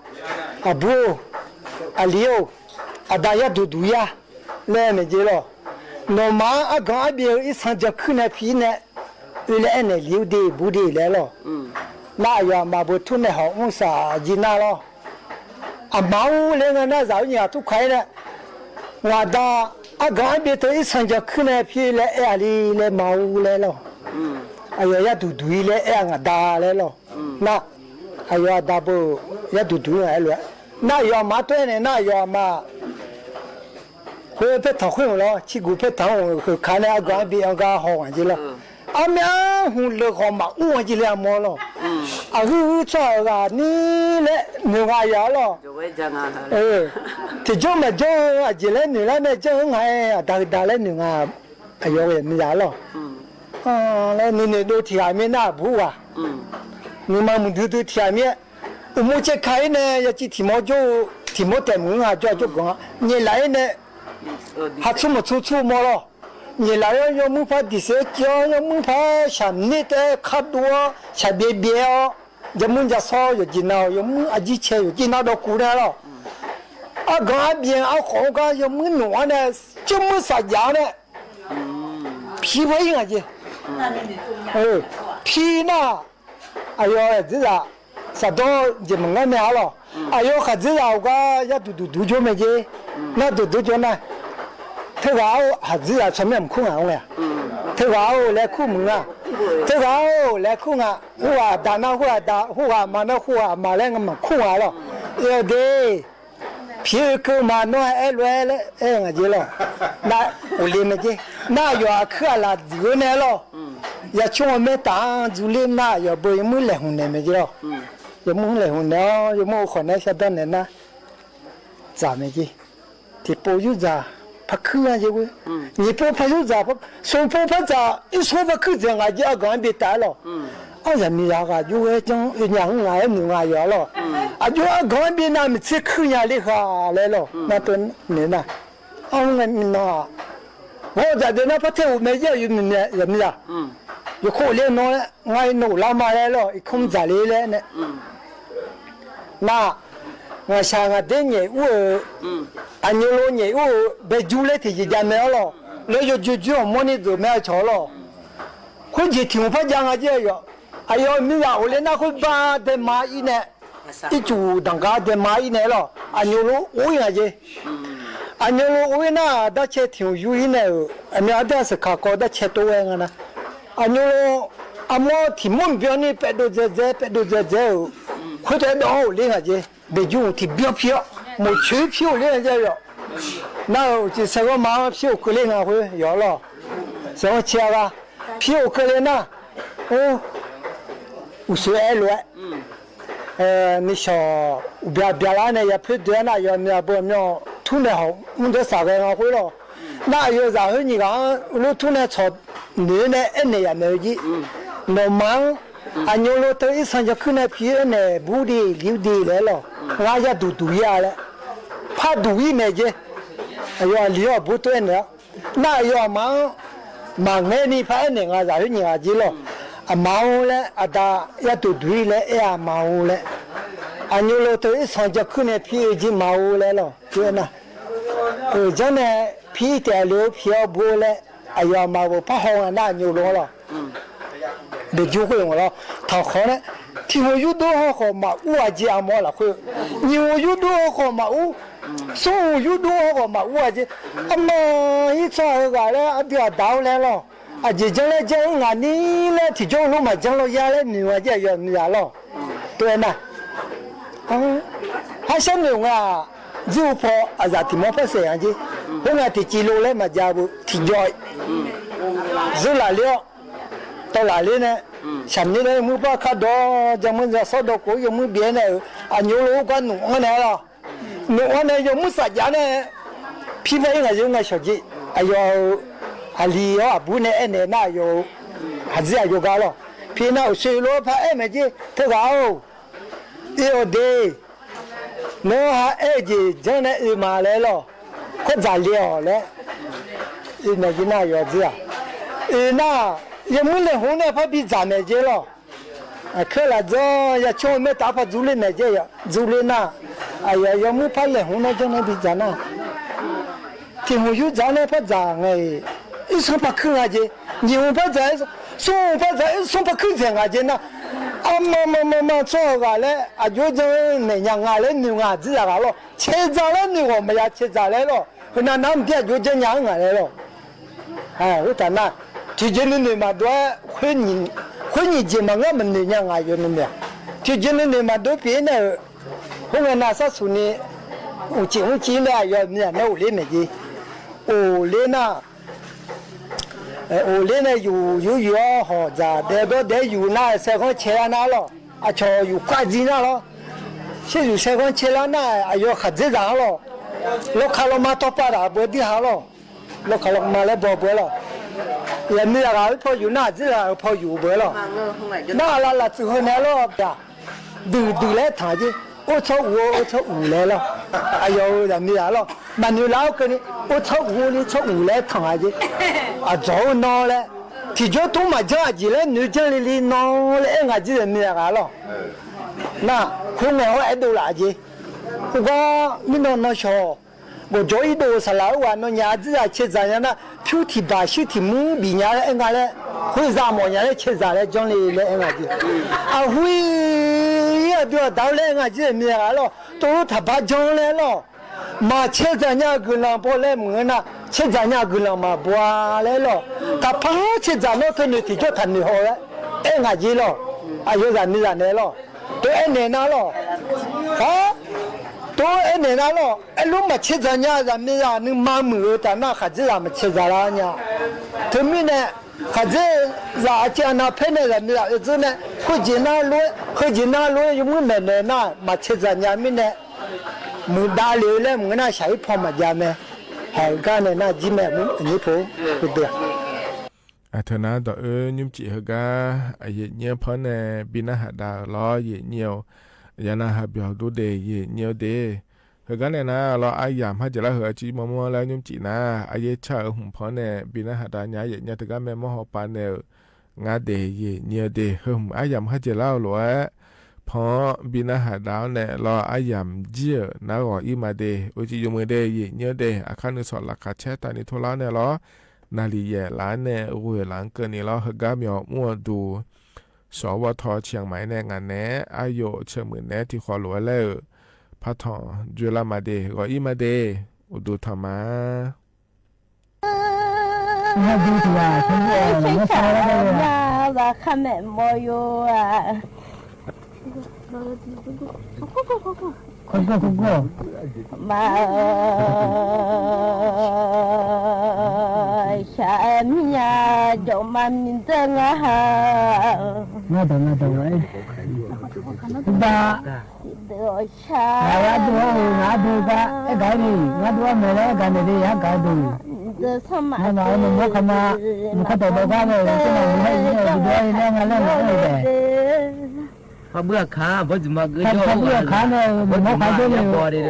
Speaker 5: 啊不，啊六，啊大家都呀。来没接了，那么啊刚那边一上就去那皮呢，原来那留的不的来了，那要嘛不突那好我啥子那了，啊毛那个那早年都快了，我到啊刚那边都一上就去那皮来哎里来毛来了，哎呀呀嘟嘟来哎我大来了，那哎呀大不呀嘟嘟来了，那要嘛对呢那要嘛。会被讨混了，去股票讨混，看那个比那个好玩极了。阿苗混了好嘛，我就两毛了。啊，我操个，你来你话要了。这就没就啊，进来你来那就哎，大来你啊，哎呦也没啥了。那你都下面那不啊？你妈们都下面，我们这开呢，要去提毛就提毛点门啊，就讲你来呢。还出么了？你来要没法第三家，要没法像你的卡多，像别哦，要么家少有进来，要么阿几钱有进来到过来了。啊，刚边啊好个要么暖的，就么啥样的？皮不硬啊去？皮呢？哎呦，这个啥都就没安排了。哎呦，还这个个要嘟就没去，那嘟就呢？他话还是啊，前面唔困啊我呀。他话来困门啊，他话来困啊，我话打那我话嘛那我话嘛来个嘛困啊了，要得，皮够嘛弄哎来了哎我就了，那我里面去，那要去了就那了，要去我们当就里那要不没来红那没去了，要没来红那要没可能下单的那，咋没去？提包就咋？怕去啊这个，你不怕就咋不？说不怕咋？一说不去这个就刚别带了。啊人民呀个就会讲两个女啊要了，啊就刚别那么去去呀里哈来了，那都你那，啊我们那，我在这那不听我们也有人人呀，有可怜喏嘞，我努老妈来了，一空在里来呢，那。我想啊，等年我，俺牛老年我被租来提起家没了，那就我们就没瞧了。回去听他讲啊，这个，哎呦，你呀，我连那会把的蚂蚁呢，一煮当家的蚂蚁呢了，俺牛老我呀这，俺牛老我那那些挺有意呢，俺们那是看高的切多个呢，俺牛老俺们提目标呢，别都在，回来到我另外这。别用提标票，没去票连这个，那就什么马票可怜啊会有了，什么钱啊，票可怜呐，50来，你说别来呢也配对那要那不要突然好，我这三个人会了，那有然后你讲我突然炒你呢，1年也没去，那忙。俺牛肉都一上就去那皮呢，不的留的来了，俺家都呀了，怕毒一没去，哎呀，料不对了，那要忙眼你拍你啊，咋的你啊？记了，忙嘞，他也都对嘞，也忙嘞。你老头一上就可能皮已经忙来了，对呢。真的皮带流皮要不嘞，要忙我怕好啊，那牛肉了。你就会我了，他好了，听说有多好嘛，我家没了会，牛有多好嘛，送有多好嘛，我这，妈一早个嘞，就要到来了，这将来讲俺你嘞，提着路嘛，将来下来牛家要牛了，对呢，还想牛啊，就跑咋提么不这样子，我那提几路嘞嘛，家不提着，就来了。到哪里呢？下面呢，没把看到，咱们这烧到锅有没别呢？牛肉干弄完了，弄完了有没啥家呢？批发应该有个小鸡，有梨啊，不呢，那有，还是有干了。批那水果怕没得，这个有的，那还的，真的买来了，快材料了，那有子啊，那。也没人红的，怕比咱们这了。可了这也叫我们打发租赁那这呀，租赁那，也没怕人红的，就能比咱那。听说有咱那怕咱一送把口啊这，你们怕咱送把咱送把口才啊这那，妈做个嘞，就这那样啊嘞牛啊子啊了，吃咱了牛我们也吃咱来了，那咱别就这样啊来了，我讲那。提前的嘛都婚姻节嘛我们那样啊有那么，提前的嘛都别那，后面那啥说呢？我进来要那那屋里那的，屋里那有好咋的都有那三块钱那了，瞧有快递那了，现在有三块钱那有盒子那了，老看了嘛到巴达不地下了，老看了嘛来包了。也没有啊，跑有哪子啊，跑有不了。那最后来了呀，都来谈的，我超五来了，人没有了，那你老跟你，我超五来谈的，早闹了，提着多嘛家子了，女家里闹了，俺子人没有了，那后面我爱都垃圾，我讲你那小。我做一道沙拉碗，那伢子啊吃咱样那皮提把西提木比伢嘞，俺嘞会啥么伢嘞吃啥嘞，讲嘞嘞俺子，会也多到嘞俺子没啥了，都他把讲来了，嘛吃咱伢个人不来么那，吃咱伢个人嘛不来了，他怕吃咱那他你提着他你好嘞，俺子了，有咱你咱来了，都俺奶奶了，都那了，路嘛吃咱家咱们呀，那妈母的那孩子咱们吃咱了呢，他们呢孩子咋讲那拍那咱们呀，真的回去那路有没奶奶那嘛吃咱家们呢，没打流了，没那下一泡嘛家们，还干的那几买没你婆对不对？
Speaker 20: เธอนะต่อยุ่มจีเฮกาเยเนียวเพราะเนี่ยบินาหาดาล้อเยเนียวยานาหาเบียวดูเดเยเนียวเดเฮกันเนี่ยนะเราอายามให้จะละเหอจีมัวแล้วยุ่มจีนะอายชาหุ่มเพราะเนี่ยบินาหาดาญาเยเนียวเธอกันแม่มอหอปานเนี่ยงาเดเยเนียวเดเฮมอายามให้จะเล่าหลวเพราะบินาหาดาวเนี่ยเราอายามเจียนะก็อีมาเดอุจิยมือเดเยเนียวเดอาคานุสอนหลักขาแช่ตานิโทล้าเนี่ยล้อนาลีแย่ล้านเนี่ยรู้หลังเกินนี่เราเฮกาเมียวมั่วดูสวทเชียงใหม่ในงานแหนอายุเชื่อมือแหนที่ขอหลวแล้วพัทองจุลามาเดก็อีมาเดอุดูธรรมะ
Speaker 7: มาดูสิว่าฉันไม่ใช่ว่าข้าแม่โมโยอ่ะคนมาชาเมียจงมามินเตงาฮะน่าดูไว้บ้าเดือดชาน่าดูก็ไอ้ไก่นี่น่าดูอะไรเลยกันเลยยังไก่ดูน่าหนาวมันมุขมามุขตัวบ้านเลยที่ไหนไม่ให้ดูด้วยเรื่องอะไรเลยพระเบื่อขาพระจุมาเกยพระเบื่อขาเนี่ยมันมุขขาโยเลย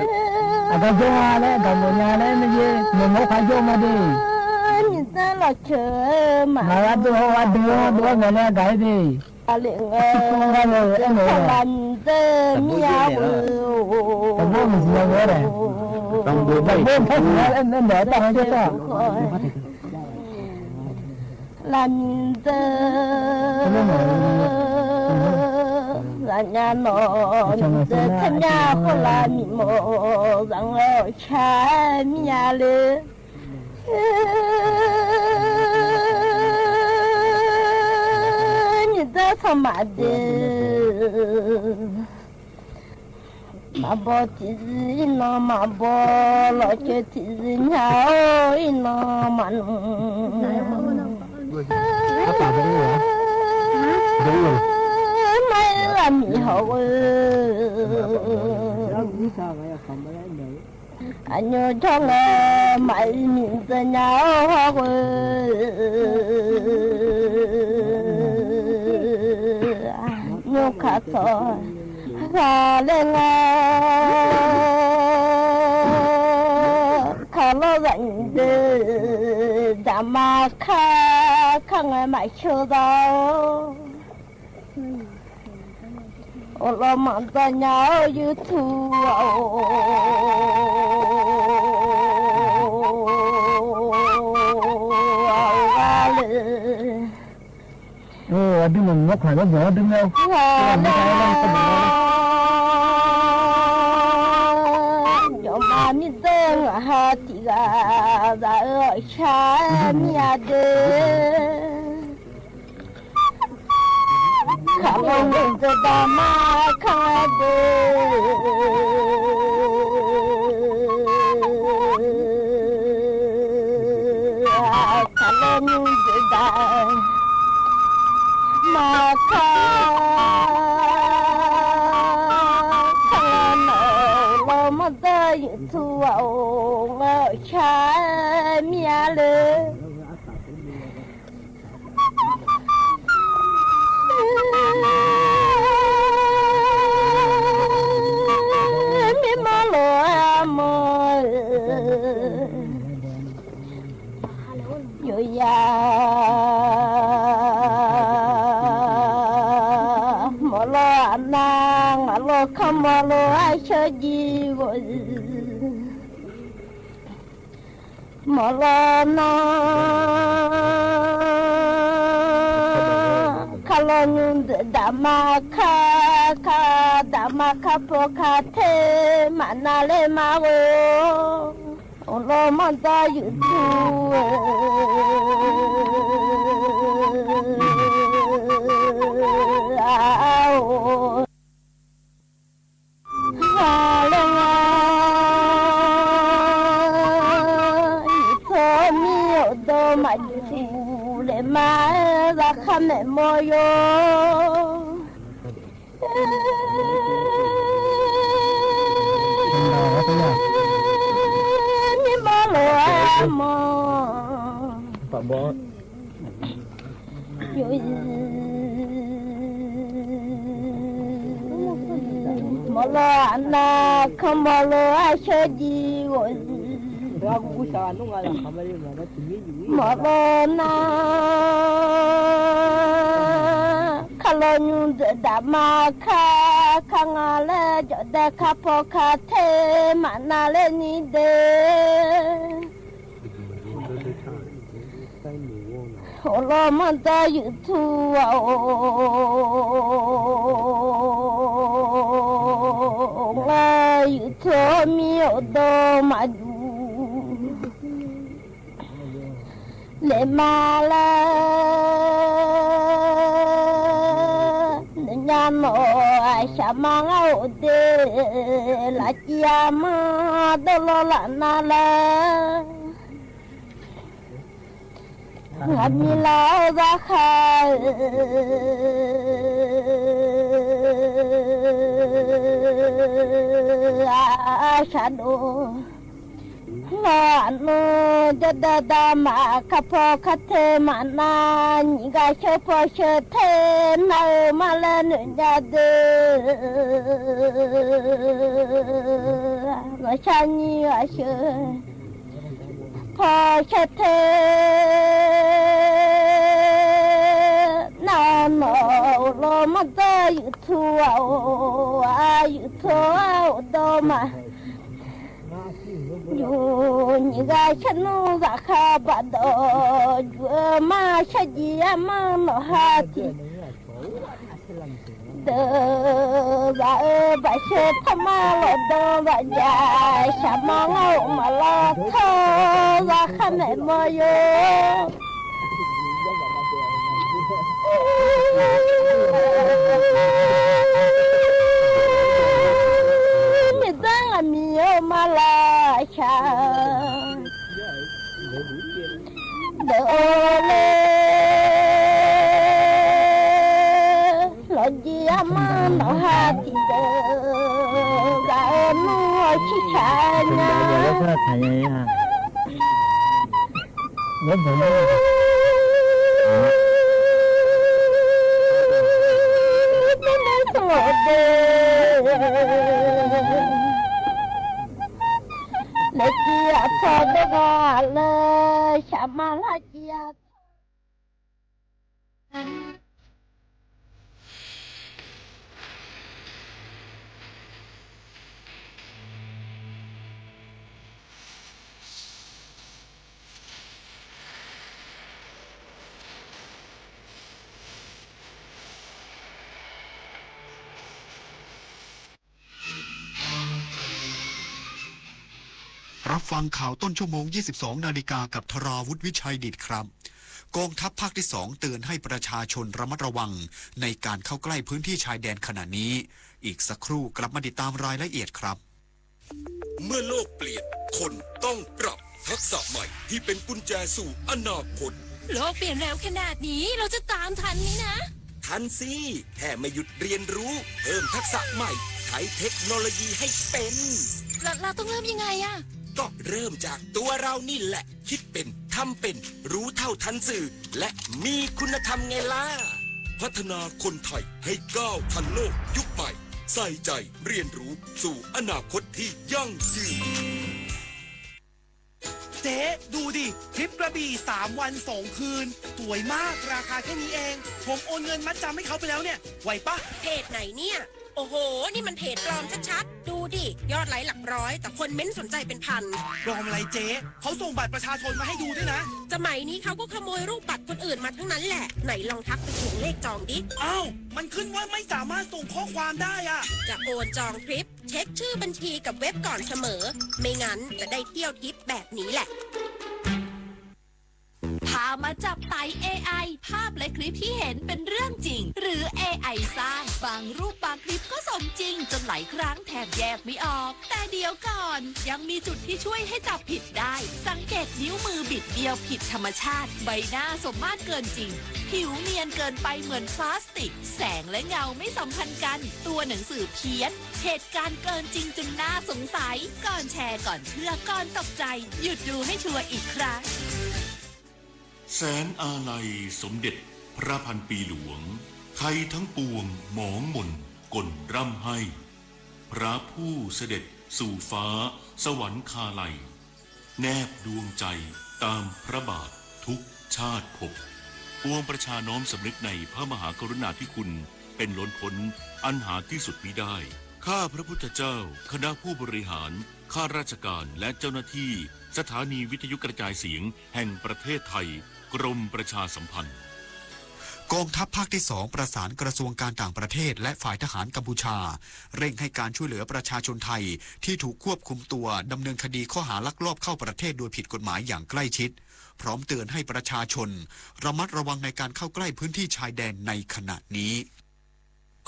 Speaker 7: อาการโยอะไรกันโยอะไรไม่เยมันมุขขาโยมาดิ你这老车嘛，
Speaker 5: 那多个那改的，
Speaker 7: 阿玲啊，看来你这喵呜，
Speaker 5: 我们是那个的，当不背，那当就当。
Speaker 7: là mình tơ là nhà nó mình tơ thân nhà có là mình mồ rằng ở cha nhà lệ nhìn tơ không mà mà bỏ thì gì nó mà bỏ lo chơi thì gì nhau nó mà mấy là mì hậu anh nhớ cho nghe mấy mình từ nhau hoa nhớ khát thôi khá lên khá lo rảnh đã mà khá ngày mãi chưa đâu ô lo mặn ra nhau YouTube
Speaker 5: đi mình ngóc phải có vợ đứng đâu
Speaker 7: mà mi tên ha thì là ra ở cha nhà đê không nên cho ta mà khai đê không nên cho ta mà khai mà ta thu vào ngỡ cha mía lê mi mà lo mơ yo ya mà lo nang lo không mà lo ai chơi gì vậy mà lo na kalau nhung đã mà po kha thế mà na le mà ô lo mà ta YouTube mà phụ để mà ra khăm mẹ môi yo mi mà lo mà
Speaker 5: bỏ
Speaker 7: mà lo anh không mà lo ai chơi gì rồi mà lo na kalau nhung đã mà kha khang le cho đã kha po kha thế mà na le ni de lo mà ta YouTube YouTube mi ở đâu mà lệ mà là nhà nội sao mang áo tê là chia mà đâu lo là na la ngắm mi lao ra khai sa đô là nó đã đã mà khắp khắp thế mà na những cái chơi po chơi thế nào mà lên nhà đê nó cha như ở chơi po ชัดเธอนาโนโลมาเจออยู่ทั่วอยู่ทั่วโดมาอยู่นี่ก็ฉันรู้ราคาบัดอยู่มาชัดยี่มาโนฮาติเดอบาบาเชทมาลดบาจาชามาเงามาลอทอราคาไม่มอยมีตั้งมีมาลาชาเดอเลMana hati deganu cicanya. Lagi apa degala sama lagi apa.
Speaker 1: รับฟังข่าวต้นชั่วโมง 22 นาฬิกากับธราวุฒิวิชัยดิษฐ์ครับกองทัพภาคที่ 2 เตือนให้ประชาชนระมัดระวังในการเข้าใกล้พื้นที่ชายแดนขณะนี้อีกสักครู่กลับมาติดตามรายละเอียดครับ
Speaker 13: เมื่อโลกเปลี่ยนคนต้องปรับทักษะใหม่ที่เป็นกุญแจสู่อนาคต
Speaker 15: โลกเปลี่ยนเร็วขนาดนี้เราจะตามทันไหมนะ
Speaker 13: ทันสิแค่ไม่หยุดเรียนรู้เพิ่มทักษะใหม่ใช้เทคโนโลยีให้เป็น
Speaker 15: เราต้องเริ่มยังไงอะ
Speaker 13: ก็เริ่มจากตัวเรานี่แหละคิดเป็นทำเป็นรู้เท่าทันสื่อและมีคุณธรรมไงล่ะพัฒนาคนไทยให้ก้าวทันโลกยุคใหม่ใส่ใจเรียนรู้สู่อนาคตที่ยั่งยืน
Speaker 3: เจ๊ดูดิทริปกระบี่3 วัน 2 คืนสวยมากราคาแค่นี้เองผมโอนเงินมัดจำให้เขาไปแล้วเนี่ยไหวปะ
Speaker 4: เพจไหนเนี่ยโอ้โหนี่มันเพจปลอมชัดๆดูดิยอดไลค์หลักร้อยแต่คนเม้นสนใจเป็นพัน
Speaker 3: ปลอมอะไรเจ๊เขาส่งบัตรประชาชนมาให้ดูด้วยนะ
Speaker 4: สมัยนี้เขาก็ขโมยรูปบัตรคนอื่นมาทั้งนั้นแหละไหนลองทักไปถึงเลขจองดิ
Speaker 3: อ้าวมันขึ้นว่าไม่สามารถส่งข้อความได้อะ
Speaker 4: จะโอนจองทริปเช็คชื่อบัญชีกับเว็บก่อนเสมอไม่งั้นจะได้เที่ยวทริปแบบนี้แหละ
Speaker 15: พามาจับไต่ AI ภาพและคลิปที่เห็นเป็นเรื่องจริงหรือ AI สร้างบางรูปบางคลิปก็สมจริงจนหลายครั้งแทบแยกไม่ออกแต่เดี๋ยวก่อนยังมีจุดที่ช่วยให้จับผิดได้สังเกตนิ้วมือบิดเบี้ยวผิดธรรมชาติใบหน้าสมมาตรเกินจริงผิวเนียนเกินไปเหมือนพลาสติกแสงและเงาไม่สัมพันธ์กันตัวหนังสือเพี้ยนเหตุการณ์เกินจริงจนน่าสงสัยก่อนแชร์ก่อนเชื่อก่อนตกใจหยุดดูให้ชัวร์อีกครั้ง
Speaker 6: แสนอาลัยสมเด็จพระพันปีหลวงไทยทั้งปวงหมองหม่นก่นร่ำให้พระผู้เสด็จสู่ฟ้าสวรรคาลัยแนบดวงใจตามพระบาททุกชาติภพปวงประชาน้อมสำนึกในพระมหากรุณาธิคุณเป็นล้นพ้นอันหาที่สุดมิได้ข้าพระพุทธเจ้าคณะผู้บริหารข้าราชการและเจ้าหน้าที่สถานีวิทยุกระจายเสียงแห่งประเทศไทยกรมประชาสัมพันธ์
Speaker 1: กองทัพภาคที่ 2ประสานกระทรวงการต่างประเทศและฝ่ายทหารกัมพูชาเร่งให้การช่วยเหลือประชาชนไทยที่ถูกควบคุมตัวดำเนินคดีข้อหาลักลอบเข้าประเทศโดยผิดกฎหมายอย่างใกล้ชิดพร้อมเตือนให้ประชาชนระมัดระวังในการเข้าใกล้พื้นที่ชายแดนในขณะนี้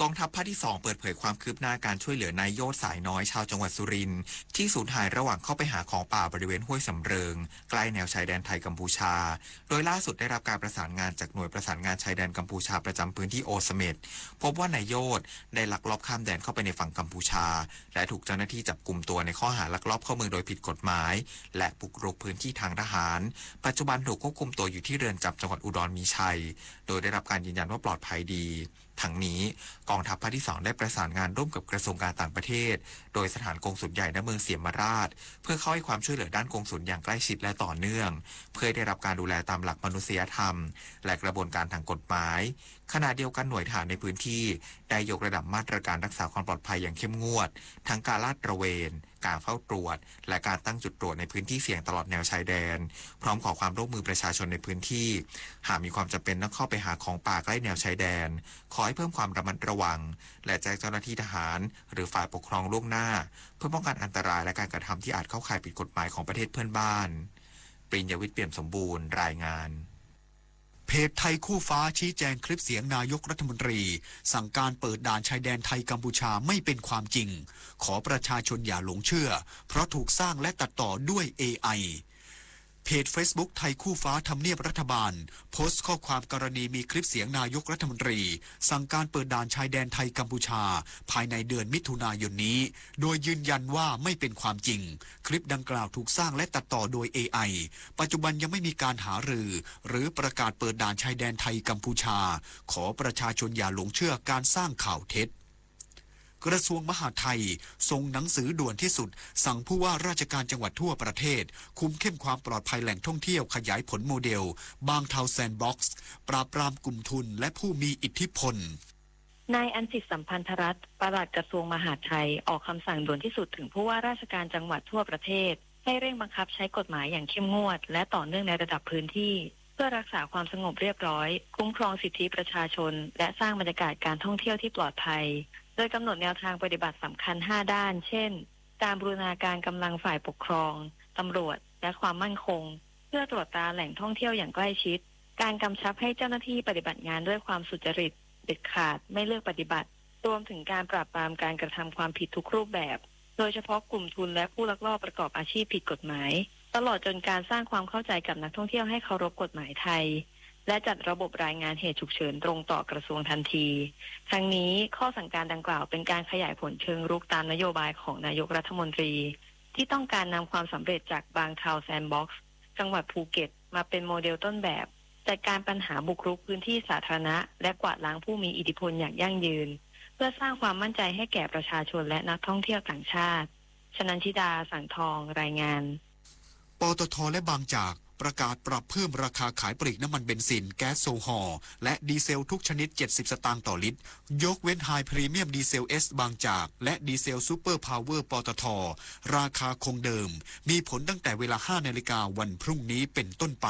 Speaker 11: กองทัพภาคที่ 2เปิดเผยความคืบหน้าการช่วยเหลือนายโยศสายน้อยชาวจังหวัดสุรินทร์ที่สูญหายระหว่างเข้าไปหาของป่าบริเวณห้วยสำเริงใกล้แนวชายแดนไทยกัมพูชาโดยล่าสุดได้รับการประสานงานจากหน่วยประสานงานชายแดนกัมพูชาประจำพื้นที่โอเสเม็ดพบว่านายโยศได้ลักลอบข้ามแดนเข้าไปในฝั่งกัมพูชาและถูกเจ้าหน้าที่จับกุมตัวในข้อหาลักลอบเข้าเมืองโดยผิดกฎหมายและบุกรุกพื้นที่ทางทหารปัจจุบันถูกควบคุมตัวอยู่ที่เรือนจำจังหวัดอุดรมีชัยโดยได้รับการยืนยันว่าปลอดภัยดี ทั้งนี้กองทัพภาคที่ 2ได้ประสานงานร่วมกับกระทรวงการต่างประเทศโดยสถานกงสุลใหญ่ณเมืองเสียมราชเพื่อเข้าให้ความช่วยเหลือด้านกงสุลอย่างใกล้ชิดและต่อเนื่องเพื่อได้รับการดูแลตามหลักมนุษยธรรมและกระบวนการทางกฎหมายขณะเดียวกันหน่วยทหารในพื้นที่ได้ยกระดับมาตรการรักษาความปลอดภัยอย่างเข้มงวดทั้งการลาดตระเวนการเฝ้าตรวจและการตั้งจุดตรวจในพื้นที่เสี่ยงตลอดแนวชายแดนพร้อมขอความร่วมมือประชาชนในพื้นที่หากมีความจำเป็นต้องเข้าไปหาของป่าใกล้แนวชายแดนขอให้เพิ่มความระมัดระวังและแจ้งเจ้าหน้าที่ทหารหรือฝ่ายปกครองล่วงหน้าเพื่อป้องกันอันตรายและการกระทำที่อาจเข้าข่ายผิดกฎหมายของประเทศเพื่อนบ้านปริญญาวิทย์เปี่ยมสมบูรณ์รายงาน
Speaker 1: เพจไทยคู่ฟ้าชี้แจงคลิปเสียงนายกรัฐมนตรีสั่งการเปิดด่านชายแดนไทยกัมพูชาไม่เป็นความจริงขอประชาชนอย่าหลงเชื่อเพราะถูกสร้างและตัดต่อด้วย AI เพจ Facebook ไทยคู่ฟ้าทำเนียบรัฐบาลโพสต์ข้อความกรณีมีคลิปเสียงนายกรัฐมนตรีสั่งการเปิดด่านชายแดนไทยกัมพูชาภายในเดือนมิถุนายนนี้โดยยืนยันว่าไม่เป็นความจริงคลิปดังกล่าวถูกสร้างและตัดต่อโดย AI ปัจจุบันยังไม่มีการหารือหรือประกาศเปิดด่านชายแดนไทยกัมพูชาขอประชาชนอย่าหลงเชื่อการสร้างข่าวเท็จกระทรวงมหาดไทยส่งหนังสือด่วนที่สุดสั่งผู้ว่าราชการจังหวัดทั่วประเทศคุมเข้มความปลอดภัยแหล่งท่องเที่ยวขยายผลโมเดลบางเทาแซนด์บ็อกซ์ปราบปรามกลุ่มทุนและผู้มีอิทธิพล
Speaker 14: นายอัญจิตสัมพันธรัตน์ปลัดกระทรวงมหาดไทยออกคำสั่งด่วนที่สุดถึงผู้ว่าราชการจังหวัดทั่วประเทศให้เร่งบังคับใช้กฎหมายอย่างเข้มงวดและต่อเนื่องในระดับพื้นที่เพื่อรักษาความสงบเรียบร้อยคุ้มครองสิทธิประชาชนและสร้างบรรยากาศการท่องเที่ยวที่ปลอดภัยโดยกำหนดแนวทางปฏิบัติสำคัญ5ด้านเช่นการบูรณาการกำลังฝ่ายปกครองตำรวจและความมั่นคงเพื่อตรวจตราแหล่งท่องเที่ยวอย่างใกล้ชิดการกำชับให้เจ้าหน้าที่ปฏิบัติงานด้วยความสุจริตเด็ดขาดไม่เลือกปฏิบัติรวมถึงการปราบปรามการกระทำความผิดทุกรูปแบบโดยเฉพาะกลุ่มทุนและผู้ลักลอบประกอบอาชีพผิดกฎหมายตลอดจนการสร้างความเข้าใจกับนักท่องเที่ยวให้เคารพกฎหมายไทยและจัดระบบรายงานเหตุฉุกเฉินตรงต่อกระทรวงทันทีทั้งนี้ข้อสั่งการดังกล่าวเป็นการขยายผลเชิงรุกตามนโยบายของนายกรัฐมนตรีที่ต้องการนำความสำเร็จจากบางเทาแซนด์บ็อกซ์จังหวัดภูเก็ตมาเป็นโมเดลต้นแบบจัดการปัญหาบุกรุกพื้นที่สาธารณะและกวาดล้างผู้มีอิทธิพลอย่างยั่งยืนเพื่อสร้างความมั่นใจให้แก่ประชาชนและนักท่องเที่ยวต่างชาติชนันชิดาสังทองรายงาน
Speaker 1: ปตท.และบางจากประกาศปรับเพิ่มราคาขายปลีกน้ำมันเบนซินแก๊สโซฮอล์และดีเซลทุกชนิด70สตางค์ต่อลิตรยกเว้นไฮพรีเมียมดีเซลเอสบางจากและดีเซลซูเปอร์พาวเวอร์ปตท.ราคาคงเดิมมีผลตั้งแต่เวลา 5 นาฬิกาวันพรุ่งนี้เป็นต้นไป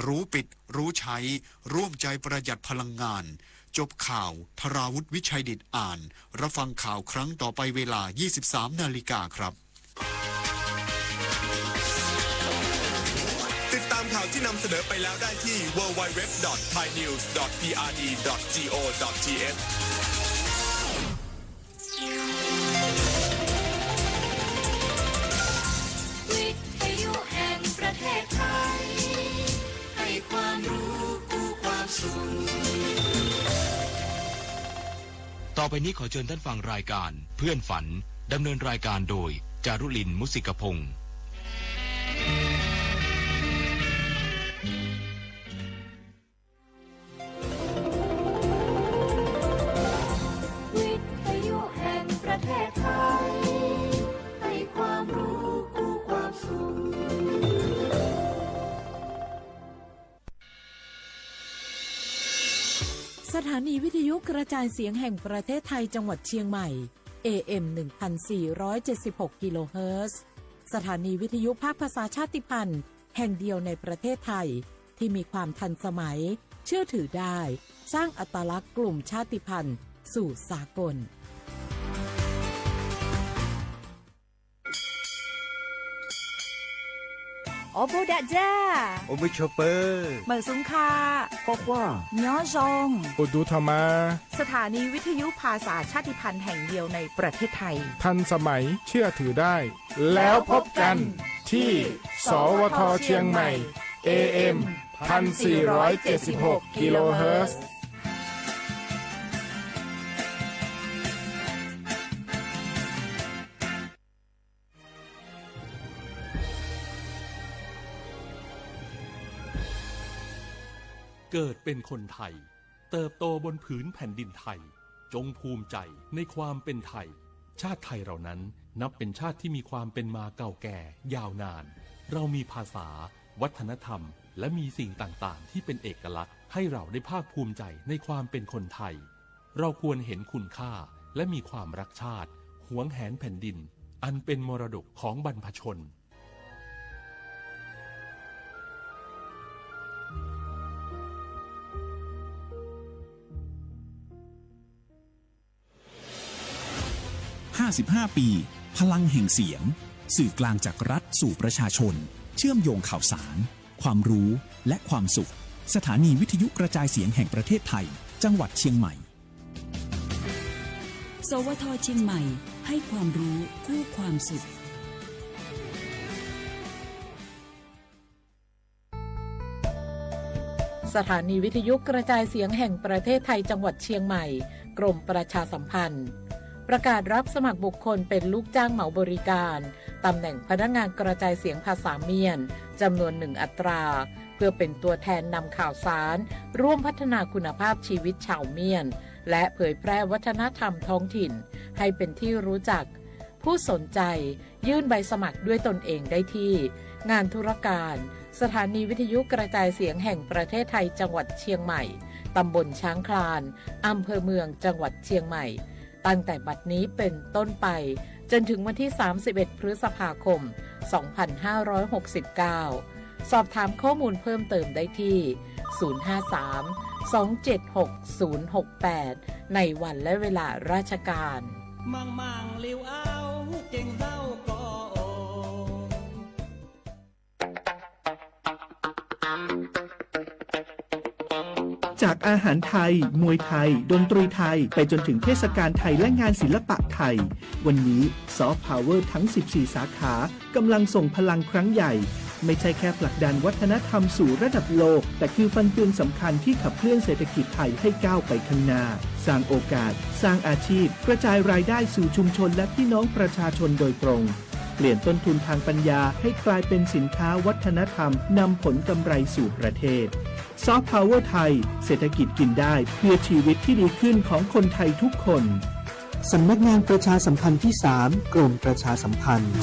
Speaker 1: รู้ปิดรู้ใช้ร่วมใจประหยัดพลังงานจบข่าวธราวุฒิวิชัยดิษฐ์อ่านรับฟังข่าวครั้งต่อไปเวลา 23 นาฬิกาครับ
Speaker 16: ติดตามข่าวที่นำเสนอไปแล้วได้ที่ www.thainews.prd.go.th
Speaker 12: วิทยุแห่งประเทศไทยให้ความรู้ผู้ความสุข
Speaker 17: ต่อไปนี้ขอเชิญท่านฟังรายการเพื่อนฝันดำเนินรายการโดยจารุลินมุสิกพงศ์
Speaker 12: วิทยุแห่งประเทศไทยให้ความรู้ผู้ความสุข
Speaker 8: สถานีวิทยุกระจายเสียงแห่งประเทศไทยจังหวัดเชียงใหม่ AM 1476 กิโลเฮิรตซ์สถานีวิทยุภาคภาษาชาติพันธุ์แห่งเดียวในประเทศไทยที่มีความทันสมัยเชื่อถือได้สร้างอัตลักษณ์กลุ่มชาติพันธุ์สู่สากล
Speaker 23: โอบูดะจ้า
Speaker 24: โอบุชเปอร์
Speaker 23: เหมือซุงคา
Speaker 24: ก็ว่า
Speaker 23: ย้อซง
Speaker 20: อุดูธรรมา
Speaker 23: สถานีวิทยุภาษาชาติพันธุ์แห่งเดียวในประเทศไทย
Speaker 20: ทันสมัยเชื่อถือได้แล้วพบกันที่สวท.เชียงใหม่ AM 1476 กิโลเฮิรตซ์
Speaker 10: เกิดเป็นคนไทย เติบโตบนผืนแผ่นดินไทยจงภูมิใจในความเป็นไทยชาติไทยเรานั้นนับเป็นชาติที่มีความเป็นมาเก่าแก่ยาวนานเรามีภาษาวัฒนธรรมและมีสิ่งต่างๆที่เป็นเอกลักษณ์ให้เราได้ภาคภูมิใจในความเป็นคนไทยเราควรเห็นคุณค่าและมีความรักชาติหวงแหนแผ่นดินอันเป็นมรดกของบรรพชน
Speaker 2: 55 ปี พลังแห่งเสียงสื่อกลางจากรัฐสู่ประชาชนเชื่อมโยงข่าวสารความรู้และความสุขสถานีวิทยุกระจายเสียงแห่งประเทศไทยจังหวัดเชียงใหม่
Speaker 9: สวท.เชียงใหม่ให้ความรู้คู่ความสุข
Speaker 8: สถานีวิทยุกระจายเสียงแห่งประเทศไทยจังหวัดเชียงใหม่กรมประชาสัมพันธ์ประกาศรับสมัครบุคคลเป็นลูกจ้างเหมาบริการตำแหน่งพนักงานกระจายเสียงภาษาเมียนจำนวน1 อัตราเพื่อเป็นตัวแทนนำข่าวสารร่วมพัฒนาคุณภาพชีวิตชาวเมียนและเผยแพร่วัฒนธรรมท้องถิ่นให้เป็นที่รู้จักผู้สนใจยื่นใบสมัครด้วยตนเองได้ที่งานธุรการสถานีวิทยุกระจายเสียงแห่งประเทศไทยจังหวัดเชียงใหม่ตำบลช้างคลานอำเภอเมืองจังหวัดเชียงใหม่ตั้งแต่บัดนี้เป็นต้นไปจนถึงวันที่31 พฤษภาคม 2569 สอบถามข้อมูลเพิ่มเติมได้ที่ 053-276-068 ในวันและเวลาราชการ
Speaker 12: มังเลียวเอาเก่งเศร้าก็
Speaker 18: จากอาหารไทยมวยไทยดนตรีไทยไปจนถึงเทศกาลไทยและงานศิลปะไทยวันนี้ซอฟต์พาวเวอร์ทั้ง14 สาขากำลังส่งพลังครั้งใหญ่ไม่ใช่แค่ผลักดันวัฒนธรรมสู่ระดับโลกแต่คือฟันเฟืองสำคัญที่ขับเคลื่อนเศรษฐกิจไทยให้ก้าวไปข้างหน้าสร้างโอกาสสร้างอาชีพกระจายรายได้สู่ชุมชนและพี่น้องประชาชนโดยตรงเปลี่ยนต้นทุนทางปัญญาให้กลายเป็นสินค้าวัฒนธรรมนำผลกำไรสู่ประเทศซอฟต์พาวเวอร์ไทยเศรษฐกิจกินได้เพื่อชีวิตที่ดีขึ้นของคนไทยทุกคนสำนักงานประชาสัมพันธ์ที่ 3 กรมประชาสัมพันธ์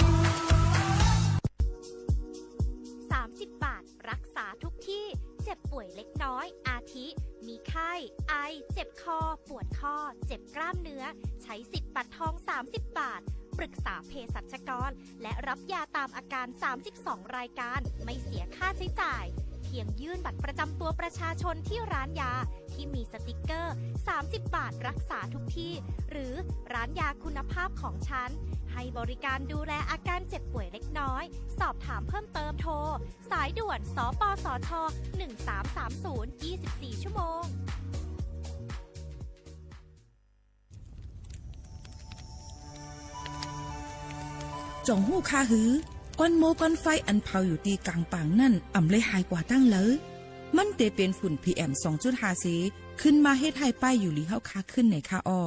Speaker 19: 30 บาทรักษาทุกที่เจ็บป่วยเล็กน้อยอาทิมีไข้ไอเจ็บคอปวดข้อเจ็บกล้ามเนื้อใช้สิทธิ์บัตรทอง30 บาทปรึกษาเภสัชกรและรับยาตามอาการ32 รายการไม่เสียค่าใช้จ่ายเพียงยื่นบัตรประจำตัวประชาชนที่ร้านยาที่มีสติกเกอร์30 บาทรักษาทุกที่หรือร้านยาคุณภาพของฉันให้บริการดูแลอาการเจ็บป่วยเล็กน้อยสอบถามเพิ่มเติมโทรสายด่วนสปสช1330 24 ชั่วโมง
Speaker 9: จงหู้ค่าหือก้อนโมก้อนไฟอันเผาอยู่ตีกลางป่างนั่นอ่ำเลยหายกว่าตั้งเลยมันเตเป็นฝุ่น PM 2.5 สีขึ้นมาเฮ็ดให้ป้ายอยู่ลีเฮาค่าขึ้นในค่าอ้อ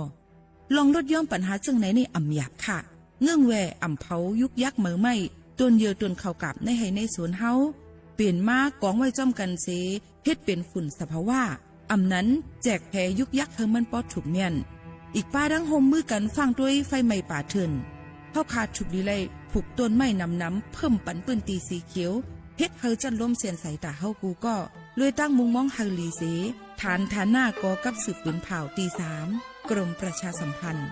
Speaker 9: ลองลดย่อมปัญหาจังไหนในอ่ำหยาบค่ะเงื่องแวอ่ำเผายุกยักเหมือไม่ต้นเยอต้นเข้ากับในให้ในสวนเฮาเปลี่ยนมากองไว้จ้อมกันเสเฮ็ดเป็นฝุ่นสภาวะอ่ำนั้นแจกแผ่ยุกยักเฮามันปอดถูกเมียนอีกป้าดังโฮมมือกันฟังด้วยไฟไหม้ป่าเถื่อนเฮาขาดฉุกดีเลยผูกต้นไม้น้ำเพิ่มปันปืนตีสีเขียวเฮ็ดเฮาจันล้มเสียนสายตาเฮากูก็เลยตั้งมุงมองเฮาลีเสฐานหน้ากอกับสืบปืนเผาตี 3กรมประชาสัมพันธ์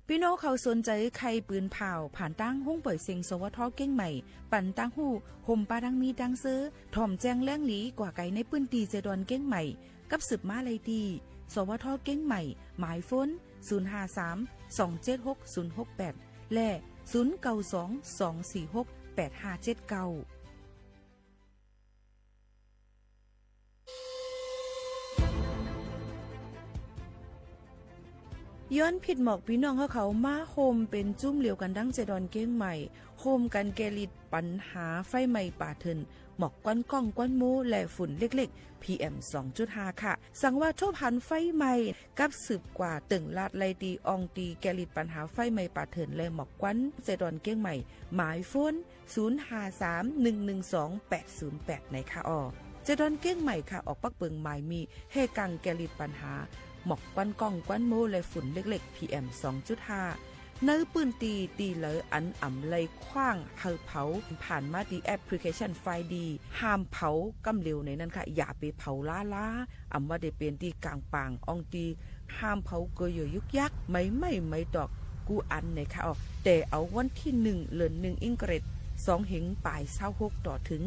Speaker 9: พี่น้องเขาสนใจใครปืนเผาผ่านตั้งหุ้งเปิดเสียงสวทเก้งใหม่ปั่นตั้งหู้ห่มปลาดังมีดังซื้อถ่อมแจ้งแล้งหลีกว่าไก่ในปืนตีเจดอนเก้งใหม่กับสืบมาเลยดีสวทเก้งใหม่หมายฝน053-276-068และ092-246-8579ย้อนผิดหมอกพี่น้องเขามาโฮมเป็นจุ้มเหลียวกันดังเจดอนเก้งใหม่โฮมกันแกลิดปัญหาไฟไหม้ป่าเถินหมอกก้อนก้องก้อนมูและฝุ่นเล็กๆ PM 2.5 ค่ะสั่งว่าโชพันไฟไหม้กับสืบกว่าตึงลาดไลตีอองตีแกลิดปัญหาไฟไหม้ป่าเถินและหมอกก้อนเจดอนเก้งใหม่หมายโฟน 053-112-808 ในค่ะ เจดอนเก้งใหม่ค่ะออกปักเปิงหมายมีเฮกังแกลิดปัญหาหมอกควันกล้องควันโมและฝุ่นเล็กๆ PM 2.5 เนื้อปืนตีเหลออันอ่ำเลยคว้างเฮาเผาผ่านมาดีแอปพลิเคชันไฟดีห้ามเผากำเร็วในนั้นค่ะอย่าไปเผาล้าอ่ำว่าได้เป็นตีกลางปางอองตีห้ามเผาเกยยุกยักไม่ดอกกูอันในค่ะออกแต่เอาวันที่1เดือน1อิงเกรด2เหงปลาย26ต่อถึง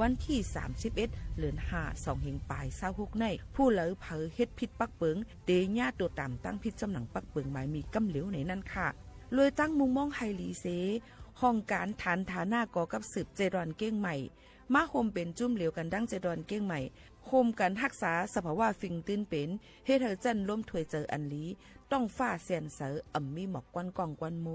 Speaker 9: วันที่31เดือน5 2เหงปลาย26ในผู้เหลอเผาเฮ็ดผิดปักเปิงเตญาตัวตามตั้งผิดจำหนังปักเปิงหมายมีกำเหลวในนั้นค่ะเลยตั้งมุมมองไฮลีเซห้องการฐานฐาหน้าก่อกับสืบเจดอนเก้งใหม่มาโฮมเป็นจุ่มเหลวกันดั้งเจดอนเก้งใหม่โฮมกันรักษาสภาวะฟิงตื้นเป็นเฮ็ดเธอจันล้มถวยเจออันลีต้องฟ้าเสียนเสออ่ำมีหมอกกวนกองกวนโม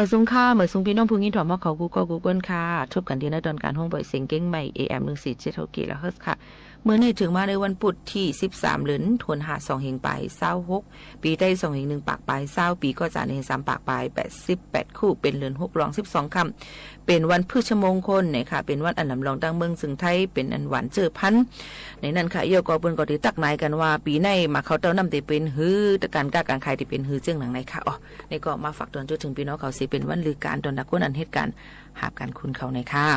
Speaker 5: มื่อซุงค่าเมื่อซุงพี่น้องผู้งี้ถอมมาเขากูก็กูเกิลค่ะชบกันที่ในตอนการห้องปล่อยเสียงเก้งใหม่ AM 147กิโลเฮิรตซ์ค่ะเมื่อในถึงมาในวันพุธที่13เดือนธันวาคม2เฮงปลาย26ปีใต้2เฮง1ปากปลาย20ปีก็จะใน3ปากปลาย88คู่เป็นเดือน6รอง12ค่ำเป็นวันพฤชมงคลนะคะเป็นวันอันลำลองตั้งเมืองสึงไทยเป็นอันหวานเจอพันในนั้นค่ะเอี่ยวก็เปิ้นก็ได้ตักนายกันว่าปีในมาเขาเต้านำได้เป็นฮือตะการก้าการขายที่เป็นฮือเจียงหนังในค่ะอ๋อนี่ก็มาฝากตอนจนถึงพี่น้องเขาสิเป็นวันลือการตอนนักคนอันเหตุการณ์หาบการคุณเขาในค่ะ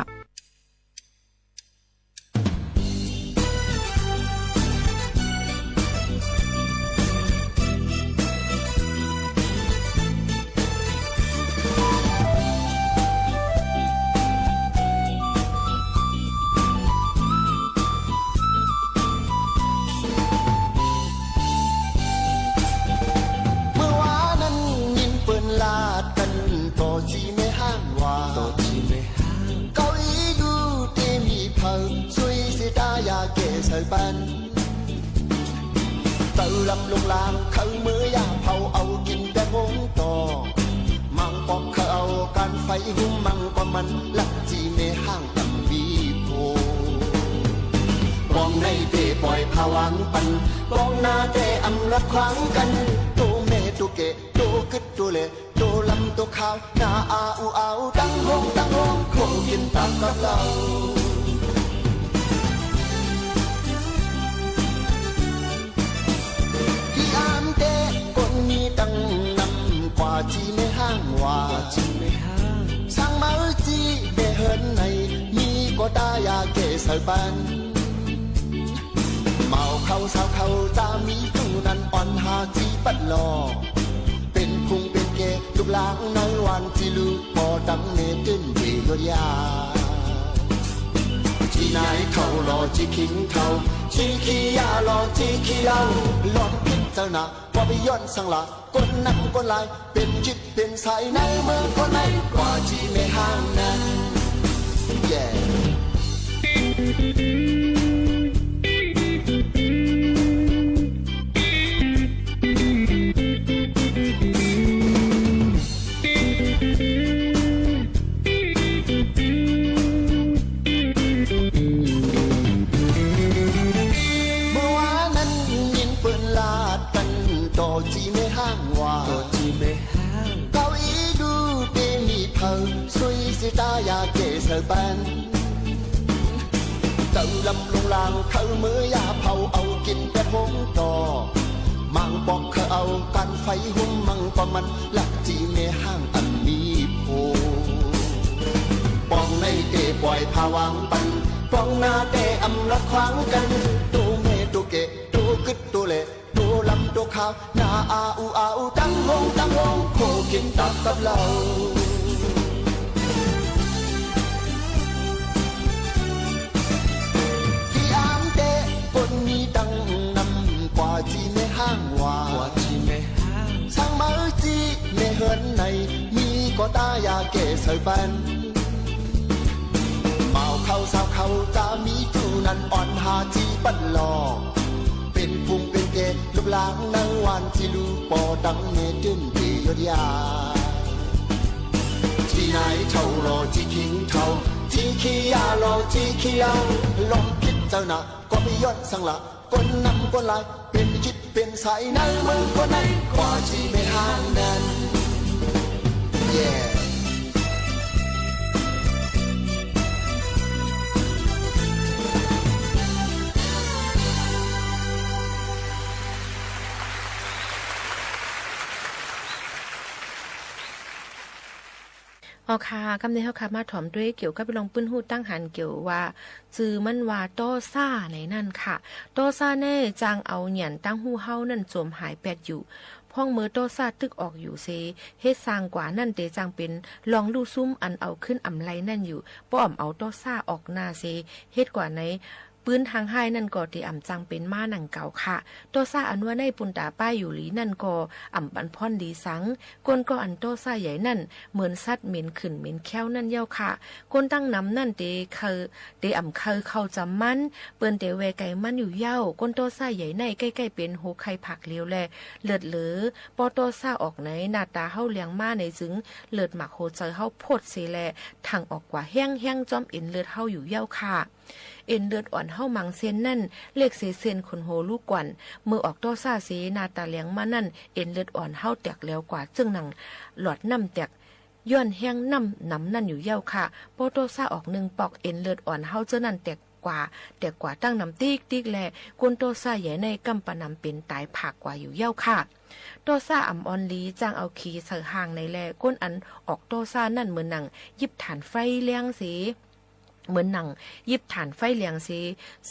Speaker 7: tự lâm lung lang khơi mưa ya phao âu kinh đen ngốn to mang bọc khơi âu can phải hung mang quaมันลักจีเมห้างตังบีโพกองในเตะปล่อยผวังปันกองหน้าเตะอำลัดขวางกันตัวเมตัวเกตัวกึดตัวเล่ตัวลำตัวขาวหน้าอาอูเอาตั้งห้องคงกินตามกับเราจีไม่ห้างว่าช่างมาจีเบเฮินในมีก็ตายาเกสบันเมาเข้าสาวเข้าตามีตู้นั้นอ่อนหาจีปัดหลอเป็นพุงเป็นเกลูกหลางในวันที่ลูกพอดังเนตินเบียยาจีนายเท่ารอจีคิงเท่าจีขี้ยารอจีขี้เอาลองพิจารณาว่าไปย้อนสังละคนนำคนลายเป็นจิตเป็นสายในเมืองคนไหนกว่าจีไม่ห่างนั้น yeah ตายาเกสบันเต่าลำลงลางเขาเมื่อยาเผาเอากินแต่หงต่อมังบอกเขาเอากันไฟหุ่มมังประมันหลักจีเมห้างอันมีโพปองในเตะปล่อยผวังปันปองหน้าเตะอำลัดขวางกันตัวเมตัวเกตัวกึดตัวเล่ตัวลำตัวขาวหน้าอาอูเอาตั้งห้องโคกินตับกับเราจีไม่ห้างว่าช่างมาจีไม่เฮินในมีก็ตายาเกสบันเมาเข้าสาวเข้าตามีจูนั้นอ่อนหาจีปันหลอเป็นพุงเป็นเกลูกหลางในวันที่ลูกปอดังเนตินเบียยาจีไหนเท่ารอจีคิงเท่าจีขี้ยารอจีขี้เอาลองคิดเจ้าหน้าก็ไม่ย้อนสังละคนนำคนลายเป็นจิตเป็นสายในเมืองคนไหนกว่าจีไม่ห่างนั้น yeah
Speaker 5: เอาค่ะคำนี้เฮาค่ะมาถอมด้วยเกี่ยวกับลองปื้นฮู้ตั้งหันเกี่ยวว่าจือมันว่าโตซ่าในนั่นค่ะโตซ่าแน่จางเอาหยันตั้งฮู้เฮานั่นจมหายแปดอยู่พ่องมือโตซ่าตึกออกอยู่เซเฮ็ดสร้างกว่านั่นเตจางเป็นลองลู่ซุ่มอันเอาขึ้นอำไลนั่นอยู่บ่อมเอาโตซ่าออกหน้าเซเฮ็ดกว่าใน ปืนทางไห้นั่นก็ที่อ่ำจังเป็นม้าหนังเก่าค่ะโตซ่าอันว่าในปุนตาป้ายอยู่หลีนั่นก็อ่ำปันพ่อนดีสังก้นก็อันโตซ่าใหญ่นั่นเหมือนสัตว์เหม็นขึ้นเหม็นแค้วนั่นเย้าค่ะก้นตั้งน้ำนั่นเตอ่ำเข้าจำมันเปิ้นเตเวไก่มันอยู่เย้าก้นโตซ่าใหญ่ในใกล้ๆเป็นโหไข่ผักเลี้ยวแลเลือดเหลือปอโตซ่าออกไหนหน้าตาเฮาเลี้ยงมาในจึงเลือดหมักโหเจอเฮาโพดเสแลทางออกกว่าแห้งจอมเอ็นเลือดเฮาอยู่เย้าค่ะเอ็นเลือดอ่อนเฮามังเส้นนั่นเลขเส้นคนโหลูกกวนเมื่อออกโตซ่าเสหน้าตาเลี้ยงมานั่นเอ็นเลือดอ่อนเฮาแตกแล้วกว่าจึงหนังหลอดน้ำแตกย้อนแห้งน้ำนั่นอยู่เย้าค่ะโปโตซ่าออก1ปอกเอ็นเลือดอ่อนเฮาเจ้านั่นแตกกว่าตั้งน้ำติ๊กแลกุนโตซ่าใหญ่ในกำปะนำเป็นตายผักกว่าอยู่เย้าค่ะโตซ่าอ่ำออนลีจ้างเอาขี้เสือห่างในแลก้นอันออกโตซ่านั่นเหมือนหนังยิบฐานไฟเลี้ยงสีเหมือนหนังยิบฐานไฟเลียงสี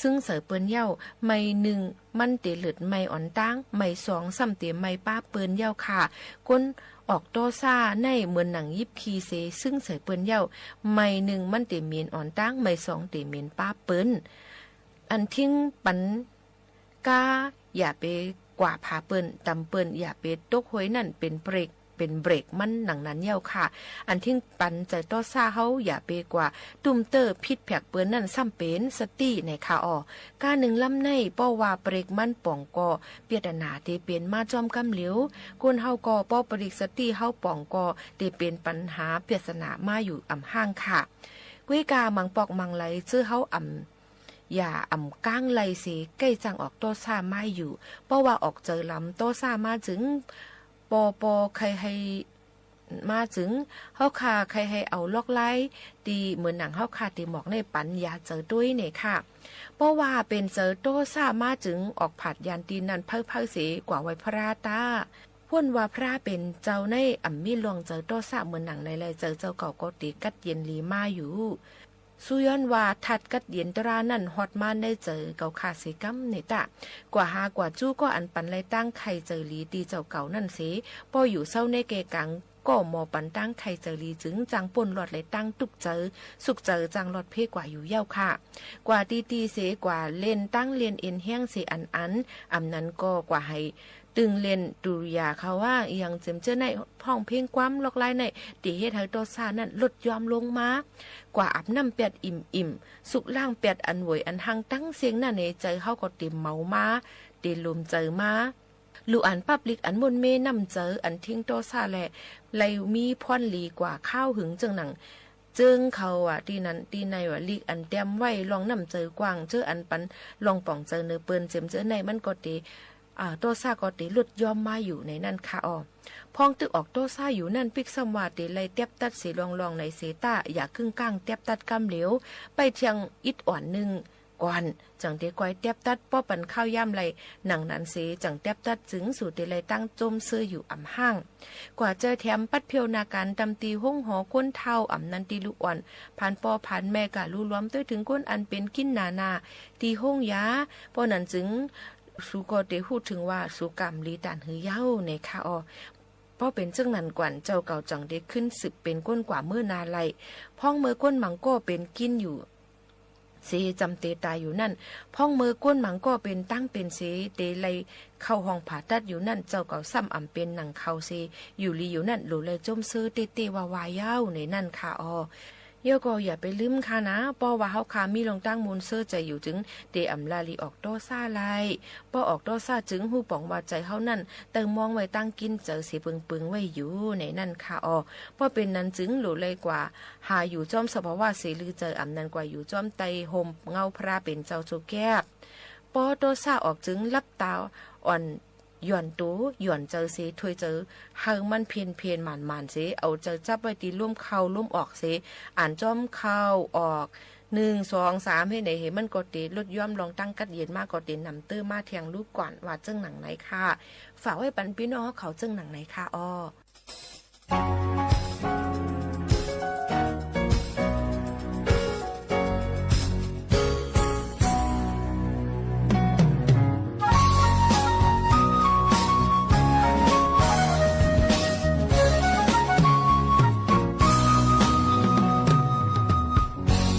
Speaker 5: ซึ่งเสือเปิ้นเย้าไม่1มันเตหลืดไม่อ่อนตั้งไม่2ซ้ำเตไม่ป้าเปิ้นเย้าค่ะก้นออกโตซ่าในเหมือนหนังยิบคีเซซึ่งเสือเปิ้นเย้าไม่1มันเตเมียนอ่อนตั้งไม่2เตเมียนป้าเปิ้นอันทิ้งปันกาอย่าไปกว่าพาเปิ้นตำเปิ้นอย่าไปตกหวยนั่นเป็นเบรกมันหนังนั้นเย้าค่ะอันทิ้งปันใจต่อซ่าเฮาอย่าไปกว่าตุ้มเตอร์พิษแผกเปิ้นนั่นซ้ำเป็นสติในค่ะก้าหนึ่งลำในป้อว่าเบรกมันป่องก่อเปียดนาเตเป็นมาจอมกำเหลียวกุนเฮาก่อป้อปริกสติเฮาป่องก่อเตเป็นปัญหาเปียดนามาอยู่อ่ำห้างค่ะกุ้ยกามังปอกมังไหลชื่อเฮาอย่าก้างไหลสิใกล้จังออกโตซ่ามาอยู่เพราะว่าออกเจอลำโตซ่ามาถึงปอใครให้มาถึงเฮาคาใครให้เอาลอกไล่ตีเหมือนหนังเฮาคาตีหมอกในปัญญาเจอด้วยเนี่ยค่ะเพราะว่าเป็นเจอโตซ่ามาถึงออกผัดยานตีนันเพิ่เสีกว่าไว้พระราตาพ่นว่าพระเป็นเจ้าในมีหลวงเจอโตซ่าเหมือนหนังในไรเจอเจ้าเก่าก็ตีกัดเย็นลีมาอยู่สุย้อนว่าทัดกัดเย็นตรานั่นฮอดมานได้เจอเก่าขาสิกัมนี่ตะกว่าหากว่าจู้ก็อันปันไลตั้งไข่เจอลีตีเจ้าเก่านั่นสิพออยู่เศร้าในเกกังก็หมอปันตั้งไข่เจอลีจึงจังป่นหลอดไลตั้งตุกเจอสุกเจอจังหลอดเพกว่าอยู่เย้าค่ะกว่าตีเสกว่าเล่นตั้งเรียนเอ็นแห้งเสอันนั้นก็กว่าให้ตึงเล่นดุริยาเขาว่าอย่างเจมเจอในห้องเพลงความลอกไล่ในตีเฮ็ดให้โตซ่านั่นลดยอมลงมากว่าอาบน้ำเปียดอิ่มสุกล่างเปียดอันหวยอันหังตั้งเสียงนั่นในใจเฮาก็เต็มเมามาเตลมเจอมาลูอันปับลิกอันมนเมนำเจออันทิ้งโตซ่าแหละไลมีพรลีกว่าข้าวหึงจังหนังจึงเขาที่นั้นที่ในว่าลีกอันเต็มไว้ลองนำเจอกว้างเจออันปันลองป่องเจอเนื้อเปิ้นเจมเจอในมันก็ตีโตซ่าก็ตีหลุดยอมมาอยู่ในนั่นค่ะพองตึกออกโตซ่าอยู่นั่นปิกสมวาตีไลเตียบตัดสีลองในเซตาอย่าครึ่งก้างเตียบตัดกำเหลวไปเทียงอิดอ่อนนึงก่อนจังเตก้อยเตียบตัดป้อปันข้าวย่ำไหลหนังนั้นเสจังเตียบตัดจึงสู่ตีไลตั้งจมซื้ออยู่อ่ำห้างกว่าเจอแถมปัดเพียวนาการตำตีห้องหอก้นเท่าอ่ำนันตีลูกอ่อนผ่านปอผ่านแม่กะลู่ล้อมด้วยถึงก้นอันเป็นกินนาตีห้องยาป้อนั้นจึงสูก็ได้พูดถึงว่าสุกรรมลีตานหือเย้าในค่ะเพราะเป็นจังนั้นกวนเจ้าเก่าจังได้ขึ้นศึกเป็นก้นกว่าเมื่อนาไลพ้องเมื่อก้นมังก็เป็นกินอยู่เสจำเตตายอยู่นั่นพ้องเมื่อก้นมังก็เป็นตั้งเป็นเสเตไลเข้าห้องผ่าตัดอยู่นั่นเจ้าเก่าซ้ำอ่ำเป็นหนังเขาเสอยู่ลีอยู่นั่นหลูเลยจมซื้อเตวาวายเย้าในนั่นค่ะเยก็อย่าไปลืมค่ะนะป้อว่าเฮาคามีลงตั้งมูลเสื้อใจอยู่จึงเตอำลาลีออกโตซ่าไลป้อออกโตซ่าจึงหู้ป่องว่าใจเฮานั่นเติมมองไว้ตั้งกินเจอสิปึงไว้อยู่ในนั่นค่ะป้อเป็นนั้นจึงหลูเลยกว่าหาอยู่จอมสภาวะเสลือเจออำนั้นกว่าอยู่จอมไตห่มเงาพระเป็นเจ้าโจแก้บป้อโตซ่าออกจึงลับตาอ่อนหย่อนตู้หย่อนเจอเสถวยเจอเฮามันเพียนหมันเสเอาเจอจับไว้ตีร่วมเข้าร่วมออกเสอ่านจอมเข้าออก1 2 3ให้ไหนเห็นมันก็ตีลดย่อมลองตั้งกัดเย็นมากก็ตีนำเตื้อมาเทียงลูกก่อนว่าจึงหนังไหนค่ะฝากไว้ปันพี่น้องเขาจึงหนังไหนค่ะ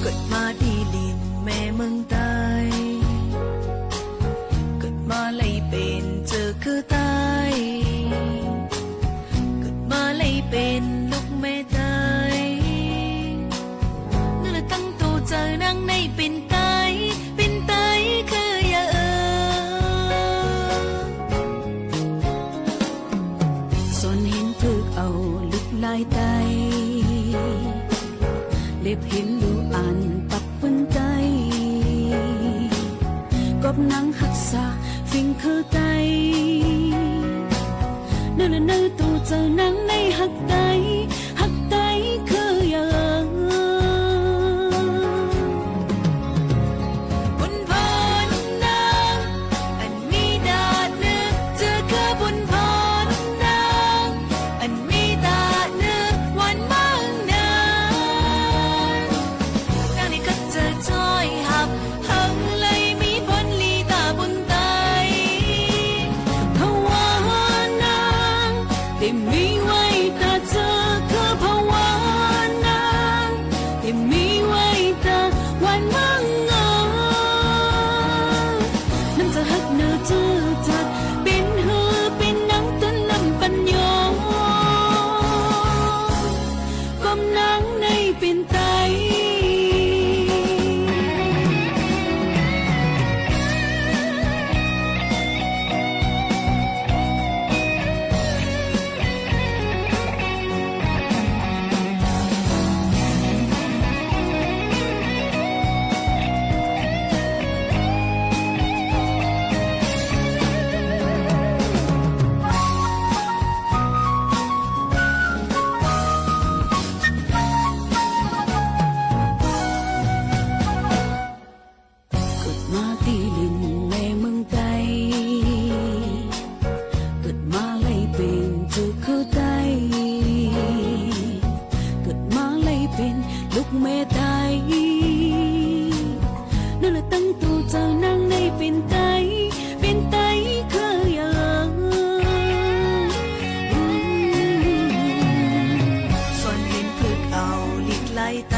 Speaker 12: เกิดมาดีลินแม่เมืองใต้ เป็นไตคืออย่าส่วนเห็นถึกเอาลึกลายไตเล็บเห็นดูอ่านปักเป็นไตกบนังหักษาฟิงคือไตเนื้อตูเจอนังในหักไตคืออย่างบนพรนางอันมีดาเนื้อเจอคือบนพรนางอันมีดาเนื้อวันมั่งนางนางนี่ก็เจอจอยหับหังเลยมีพรลีตาบนไตภาวานางได้มีไว้ตาเจอคือภาวานางได้มีไว้ตาวันมั่งงาน้ำจะหักเนื้อจืดจัดเป็นหือเป็นนังต้นลำปัญญากมนังในเป็นไตมาตีลินในเมืองไตเกิดมาเลยเป็นจุกคือไตเกิดมาเลยเป็นลูกแม่ไตนั่นแหละตั้งตัวเจ้านั่งในเป็นไตคืออย่างส่วนเห็นเพื่อเอาลิกไล่ไต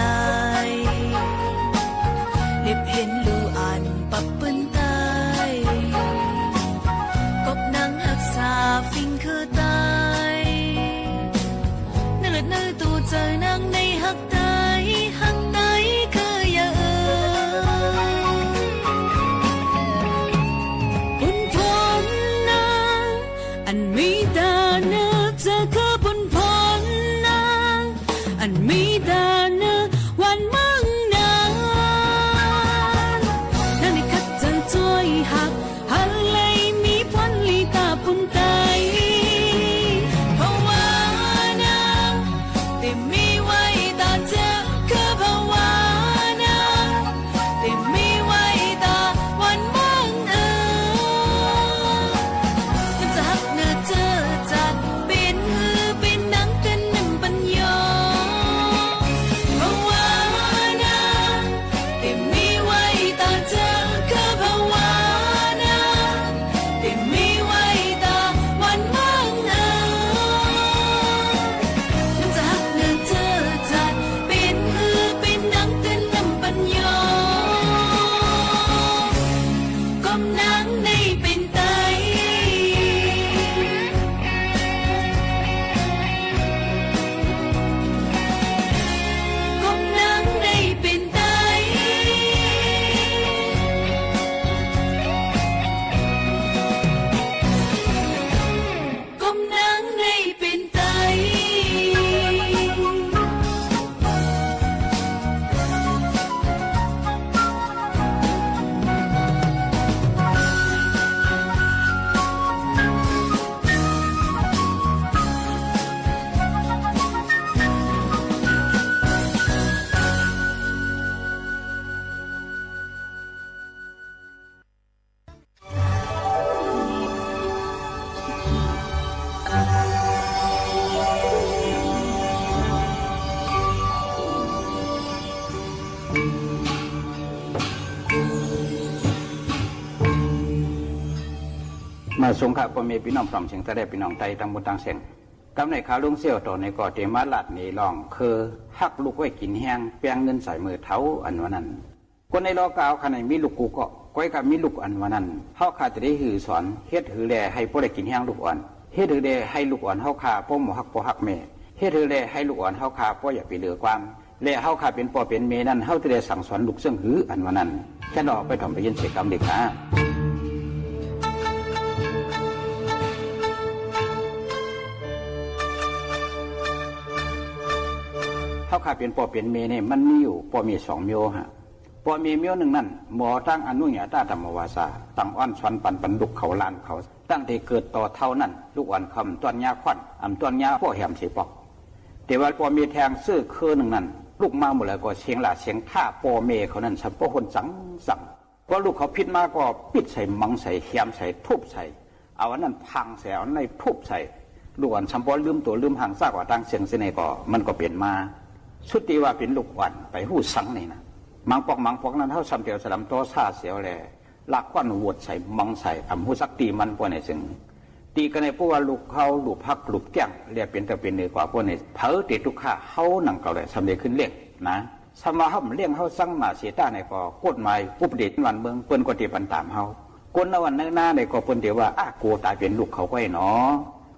Speaker 12: เล็บเห็นลูอ่านปับเปิ้นไตกบนังหักษาฟิงคือไตนั่นแหละนั่นตูเจอนังในหักไตคืออย่าบนพรนางอันมีดาเนื้อเจอคือบนพรนางอันมีดาเนื้อวันมั่งนางนั่นนี่คัดเจอจอยหักหันเลยมีพรลีตาปุ่นไตภาวานางแต่มีไว้ตาเจอคือภาวานางแต่มีไว้ตาวันมั่งน้ำจะหักเนื้อเจอจัดเป็นหือเป็นนังเป็นน้ำปัญญาภาวานางแต่มีไว้ตาเจอคือภาวานางแต่มีไว้ตาวันมั่งน้ำจะหักเนื้อเจอจัดเป็นหือเป็นนังเป็นน้ำปัญญากมนังในเป็นไตกมนังในเป็นไตกมนังในเป็นไต
Speaker 3: มาสงขะพ่อแม่พี่น้องพร้อมเสียงตะได้พี่น้องไตทั้งหมดทั้งเส้นกำในขาลุงเสี่ยวต่อในก่อเตมาลัดนี่ลองคือหักลูกไว้กินแห้งแปลงเงินใส่มือเท้าอันวันนั้นคนในรอกาวขณะมีลูกกูก็ก้อยกับมีลูกอันวันนั้นเฮาขาจะได้หือสอนเฮ็ดหือแลให้พ่อได้กินแห้งลูกอ่อนเฮ็ดหือแลให้ลูกอ่อนเฮาขาพ่อหมอหักพ่อหักแม่เฮ็ดหือแลให้ลูกอ่อนเฮาขาพ่ออย่าไปเหลือความ และเฮาข้าเป็นพ่อเป็นแม่นั้นเฮาจะได้สั่งสอนลูกเสื่องหืออันว่านั้นแค่นอไปทำไปยินเสียกรรมเด็กนะเฮาข้าเป็นพ่อเป็นแม่เนี่ยมันมีอยู่พ่อมี2 เมียวฮะพ่อมีเมียวหนึ่งนั่นหมอตั้งอนุญาตธรรมวาสาตั้งอ้อนชอนปันดุกเขาลานเขาตั้งแต่เกิดต่อเท่านั้นลูกอ่อนคำต้นยาควันต้นยาพ่อแหมเสียปอกแต่ว่าพ่อมีแทงซื้อคือหนึ่งนั่นลูกมาหมดแล้วก็เสียงหลาเสียงท่าพ่อเมย์เขานั่นสัมปคนสั่งเพราะลูกเขาพิษมาก็ปิดใส่มังใส่แหมใส่ทุบใส่เอาอันนั้นพังใส่เอาในทุบใส่ลูกอ่อนสัมปลืมตัวลืมห่างซากกว่าตั้งเสียงเสน่ห์ก็มันก็เปลี่ยนมาสุดที่ว่าเป็นลูกอ่อนไปหู้สังนี่นะมังปอกนั้นเท่าสัมเดียวสลัมโตซาเสียวแลลักควันวดใส่มังใส่หูสักตีมันพวกนี้ซึ่งตีกันในพวกว่าลูกเขาลูกพักลูกแก้งเรียกเป็นแต่เป็นเนื้อกว่าพวกนี้เผอติดทุกข้าเขาหนังเก่าเลยสำเร็จขึ้นเลี้ยงนะสมาห้ามเลี้ยงเขาสั่งมาเสียต้าในก็กฎหมายอุปเดชวันเมืองเปิ้นก็ตีปันตามเขาคนในวันหน้าในก็เปิ้นเดียวว่ากูตายเป็นลูกเขาก็ไอ้หนอ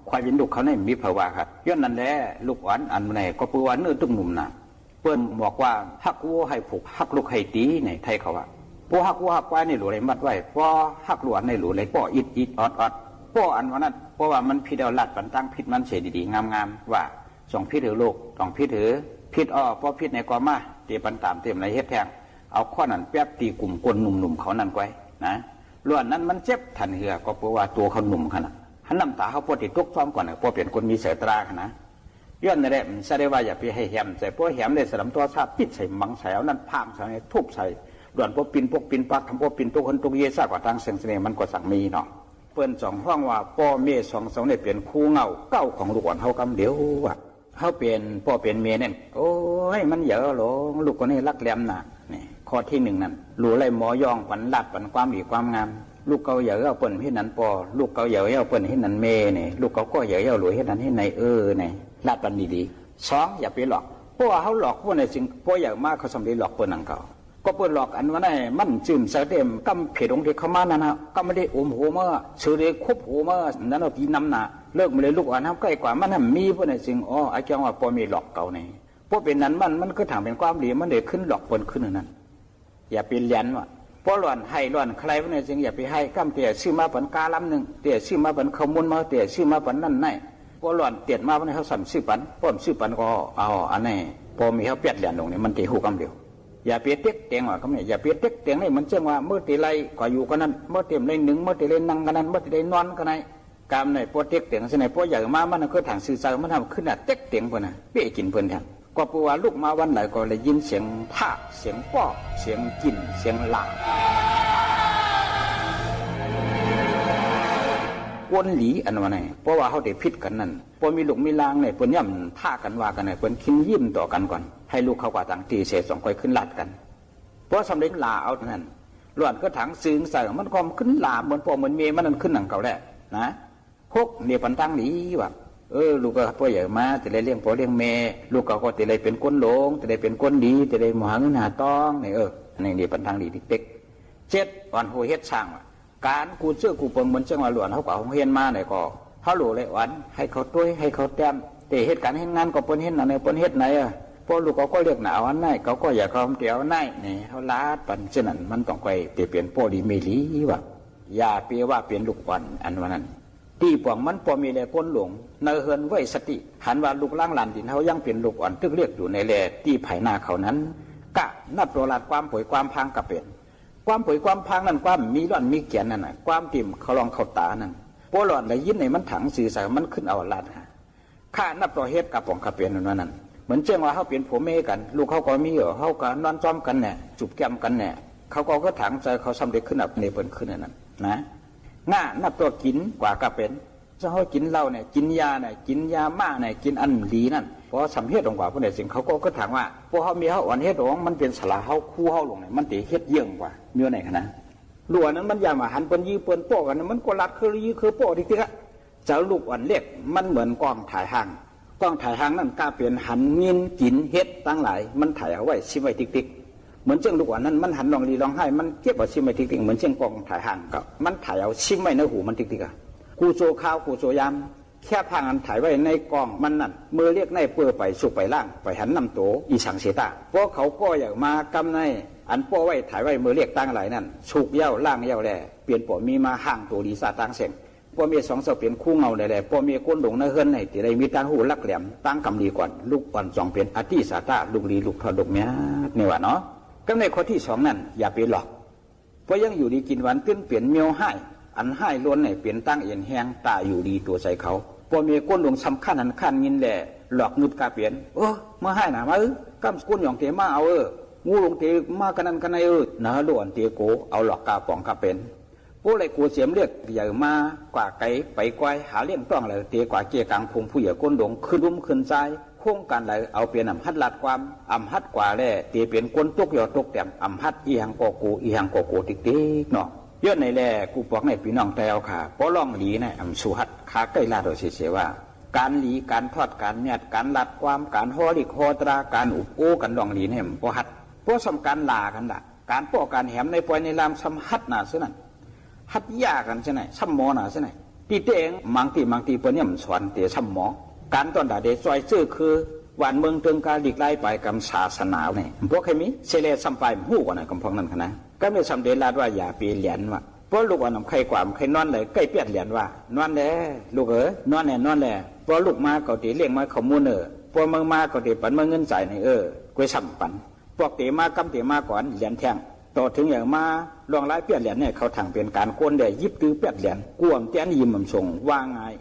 Speaker 3: ควายเป็นลูกเขาเนี่ยมีภาวะครับย้อนนั่นแหละลูกอ่อนอันไหนก็ปืนวันเนื้อตุ้งหนุ่มน่ะเปิ้นบอกว่าฮักวัวให้ผูกฮักลูกให้ตีในไทยเขาว่าพวกฮักวัวฮักควายในหลวงเลยมัดไว้พอฮักหลวงในหลวงเลยป้ออิดออดป้ออันวันนั้นเพราะว่ามันพิษเอาลัดปันตั้งพิษมันเสียดีๆงามๆว่าส่งพิษถือลูกต้องพิษถือพิษพอพิษในกอมาตีปันตามเต็มในเฮ็ดแทงเอาข้อนั้นแป๊บตีกลุ่มกลหนุ่มๆเขานั่นไว้นะล้วนนั้นมันเจ็บทันเหือก็เพราะว่าตัวเขาหนุ่มขนาดหันน้ำตาเขาปวดติดทุกซ้อมก่อนพอเปลี่ยนคนมีเสตราขนาดย้อนนั่นแหละมันแสดงว่าอย่าไปให้แหมใส่พวกแหมในสลัมตัวชาปิดใส่มังใส่เอานั่นพามใส่ทุบใส่ด่วนพวกปินปักทำพวกปินตัวคนตัวเยซ่ากว่าทางเสียงเสน่ห์มันก็สั่งมีเนาะเปิ้นสองห้องว่าพ่อเมย์สองเนี่ยเปลี่ยนคู่เงาเก้าของลูกอ่อนเฮากำเดียวว่ะเฮาเปลี่ยนพ่อเปลี่ยนเมย์เนี่ยโอ้ยมันเยอะหรอลูกคนนี้รักแหลมน่ะนี่ข้อที่1นั่นรู้ไรหมอยองปันลัดปันความดีความงามลูกเกาเยอะเอาเปิ้นให้นั้นปอลูกเกาเยอะเอาเปิ้นให้นั้นเมย์เนี่ยลูกเกาก็เยอะเอาหลุยให้นั้นให้ในเนี่ยลาดปันดีๆ2อย่าไปหลอกเพราะว่าเขาหลอกพวกในสิ่งพวกอย่างมากเขาสำเร็จหลอกเปิ้นนังเก่าก็เปิ้นหลอกอันว่าไหนมันจื่นเสด็มกำเพดองที่เขามานั่นนะก็ไม่ได้อมหัวมาเสือได้คุบหัวมานั่นเอาตีน้ำหนาเลิกมาเลยลูกอ่อนน้ำใกล้กว่ามันมีพวกในสิ่งไอ้เจ้าว่าพอมีหลอกเก่าเนี่ยพวกเป็นนั้นมันก็ถามเป็นความดีมันเด็กขึ้นหลอกเปิ้นขึ้นนั่นอย่าไปเลี้ยนว่ะเพราะหล่อนให้หล่อนใครพวกในสิ่งอย่าไปให้กำเตี่ยซื้อมาปันกาลำหนึ่งเตี่ยซื้อมาปันขมุนมาเตี่ยซื้อมาปันนั่นไหนพอหล่อนเตียดมาวันนี้เขาสั่งซื้อปันป้อมซื้อปันก็เอาอันนี้พอมีเขาเปียดเหรียญลงเนี่ยมันตีหูกำเดียวอย่าเปียดเต็กเตียงว่าก็ไม่อย่าเปียดเต็กเตียงนี่มันเชื่อว่าเมื่อตีไรก็อยู่กันนั้นเมื่อเตียมไรหนึ่งเมื่อตีไรนั่งกันนั้นเมื่อตีไรนอนกันไหนกามในพอเต็กเตียงเสนอพอใหญ่มามันก็ถังสื่อสารมันทำขึ้นเต็กเตียงเพื่อนนะเปี้ยกินเพื่อนแทนก็ปัวลูกมาวันไหนก็เลยยินเสียงท่าเสียงป้อเสียงกินเสียงหลังวนหลีอันว่าไงเพราะว่าเขาได้พิษกันนั่นพอมีลูกมีลางเนี่ยเปิ้นย่ำท่ากันว่ากันเนี่ยเปิ้นคิ้นยิ้มต่อกันก่อนให้ลูกเขากว่าต่างตีเศษ2ค่อยขึ้นลาดกันเพราะสำเร็จลาเอาเท่านั้นล้วนก็ถังซึ้งใส่มันก็ขึ้นลาเหมือนพอเหมือนเมย์มันนั่นขึ้นหนังเก่าแหละนะ6เนี่ยปันตั้งหลีว่าลูกก็พ่อใหญ่มาแต่ได้เลี้ยงพ่อเลี้ยงแม่ลูกก็แต่ได้เป็นคนหลงแต่ได้เป็นคนดีแต่ได้หาเงินหาทองนี่เนี่ยปันตั้งหลีที่เต็ก7อ่อนโหเฮ็ดสร้างการกูเชื่อกูเปิงเหมือนจังหวะหลวนเขาก็เอาเฮียนมาเนี่ยก็เขาหลูเลยวันให้เขาตุ้ยให้เขาแต้มแต่เหตุการณ์เห็นงานก็เปิ้นเห็นอะไรเปิ้นเฮ็ดไหนพอลูกเขาก็เรียกหนาวอันไหนเขาก็อยากเขาเตียวไหนนี่เขาลาดปันเช่นนั้นมันต้องไปเปลี่ยนพ่อดีเมลีว่าอย่าเปียว่าเปลี่ยนลูกวันอันวันนั้นตีป่องมันพอมีแลก้นหลงเนเฮินไว้สติหันว่าลูกล่างหลานดินเขายังเปลี่ยนลูกอ่อนตึกเรียกอยู่ในแลตีไผ่นาเขานั้นกะนับตัวลาดความป่วยความพังกับเป็นความป่วยความพังนั่นความมีร้อนมีเกียนนั่นน่ะความติ่มเขาลองเข้าตานั่นพวกหลอนเลยยินในมันถังสื่อสารมันขึ้นเอาลาดข้านับตัวเฮ็ดกับป่องกับเป็นนั่นเหมือนเจ้าว่าเขาเปลี่ยนผัวเมียกันลูกเขาก็มีเขาก็นอนจอมกันเนี่ยจูบแก้มกันเนี่ยเขาก็ถังใจเขาสำเร็จขึ้นอับในเปิ้นขึ้นนั่นนะง่านับตัวกินกว่ากับเป็นถ้าเขากินเหล้าเนี่ยกินยาเนี่ยกินยาม่าเนี่ยกินอันดีนั่นพอสำเฮ็ดลงกว่าพวกเนี่ยสิ่งเขาก็ถามว่าพวกเขามีเขาอ่อนเฮ็ดลงมันเป็นสลาเขาคู่เขาลงเนี่ยมันตีเฮ็ดเยี่ยงกว่ามีอะไรขนาดล้วนนั้นมันยามาหันเปิ้นยีเปิ้นโป้กันมันก็รัดคือยีคือโป้ดิๆเจ้าลูกอ่อนเล็กมันเหมือนกล้องถ่ายห่างกล้องถ่ายห่างนั่นกล้าเปลี่ยนหันงินกินเฮ็ดตั้งหลายมันถ่ายเอาไว้ชิมไว้ติ๊กๆเหมือนเจ้าลูกอ่อนนั้นมันหันลองลีลองให้มันเก็บเอาชิมไว้ติ๊กๆเหมือนเจ้ากล้องถ่ายห่างก็มันถ่ายเอาชิมไว้ในหูมันติ๊กๆกูโซข้าวกูโซยำ แค่พังอันถ่ายไว้ในกองมันนั่นมือเรียกในเปื้อไปสุกไปล่างไปหันนำโตอีสังเสตาพวกเขาก็อยากมากำในอันป้อไว้ถ่ายไว้มือเรียกตั้งหลายนั่นสุกเย้าล่างเย้าแลเปลี่ยนปอมีมาห่างตัวดีซาตั้งเสียงป้อมีสองเสาเปลี่ยนคู่เงาได้ป้อมีก้นหลงในเฮือนในที่ได้มีตั้งหูลักแหลมตั้งกำลีก่อนลูกอ่อนสองเปลี่ยนอธิสาตาลูกลีลูกทอดลูกแม่เนี่ยว่าเนาะก็ในข้อที่สองนั่นอย่าไปหลอกเพราะยังอยู่ดีกินหวานตื้นเปลี่ยนเมียวให้อันให้ล้วนในเปลี่ยนตั้งเอ็นแห้งตาอยู่ดีตัวใส่เขาพอมีก้นหลงสำคัญอันขั้นยินแหละหลอกงึบกาเปลี่ยนเมื่อให้หนามาก้ำก้นหยองเตมาเอางูลงเตมากันนั้นกันในนะล้วนเตโกเอาหลอกกาปองกาเป็นผู้ไรกูเสียมเรียกใหญ่มากว่าไก่ไปกวายหาเลี้ยงต้องเลยเตกว่าเกี่ยกังพงผู้ใหญ่ก้นหลงขึ้นรุ่มขึ้นใจโค้งกันเลยเอาเปลี่ยนอำฮัดลัดความอำฮัดกว่าแล่เตเปลี่ยนก้นตุกหยอตกแต้มอำฮัดอีหังโกกูอีหังโกกูติ๊กติ๊กเนาะเยอะในแล่กูบอกในพี่น้องแตวค่ะเพราะล่องหลีในอำสุหัดขาใกล้ลาดโดยเสียว่าการหลีการทอดการเนี่ยการลัดความการฮอลิกฮอตราการอุบโอ้กันล่องหลีเนี่ยพอหัดเพราะสำคัญลากันละการป้อการแหมในปอยในลามซ้ำฮัดหนาเสนั่นฮัดยากันเสนั่นซ้ำหมอหนาเสนั่นตีเตงบางทีเปิ้นเนี่ยมันสอนเตะซ้ำหมอการตอนด่าเดซอยซื่อคือวันเมืองเติงการหลีกไล่ไปกำศาสนาเนี่ยพวกใครมีเสเลสัมไปหู้กว่าไหนกำพองนั่นขนาดก็ไม่สำเร็จลาดว่าอย่าปีเหรียญว่ะเพราะลูกอ่อนใครกว่าใครนอนเลยใกล้เปียดเหรียญว่านอนแล้วลูกนอนแน่นอนแหละพอลูกมาก็ตีเลี้ยงมาขมูลพอเมืองมาก็ตีปันเมืองเงินใส่ในกวยสัมปันพวกตีมากำตีมาก่อนเหรียญแทงต่อถึงอย่างมาลองไล่เปียดเหรียญเนี่ยเขาทางเป็นการโกนเดี๋ยยิบตื้อเปียดเหรียญกวมเตี้ยนยิ้มมันส่งว่าง่าย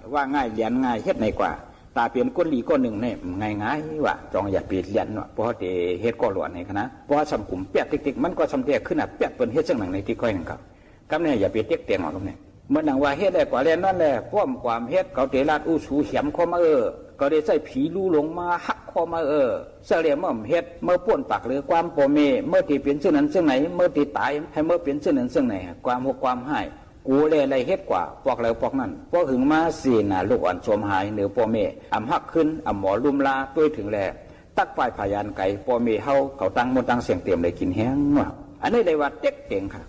Speaker 3: เหรียญง่ายเฮ็ดในกว่าตาเปลี่ยนก้นหลีก้นหนึ่งเนี่ยง่ายว่ะจองอย่าเปลี่ยนเหรียญว่ะเพราะเตเฮ็ดก้อนหลวนในคณะเพราะสำกลุ่มเปียดติ๊กมันก็สำเตียขึ้นอ่ะเปียดเป็นเฮ็ดเชิงหนังในที่ค่อยหนึ่งครับกำเนี่ยอย่าไปเตี้ยเตียงหรอกเนี่ยเมื่อหนังว่าเฮ็ดได้กว่าเรียนนั่นแหละป้อมความเฮ็ดเขาเตลาดอู้สูเหี่ยมเข้ามาก็ได้ใส่ผีลู่ลงมาหักเข้ามาเสลียมเฮ็ดเมื่อป่วนปากหรือความโปเมเมื่อที่เปลี่ยนเช่นนั้นเช่นไหนเมื่อที่ตายให้เมื่อเปลี่ยนเช่นนั้นเช่นไหนความหกความให้กูเลยอะไรเฮ็ดกว่าพวกเราพวกนั้นพวกหึงมาสีน่ะลูกอ่อนชมหายเหนือโปเมอำหักขึ้นอำหมอลุมลาตัวถึงแลตักปลายพยานไก่โปเมเฮาเขาตั้งมนตั้งเสียงเตรียมเลยกินแห้งว่ะอันนี้เลยว่าเต็กเก่งค่ะ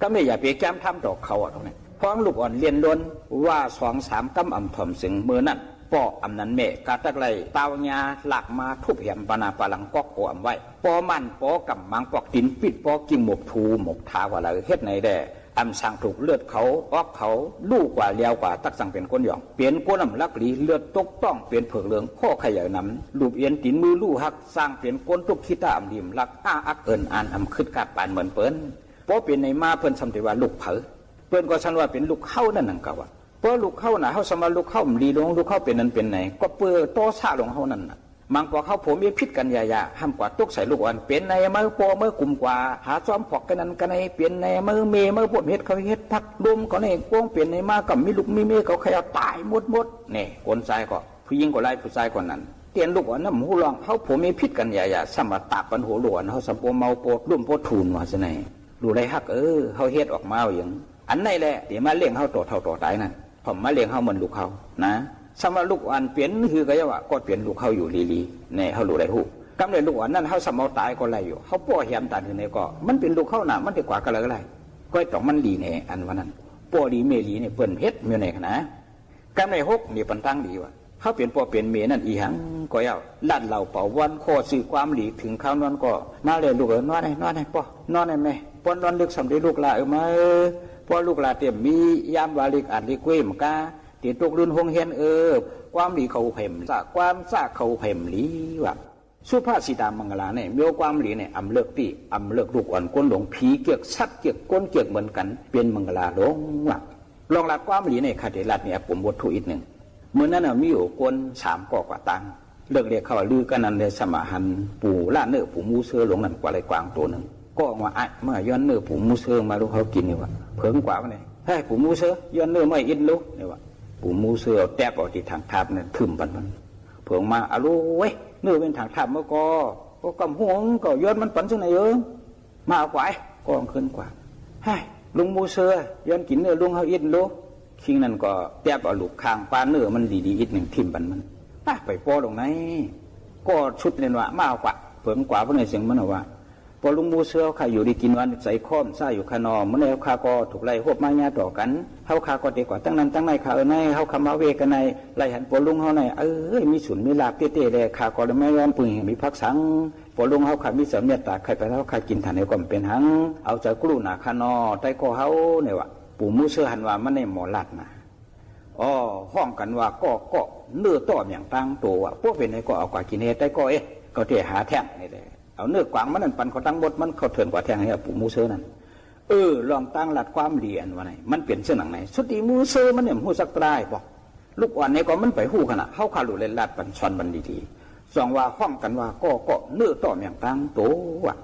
Speaker 3: ก็ไม่อย่าไปแก้มทำดอกเขาตรงนี้พ้องลูกอ่อนเรียนล้นว่า2-3กำอำถ่อมสึงมือนั่นปออำนั้นเมกาตักไรเตาญาหลักมาทุบเหี่ยมปนาปลังกอกโกอำไว้ปอมันปอกำมังปอกตินปิดปอกิ่งหมกทูหมกทาว่าอะไรเฮ็ดในแด่อำสั่งถูกเลือดเขาออกเขาลูกกว่าเลี้ยวกว่าตักสั่งเป็นก้นหย่องเปลี่ยนก้นลำลักหลีเลือดตกต้องเปลี่ยนเผือกเหลืองข้อขยายน้ำลูบเอียนตินมือลู่หักสร้างเปลี่ยนก้นตุกขี้ตาอำดิมลักอักเอินอ่านอำขึ้นกาดปานเหมือนเปิ้นเพราะเป็นในมาเปิ้นสำติว่าลูกเผอเปิ้นก็ชันว่าเป็นลูกเข้านั่นนั่งกะว่าเพราะลูกเข้าน่ะเฮาสมาลูกเข้าลีลงลูกเข้าเป็นนั้นเป็นไหนก็เปื้อโตซาลงเฮานั่นน่ะมังกว่าเขาผมมีพิษกันยาห้ามกว่าตุกใส่ลูกอ่อนเป็นในมือโปมือกลุ่มกว่าหาจอมพอกกันนั้นกันในเปลี่ยนในมือเมมือปวดเฮ็ดเขาเฮ็ดพักลมก็ในกวงเปลี่ยนในมากับมีลูกมีเมเขาขยตายหมดนี่คนชายก็ผู้หญิงก็ไล่ผู้ชายคนนั้นเตียนลูกอ่อนน้ำหูรองเขาผมมีพิษกันยาสมตาปันหัวหลวนเขาสัมปเมาโปรุ่มโปทูนว่าซะไหนดูไรฮักเขาเฮ็ดออกมาอย่างอันไหนแหละเดี๋ยวมาเลี้ยงเขาตัวเท่าตัวตายนั่นผมมาเลี้ยงเขาเหมือนลูกเขานะสำหรับลูกอ่อนเปลี่ยนคือก็จะว่าก็เปลี่ยนลูกเขาอยู่ลีเนี่ยเขาดูได้หูกำเนิดลูกอ่อนนั่นเขาสมเอาตายก็ไรอยู่เขาป้อเหี่ยมตาถึงในก็มันเป็นลูกเขาหนามันดีกว่ากันเลยก็ต้องมันลีเนี่ยอันวันนั้นป้อดีเมลีเนี่ยเปิ้นเฮ็ดมีไหนนะกำเนิด6นี่ปันตั้งดีว่ะเขาเปลี่ยนป้อเปลี่ยนเมนั่นอีหังก็ยาวลั่นเหล่าเป่าวันข้อสื่อความหลีถึงข้าวนอนก็มาเลยลูกนอนได้ป้อนอนได้ไหมป้อนอนลึกสำเร็จลูกลามาป้อลูกลาเต็มมียามวาลิกอ่านลิกเวมกาตีตกรุ่นหงเฮียนความหลีเขาเพ่มความซากเขาเพ่มหลีว่ะสุภาษิตามังกลาเนี่ยมีความหลีเนี่ยอำเลิกตีอำเลิกลูกอ่อนก้นหลงผีเกียกสัตว์เกียกก้นเกียกเหมือนกันเป็นมังกลาหลงว่ะลองหลักความหลีในคาเดลัดเนี่ยผมบททุอีกหนึ่งเมื่อนั้นมีอยู่ก้น3กว่าตังเลิกเรียกเขาลือกันนั้นเลยสมาหันปู่ล่าเนื้อปู่มูเสือหลงนั่นกว่าไรกวางตัวหนึ่งก็ว่าไอ้เมื่อย้อนเนื้อปู่มูเสือมาลูกเขากินนี่ว่ะเพิ่งกว่าวันไหนให้ปู่มูเสือย้อนเนื้อไม่อินลูกนี่ว่ะปู่มูเสือแตบออกที่ทางทับเนี่ยถึมปันเพิ่งมาอรุเว้ยเนื้อเป็นทางทับเมื่อก็กำห่วงก็ย้อนมันปันซึ่งไหนมาเอากว่าก็ขึ้นกว่าให้ลุงมูเสือย้อนกินเนื้อลุงเขาอินลูกคิงนั่นก็แตบเอาลูกคางปลาเนื้อมันดีอีกหนึ่งทิมปันมันไปป้อลงไหนก็ชุดเรียนว่ามาเอากว่าเพิ่งกว่าเพราะในเสียงมันว่า พอลุงมูเสือเขาอยู่ดีกินวันใส่ค้อมซ่าอยู่ขนอมื้อแล้วเขาก็ถูกไล่หบมาญาต่อกันเฮาเขาก็เด็กกว่าตั้งนั้นตั้งในเขาในเฮาคำมาเวกันในไล่หันพอลุงเฮาในมีสุนมีลาบเต้ๆแลเขาก็ไม่ยอมปึงมีพักสังพอลุงเฮาเขามีเสริมเมตตาใครไปแล้วใครกินทานให้ก็เป็นหังเอาใจกลุ้หน้าขนอใต้ก็เฮาเนี่ยว่าปู่มูเสือหันว่ามันในหมอลัดนะห้องกันว่าก็เนื้อต้อมอย่างตั้งตัวว่าพวกเป็นไอ้ก็เอากว่ากินเฮ็ดได้ก็ก็เตะหาแท่งนี่แหละเอาเนื้อกวางมันนั่นปันเขาตั้งบดมันเขาเถินกว่าแท่งให้ปู่มูเสือนั่นลองตั้งหลัดความเรียนว่าไหนมันเปลี่ยนเส้นหนังไหนสุดที่มูเสือมันเนี่ยหู้สักตรายบ่ลูกอ่อนนี่ก็มันไปหู้ขนาดเฮาขาลุเล่นลาดปันชอนบันดีๆสองว่าห้องกันว่าก็เนื้อต้อมอย่างตั้งตัวว่า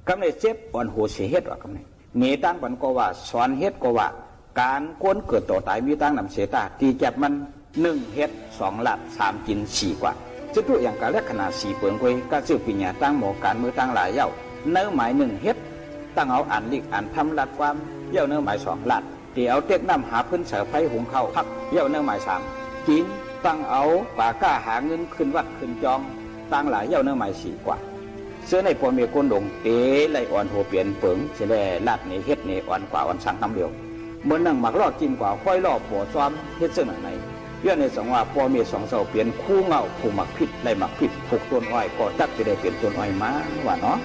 Speaker 3: กำในเจ็บอ่อนหัวเสียเฮ็ดว่ากำในเนตั้งปันก็ว่าสอนเฮ็ดก็ว่าการก้นเกิดต่อตายมีตั้งนำเสียตาตีแก็บมัน1เฮ็ด2หลัด3กิน4กว่าจะตัวอย่างการแลกขนาด4เปิงกวยก็ซื้อปิญญาตั้งหมอการมือตั้งหลายเย้าเนื้อหมาย1เฮ็ดตั้งเอาอ่านลิกอ่านทำหลัดความเย้าเนื้อหมาย2หลัดตีเอาเต็กน้ำหาพื้นเสือไผ่หุงข้าวพักเย้าเนื้อหมาย3กินตั้งเอาป่าก้าหาเงินขึ้นวัดขึ้นจองตั้งหลายเย้าเนื้อหมาย4กว่าเสื้อในปอเมียก้นดงไหลอ่อนหัวเปลี่ยนเปิงเสแลลาดนี่เฮ็ดนี่อ่อนกว่าอ่อนสั่งน้ำเดียวเมื่อนั่งหมักลอกกินกว่าค่อยลอกหัวซ้อมเฮ็ดเสื้อหนังไหนเรื่องในสองว่าปอเมีย2เสาเปลี่ยนคู่เงาผู้หมักผิดไล่หมักผิดผูกต้นอ้อยก็จักจะได้เปลี่ยนต้นอ้อยมาว่าเนาะ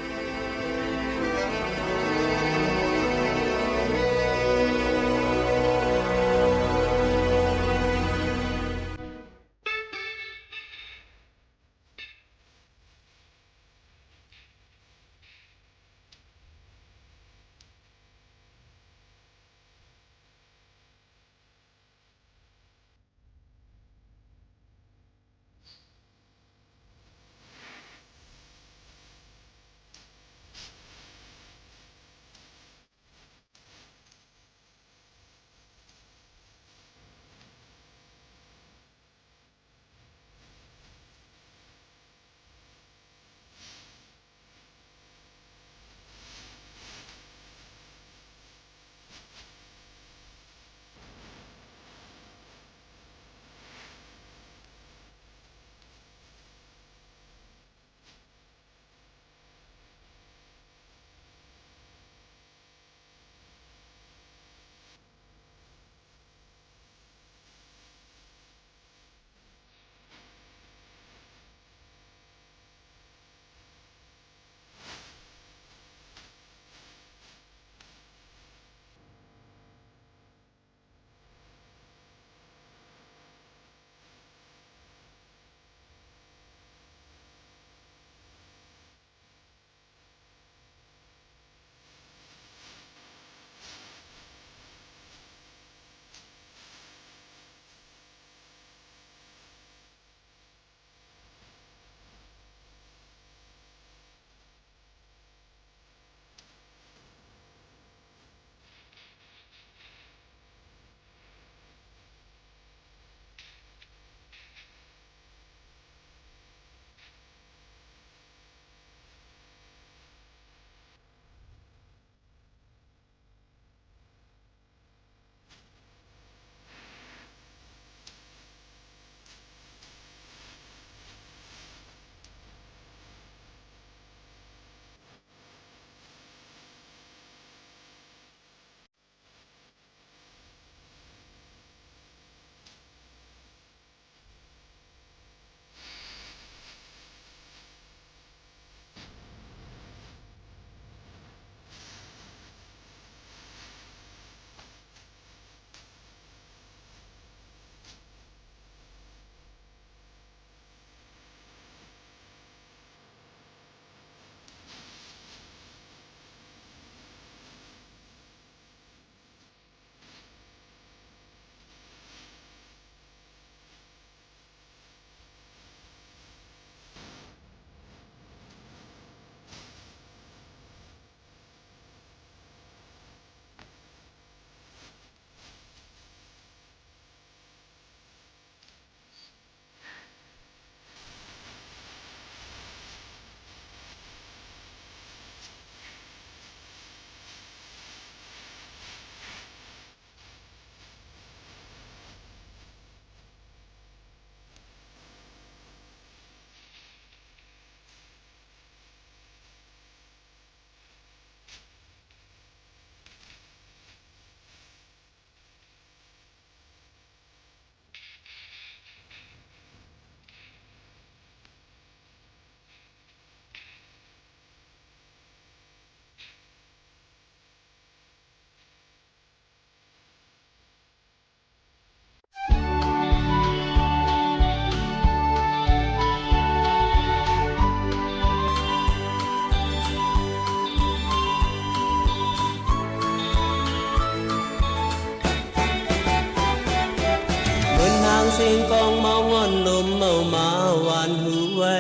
Speaker 12: างเสียงกองเมางอนลมเมามาหวานหูไว้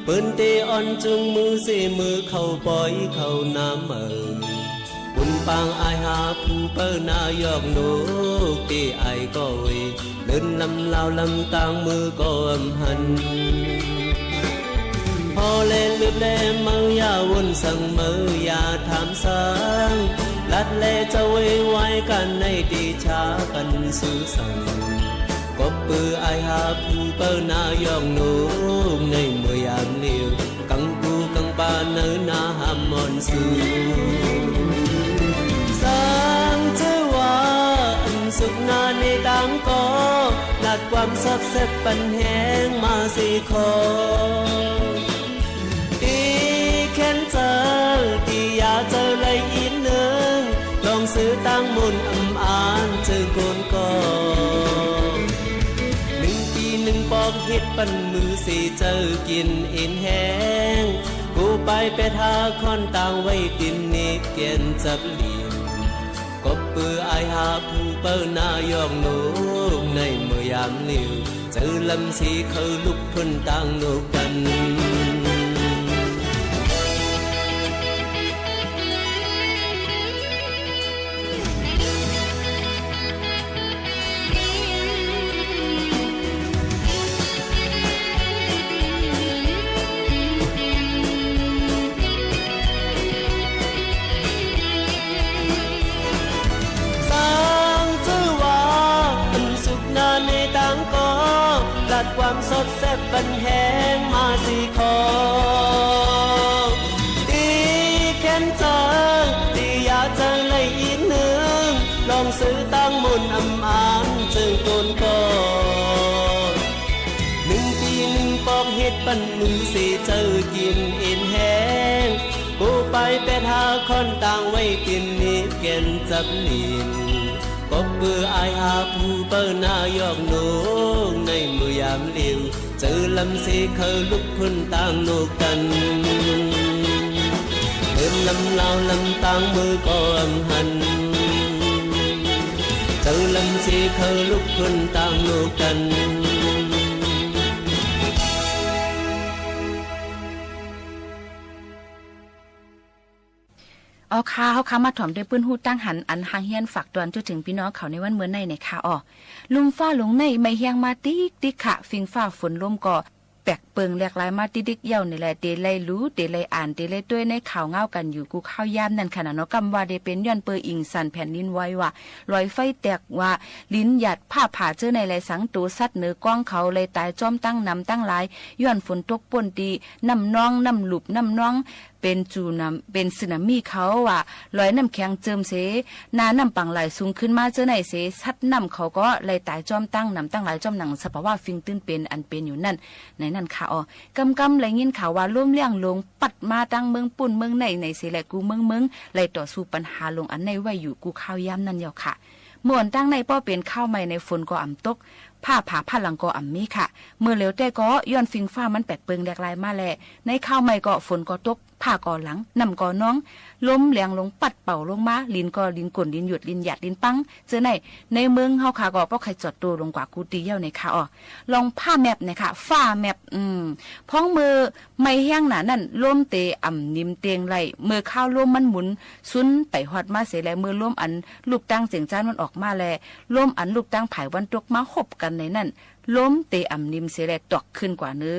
Speaker 12: ปืนเตอ่อนจุงมือเสมือเข้าปล่อยเข้าน้ำบุญปางอายหาผู้เปิ้นายอกโนกตีไอก็เวเดินลำลาวลำต่างมือก็อำหันพอเล่นลืมเล่เมือยาวนสั่งมือยาถามสังลัดเล่จะไว้ไว้กันในดีชากันสู้สั่งกบปืออายหาผู้เปิ้นายอกโนกในเมื่อยามเลี้ยวกังปูกังปาเนื้อนาหามมอนสู้สุขนาในต่างก็หลัดความซับเซบปันแหงมาสีคอตีแค้นเจอตีอยากเจอเลยอีกหนึ่งลองซื้อตั้งมุนอ่านเจอคนก็1 ปี 1 ปอกเฮ็ดปันมือสีเจอกินเอ็นแห้งกูไปทาคอนต่างไว้ตินนี้เกียนจับเหลี่ยมกบปืออายหาผู้เปิ้นายองโนกในเมื่อยามเลี้ยวเจอลำสีเขาลุกพ้นต่างโนกันความสดแซ่บบันแหงมาสีคอตีแค้นเจอตีอยากเจอเลยอีกหนึ่งลองซื้อตั้งมุนอ่านเจอคนก็1 ปี 1 ปอกเฮ็ดปันมือสีเจอกินเอ็นแห้งกูไปหาคอนต่างไว้กินนี้แก่นจับหลินกบเบื่ออายหาผู้เปิ้นายอกโนกในเมื่อยามเลี้ยวเจอลำสีเขาลุกพ้นต่างโนกันเดินลำลาวลำต่างมือก็อำหันเจอลำสีเขาลุกพ้นต่างโนกัน
Speaker 5: เอาค่ะเฮาค่ะมาถ่อมได้ปื้นฮู้ตั้งหันอันหางเฮียนฝากตอนจนถึงพี่น้องเขาในวันเมื่อในค่ะลุมฟ้าลงในไม่เฮียงมาติ๊กค่ะฟิงฟ้าฝนลมก็แปกเปิงแหลกหลายมาติ๊กเย่านี่แหละเตไลรู้เตไลอ่านเตไลด้วยในข่าวเงากันอยู่กูข้าวยามนั่นขนาดเนาะกำว่าได้เป็นย้อนเปอิงสันแผ่นดินไหวว่าลอยไฟแตกว่าลิ้นหยัดผ้าผ่าเจอในไหลสังตูสัตว์เหนือกว้างเขาเลยตายจอมตั้งนำตั้งหลายย้อนฝนตกป่นดีน้ำน้องน้ำหลุบน้ำน้องเป็นจูน้ำเป็นสึนามิเขาว่าลอยน้ำแข็งเจิมเสนาน้ำปังไหลสูงขึ้นมาเจอในเสซัดน้ำเขาก็เลยตายจอมตั้งนำตั้งหลายจอมหนังสภาวะฟิงตื้นเป็นอันเป็นอยู่นั่นในนั่นค่ะกำเลยยินข่าวว่าล่มเลี้ยงลงปัดมาตั้งเมืองปุ่นเมืองในเสแหละกูเมืองเลยต่อสู้ปัญหาลงอันในไว้อยู่กูข้าวยามนั่นเดียวค่ะเมื่อตั้งในป้อเป็นข้าวใหม่ในฝนก็อ่ำตกผ้าผาลังก็อ่ำมีค่ะเมื่อเหลวแต่ก็ย้อนฟิงฟ้ามันแปดเปิงแหลกลายมาแลในข้าวใหม่ก็ฝนก็ตกผ้าก็หลังนำก็น้องล้มแหลงลงปัดเป่าลงมาลินก็ลินกลลินหยุดลินหยัดลินปังเจอในเมืองเฮาค่ะก็ป้อใครจอดตัวลงกว่ากูตีเย้าในค่ะลองผ้าแมปนะคะฟ้าแมปพ้องมือไม่แห้งหนานั่นล้มเตอ่ำนิ่มเตียงไหลเมื่อข้าวล้มมันหมุนซุนไปฮอดมาเสียแลมือล้มอันลูกตั้งเสียงจ้านมันออกมาแลล้มอันลูกตั้งไผ่วันตกมาหบกันในนั่นล้มเตอ่ำนิ่มเสียแลตอกขึ้นกว่าเนื้อ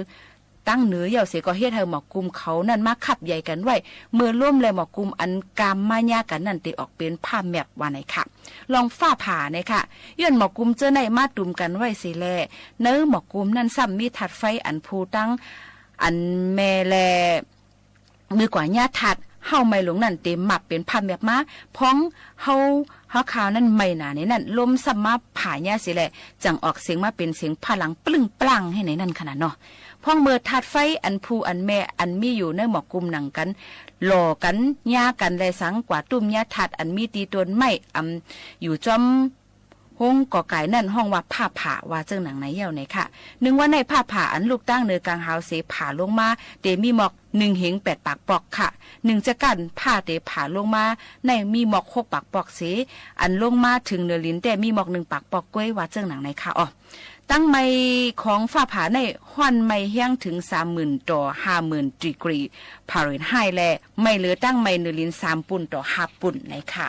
Speaker 5: ตั้งเหนือเยาเสก็เฮ็ดให้หมอกกุมเขานั่นมาขับใหญ่กันไว้เมื่อร่วมเลยหมอกกุมอันกามมายากันนั่นติออกเป็นผ้าแมปว่าไหนค่ะลองฝ้าผ่าเนี่ยค่ะย้อนหมอกกุมเจอในมาตุ่มกันไว้สิแลเนื้อหมอกกุมนั่นซ้ำมีถัดไฟอันภูตั้งอันแม่แลมือกว่าญาถัดเฮาไม่หลงนั่นเต็มหมับเป็นผ้าแมปมาพ้องเฮาข่าวนั่นไม่หนาในนั่นลมซ้ำมาผ่าญาสิแลจังออกเสียงมาเป็นเสียงพลังปลึ้งปลังให้ในนั่นขนาดเนาะพ้องเมื่อถัดไฟอันภูอันแม่อันมีอยู่ในหมอกกุมหนังกันหล่อกันย่ากันแลสังกว่าตุ้มย่าถัดอันมีตีตนไม่อยู่จอม ห้องก่อไก่นั่นห้องว่าผ้าผ่าว่าเจ้าหนังไหนเย่าไหนค่ะนึงว่าในผ้าผ่าอันลูกตั้งเนือกลางเฮาเสผ่าลงมาเดมีหมอก1 เหง 8 ปากปอกค่ะ1จะกันผ้าเตผ่าลงมาในมีหมอก6 ปากปอกเสอันลงมาถึงเนื้อลิ้นแต่มีหมอก1 ปากปอกกล้วยว่าเจ้าหนังไหนค่ะอ๋อตั้งไม้ของฝ้าผาในห้อนไม้แห้งถึง 30,000 ต่อ 50,000 ดีกรีฟาเรนไฮต์และไม่เหลือตั้งไม้เนื้อลิ้น3 ปุ่นต่อ5 ปุ่นไหนค่ะ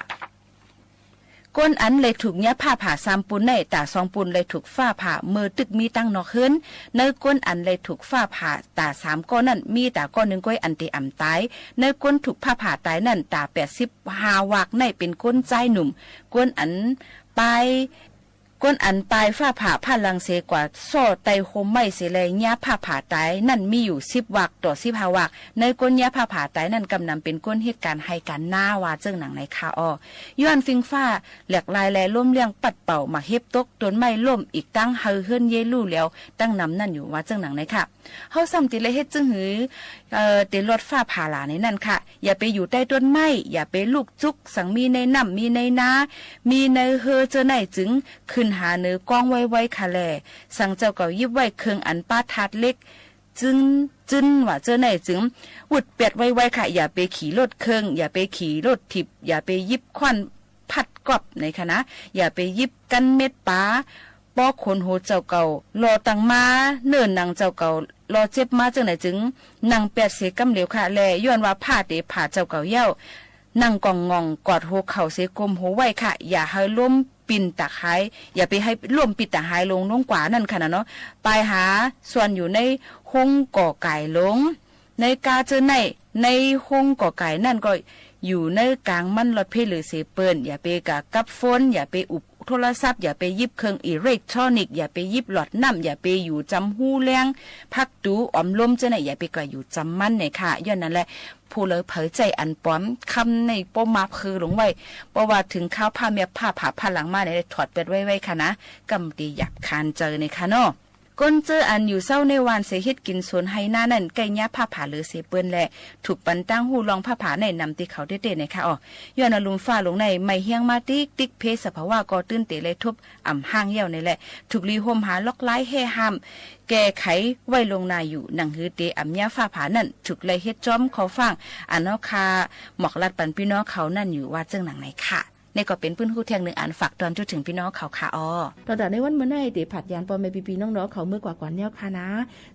Speaker 5: ก้นอันเลยถูกเนี้ยผ้าผ่า3 ปุ่นในแต่2 ปุ่นเลยถูกฝ้าผ่ามือตึกมีตั้งนอกขึ้นในก้นอันเลยถูกฝ้าผ่าแต่3 ก้อนนั่นมีแต่ก้อน1 ก้อยอันเตอ่ำตายในก้นถูกผ้าผ่าตายนั่นแต่85 วักในเป็นก้นใจหนุ่มก้นอันไปก้นอันปลายฝ้าผ่าผ้าลังเสกว่าซ่อไตโคมไม่เสลยญ่าผ้าผ่าตายนั่นมีอยู่10 วักต่อ15 วักในก้นญ่าผ้าผ่าตายนั่นกำนำเป็นก้นเหตุการณ์ให้การหน้าว่าเจิ้งหนังในคาอ้อย้อนฟิงฟ้าแหลกลายแลล่มเลี้ยงปัดเป่ามาเฮ็บตกต้นไม้ล่มอีกตั้งเฮาเฮือนเยลู่แล้วตั้งนำนั่นอยู่ว่าเจิ้งหนังในค่ะเฮาซ้ำติเลยเฮ็ดจึงหือเตลดฝ้าผ่าหลาในนั่นค่ะอย่าไปอยู่ใต้ต้นไม้อย่าไปลูกจุกสังมีในน้ำมีในนามีในเฮอเจอไหนจึงขึ้นหาเนื้อกล้องไว้ค่ะแลสั่งเจ้าเก่ายิบไว้เครื่องอันป้าทัดเล็กจึนว่าเจอไหนจึงวุดเปียดไว้ค่ะอย่าไปขี่รถเครื่องอย่าไปขี่รถทิพอย่าไปยิบควันพัดกรอบในคณะอย่าไปยิบกันเม็ดป้าป้อคนโหเจ้าเก่ารอตังมาเนิ่นนางเจ้าเก่ารอเจ็บมาจังไหนจึงนาง8 เสกำเหลวค่ะแลย้อนว่าผ้าเตผ้าเจ้าเก่าเย้านั่งกองงองกอดหัวเข่าเสกลมหัวไว้ค่ะอย่าให้ล้มปิ่นตะไคร้อย่าไปให้ร่วมปิดตะไคร้ลงน้องกว่านั่นค่ะนะเนาะไปหาส่วนอยู่ในห้องก่อไก่ลงในกาเจอในห้องก่อไก่นั่นก็อยู่ในกลางมันรถเพลหรือเสเปิ้นอย่าไปกับโฟนอย่าไปอุบโทรศัพท์อย่าไปยิบเครื่องอิเล็กทรอนิกส์อย่าไปยิบหลอดน้ำอย่าไปอยู่จำหูแรงพักดูอมลมเจ้าไหนอย่าไปก่ออยู่จำมันเนี่ยค่ะย้อนนั่นแหละผู้เลยเผยใจอันป้อมคำในป้อมมาคือหลงไว้เพราะว่าถึงข้าวผ้าเมียผ้าผ่าผ้าหลังมาเนี่ยถอดเป็ดไว้ค่ะนะกำตีหยับคานเจอในค่ะเนาะก้นเจออันอยู่เศร้าในวานเสเฮ็ดกินสวนไฮหน้านั่นไก่ย่าผ้าผ่าหรือเสเปิ้นแหละถูกปันตั้งหูลองผ้าผ่าในนำตีเขาเด็ดๆนะคะอ๋อย้อนอลุมฟ้าลงในไม่เฮียงมาติ๊กเพสภาวะก็ตื้นเตเลยทุบอ่ำห้างเหี่ยวนี่แหละถูกลีห่มหาล็อกไล่แห่ห้ามแก้ไขไว้ลงนาอยู่หนังฮือเตอ่ำย่าฟ้าผ่านั่นถูกเลยเฮ็ดจ้อมเขาฟังอันเนาะค่ะหมอกลัดปันพี่น้องเขานั่นอยู่ว่าเจ้งหนังไหนค่ะในก็เป็นพื้นคู่แทง1 อันฝากตอนจนถึงพี่น้องเขาค่ะตอนในวันเมื่อไหร่เตผัดยานปอแม่ปีน้องๆเขาเมื่อกว่าก่อนแนวค่ะนะ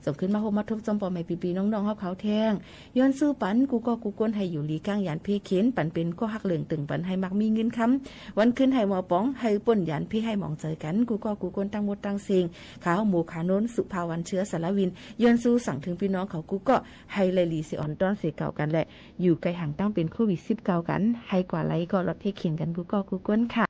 Speaker 5: ส่งขึ้นมาโฮมมาทุบจอมปอแม่ปีน้องๆเขาแทงย้อนซื้อปันกูก็กูก้นให้อยู่ลีก้างยานเพเข็นปันเป็นก็หักเหลืองตึงปันให้มักมีเงินค้ำวันขึ้นให้หมอป๋องให้ป่นยานเพให้หมองเจอกันกูก็กูก้นตั้งหมดตั้งเสียงขาวหมูขาโน้นสุภาวันเชื้อสารวินย้อนซื้อสั่งถึงพี่น้องเขากูก็ให้ไลลีเสียอ่อนต้อนเสียเก่ากันแหละอยู่ไกลห่างตั้งเป็นโควิด19กันให้กว่าไรก็ลดเพเข็นกันกูก็กูก้นค่ะ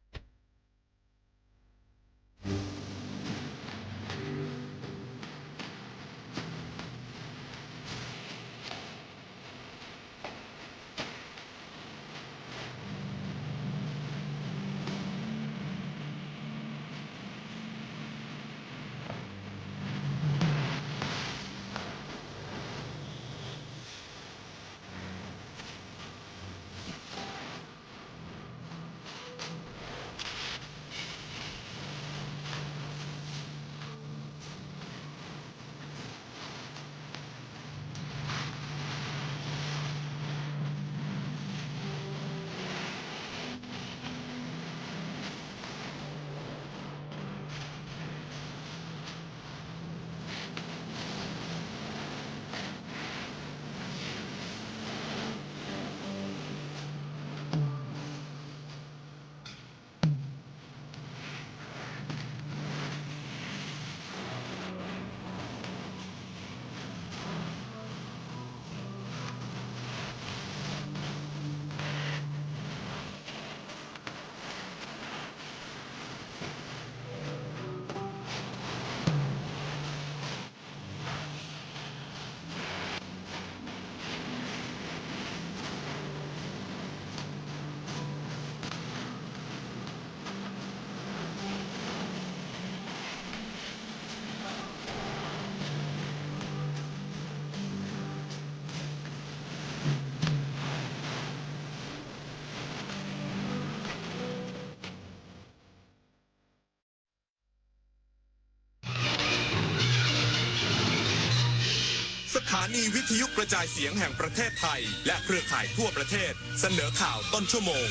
Speaker 16: านีวิทยุกระจายเสียงแห่งประเทศไทยและเครือข่ายทั่วประเทศเสนอข่าวต้นชั่วโมง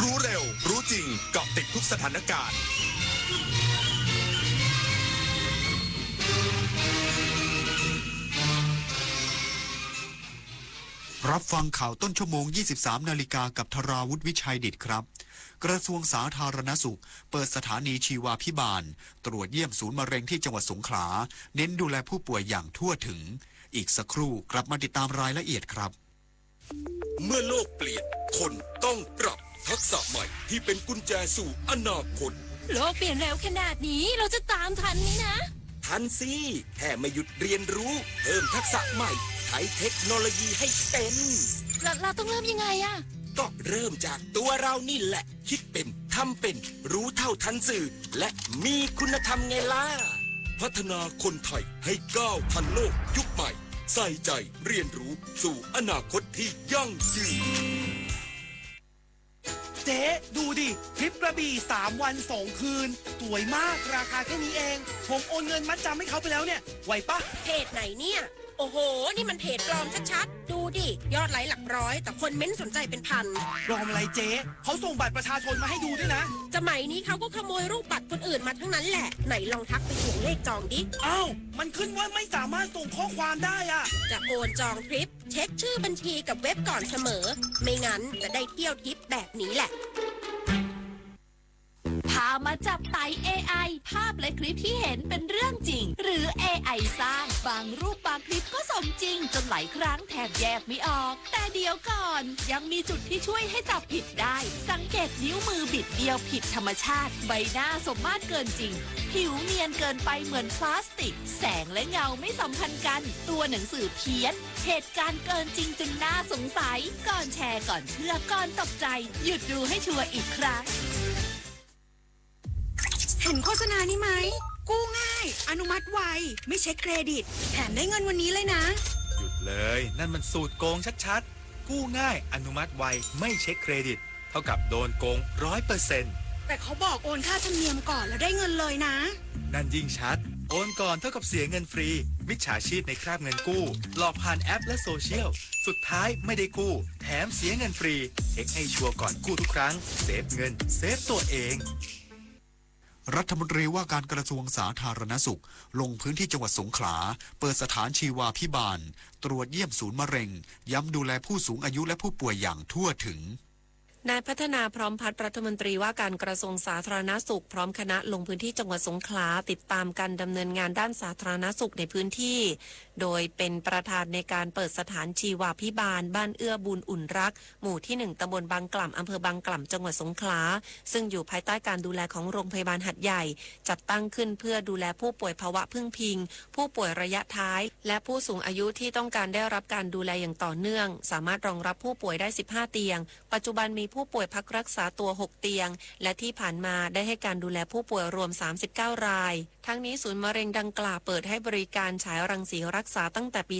Speaker 16: รู้เร็วรู้จริงเกาะติดทุกสถานการณ์
Speaker 1: รับฟังข่าวต้นชั่วโมง 23 นาฬิกากับธราวุฒิวิชัยดิตครับกระทรวงสาธารณสุขเปิดสถานีชีวาภิบาลตรวจเยี่ยมศูนย์มะเร็งที่จังหวัดสงขลาเน้นดูแลผู้ป่วยอย่างทั่วถึงอีกสักครู่กลับมาติดตามรายละเอียดครับ
Speaker 4: เมื่อโลกเปลี่ยนคนต้องปรับทักษะใหม่ที่เป็นกุญแจสู่อนาคต
Speaker 15: โลกเปลี่ยนเร็วขนาดนี้เราจะตามทันนี้นะ
Speaker 4: ทันสิแค่ไม่หยุดเรียนรู้เพิ่มทักษะใหม่ใช้เทคโนโลยีให้เป็น
Speaker 15: เราต้องเริ่มยังไงอะ
Speaker 4: ก็เริ่มจากตัวเรานี่แหละคิดเป็นทำเป็นรู้เท่าทันสื่อและมีคุณธรรมไงล่ะพัฒนาคนไทยให้ก้าวทันโลกยุคใหม่ใส่ใจเรียนรู้สู่อนาคตที่ยั่งยืน
Speaker 13: เจ๊ดูดิทริปกระบี่3 วัน 2 คืนสวยมากราคาแค่นี้เองผมโอนเงินมัดจำให้เขาไปแล้วเนี่ยไหวปะ
Speaker 21: เพจไหนเนี่ยโอ้โหนี่มันเพจปลอมชัดๆดูดิยอดไลค์หลักร้อยแต่คนเม้นสนใจเป็นพัน
Speaker 13: ปลอมอะไรเจ๊เขาส่งบัตรประชาชนมาให้ดูด้วยนะ
Speaker 21: สมัยนี้เขาก็ขโมยรูปบัตรคนอื่นมาทั้งนั้นแหละไหนลองทักไปถ่วงเลขจองดิ
Speaker 13: อ้าวมันขึ้นว่าไม่สามารถส่งข้อความได้อะ
Speaker 21: จะโอนจองทริปเช็คชื่อบัญชีกับเว็บก่อนเสมอไม่งั้นจะได้เที่ยวทริปแบบนี้แหละ
Speaker 15: พามาจับไต่ AI ภาพและคลิปที่เห็นเป็นเรื่องจริงหรือ AI สร้างบางรูปบางคลิปก็สมจริงจนหลายครั้งแทบแยกไม่ออกแต่เดี๋ยวก่อนยังมีจุดที่ช่วยให้จับผิดได้สังเกตนิ้วมือบิดเบี้ยวผิดธรรมชาติใบหน้าสมมาตรเกินจริงผิวเนียนเกินไปเหมือนพลาสติกแสงและเงาไม่สัมพันธ์กันตัวหนังสือเพี้ยนเหตุการณ์เกินจริงจนน่าสงสัยก่อนแชร์ก่อนเชื่อก่อนตกใจหยุดดูให้ชัวร์อีกครั้ง
Speaker 21: เห็นโฆษณานี้ไหมกู้ง่ายอนุมัติไวไม่เช็คเครดิตแถมได้เงินวันนี้เลยนะ
Speaker 22: หยุดเลยนั่นมันสูตรโกงชัดๆกู้ง่ายอนุมัติไวไม่เช็คเครดิตเท่ากับโดนโกง 100%
Speaker 21: แต่เขาบอกโอนค่าธรรมเนียมก่อนแล้วได้เงินเลยนะ
Speaker 22: นั่นยิ่งชัดโอนก่อนเท่ากับเสียเงินฟรีมิจฉาชีพในคราบเงินกู้หลอกผ่านแอปและโซเชียลสุดท้ายไม่ได้กู้แถมเสียเงินฟรีเช็คให้ชัวร์ก่อนกู้ทุกครั้งเซฟเงินเซฟตัวเอง
Speaker 1: รัฐมนตรีว่าการกระทรวงสาธารณสุขลงพื้นที่จังหวัดสงขลาเปิดสถานชีวาภิบาลตรวจเยี่ยมศูนย์มะเร็งย้ำดูแลผู้สูงอายุและผู้ป่วยอย่างทั่วถึง
Speaker 5: นายพัฒนาพร้อมพัฒน์รัฐมนตรีว่าการกระทรวงสาธารณสุขพร้อมคณะลงพื้นที่จังหวัดสงขลาติดตามการดำเนินงานด้านสาธารณสุขในพื้นที่โดยเป็นประธานในการเปิดสถานชีวาภิบาลบ้านเอื้อบุญอุ่นรักหมู่ที่1ตำบลบางกล่ำอำเภอบางกล่ำจังหวัดสงขลาซึ่งอยู่ภายใต้การดูแลของโรงพยาบาลหัดใหญ่จัดตั้งขึ้นเพื่อดูแลผู้ป่วยภาวะพึ่งพิงผู้ป่วยระยะท้ายและผู้สูงอายุที่ต้องการได้รับการดูแลอย่างต่อเนื่องสามารถรองรับผู้ป่วยได้15เตียงปัจจุบันมีผู้ป่วยพักรักษาตัว6เตียงและที่ผ่านมาได้ให้การดูแลผู้ป่วยรวม39รายทั้งนี้ศูนย์มะเร็งดังกล่าวเปิดให้บริการฉายรังสีรักษาตั้งแต่ปี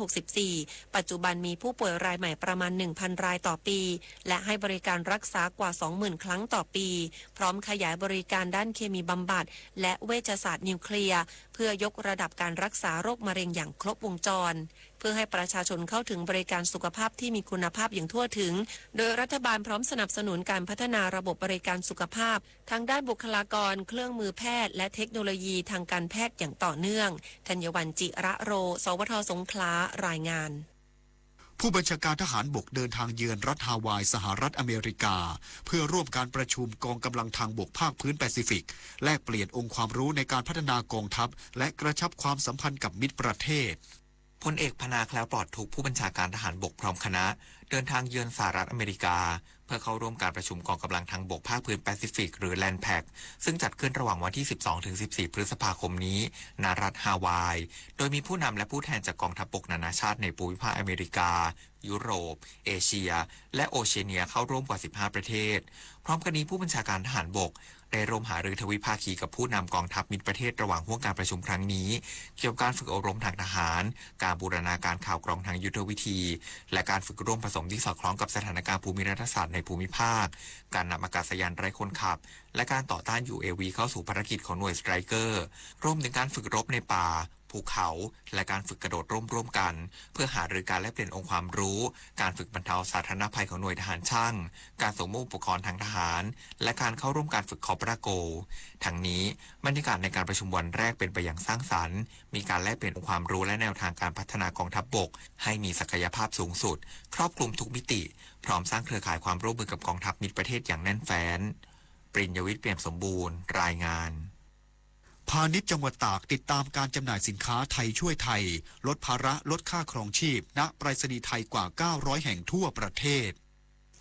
Speaker 5: 2564 ปัจจุบันมีผู้ป่วยรายใหม่ประมาณ 1,000 รายต่อปีและให้บริการรักษากว่า 20,000 ครั้งต่อปีพร้อมขยายบริการด้านเคมีบำบัดและเวชศาสตร์นิวเคลียร์เพื่อยกระดับการรักษาโรคมะเร็งอย่างครบวงจรเพื่อให้ประชาชนเข้าถึงบริการสุขภาพที่มีคุณภาพอย่างทั่วถึงโดยรัฐบาลพร้อมสนับสนุนการพัฒนาระบบบริการสุขภาพทั้งด้านบุคลากรเครื่องมือแพทย์และเทคโนโลยีทางการแพทย์อย่างต่อเนื่องธัญวัลย์ จิระโรสวทสงขลารายงาน
Speaker 1: ผู้บัญชาการทหารบกเดินทางเยือนรัฐฮาวายสหรัฐอเมริกาเพื่อร่วมการประชุมกองกำลังทางบกภาคพื้นแปซิฟิกแลกเปลี่ยนองค์ความรู้ในการพัฒนากองทัพและกระชับความสัมพันธ์กับมิตรประเทศ
Speaker 11: พลเอกพนาแคล้วปลอดทุกผู้บัญชาการทหารบกพร้อมคณะเดินทางเยือนสหรัฐอเมริกาเพื่อเข้าร่วมการประชุมกองกำลังทางบกภาคพื้นแปซิฟิกหรือแลนด์แพ็กซึ่งจัดขึ้นระหว่างวันที่ 12-14 พฤษภาคมนี้ณรัฐฮาวายโดยมีผู้นำและผู้แทนจากกองทัพบกนานาชาติในภูมิภาคอเมริกายุโรปเอเชียและโอเชียเนียเข้าร่วมกว่า15ประเทศพร้อมกันนี้ผู้บัญชาการทหารบกได้ร่วมหารือทวิภาคีกับผู้นำกองทัพมิตรประเทศระหว่างห่วงการประชุมครั้งนี้เกี่ยวกับการฝึกอบรมทางทหารการบูรณาการข่าวกรองทางยุทธวิธีและการฝึกร่วมผสมที่สอดคล้องกับสถานการณ์ภูมิรัฐศาสตร์ในภูมิภาคการนำอากาศยานไร้คนขับและการต่อต้าน UAV เข้าสู่ภารกิจของหน่วยสไตรเกอร์รวมถึงการฝึกรบในป่า ภูเขาและการฝึกกระโดดร่วมกัน เพื่อหารือการแลกเปลี่ยนองค์ความรู้ การฝึกบรรเทาสาธารณภัยของหน่วยทหารช่างการส่งมอบอุปกรณ์ทางทหารและการเข้าร่วมการฝึกคอปราโกทั้งนี้บรรยากาศในการประชุมวันแรกเป็นไปอย่างสร้างสรรค์มีการแลกเปลี่ยนองค์ความรู้และแนวทางการพัฒนากองทัพบกให้มีศักยภาพสูงสุดครอบคลุมทุกมิติพร้อมสร้างเครือข่ายความร่วมมือกับกองทัพมิตรประเทศอย่างแน่นแฟ้นปริญญวิทย์เปี่ยมสมบูรณ์รายงาน
Speaker 1: พาณิชย์จังหวัดตากติดตามการจำหน่ายสินค้าไทยช่วยไทยลดภาระลดค่าครองชีพณไปรษณีย์ไทยกว่า900แห่งทั่วประเทศ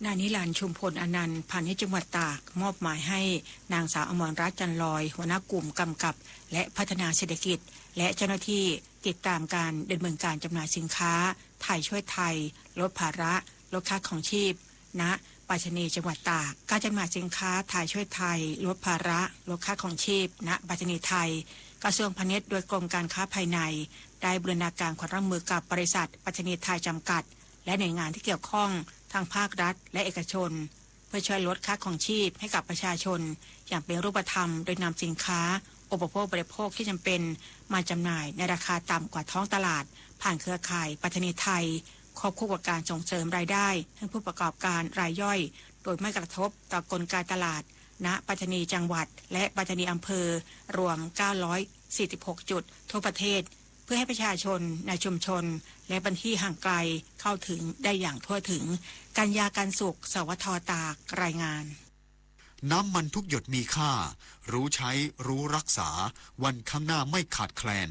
Speaker 6: นายนิรันดร์ชุมพลอนันต์พาณิชย์จังหวัดตากมอบหมายให้นางสาวอมรรัตน์จันลอยหัวหน้ากลุ่มกำกับและพัฒนาเศรษฐกิจและเจ้าหน้าที่ติดตามการดำเนินการจำหน่ายสินค้าไทยช่วยไทยลดภาระลดค่าครองชีพณไปรษณีย์จังหวัดตากการจำหน่ายสินค้าไทยช่วยไทยลดภาระลดค่าครองชีพณไปรษณีย์ไทยกระทรวงพาณิชย์โดยกรมการค้าภายในได้บูรณาการความร่วมมือกับบริษัทไปรษณีย์ไทยจำกัดและหน่วยงานที่เกี่ยวข้องทางภาครัฐและเอกชนเพื่อช่วยลดค่าครองชีพให้กับประชาชนอย่างเป็นรูปธรรมโดยนำสินค้าอุปโภคบริโภคที่จำเป็นมาจำหน่ายในราคาต่ำกว่าท้องตลาดผ่านเครือข่ายไปรษณีย์ไทยควบคู่กับการส่งเสริมรายได้ให้ผู้ประกอบการรายย่อยโดยไม่กระทบต่อกลไกตลาดณไปรษณีย์จังหวัดและไปรษณีย์อำเภอรวม946จุดทั่วประเทศเพื่อให้ประชาชนในชุมชนและพื้นที่ห่างไกลเข้าถึงได้อย่างทั่วถึงกัญญาการสุขสวทตากรายงาน
Speaker 1: น้ำมันทุกหยดมีค่ารู้ใช้รู้รักษาวันข้างหน้าไม่ขาดแคลน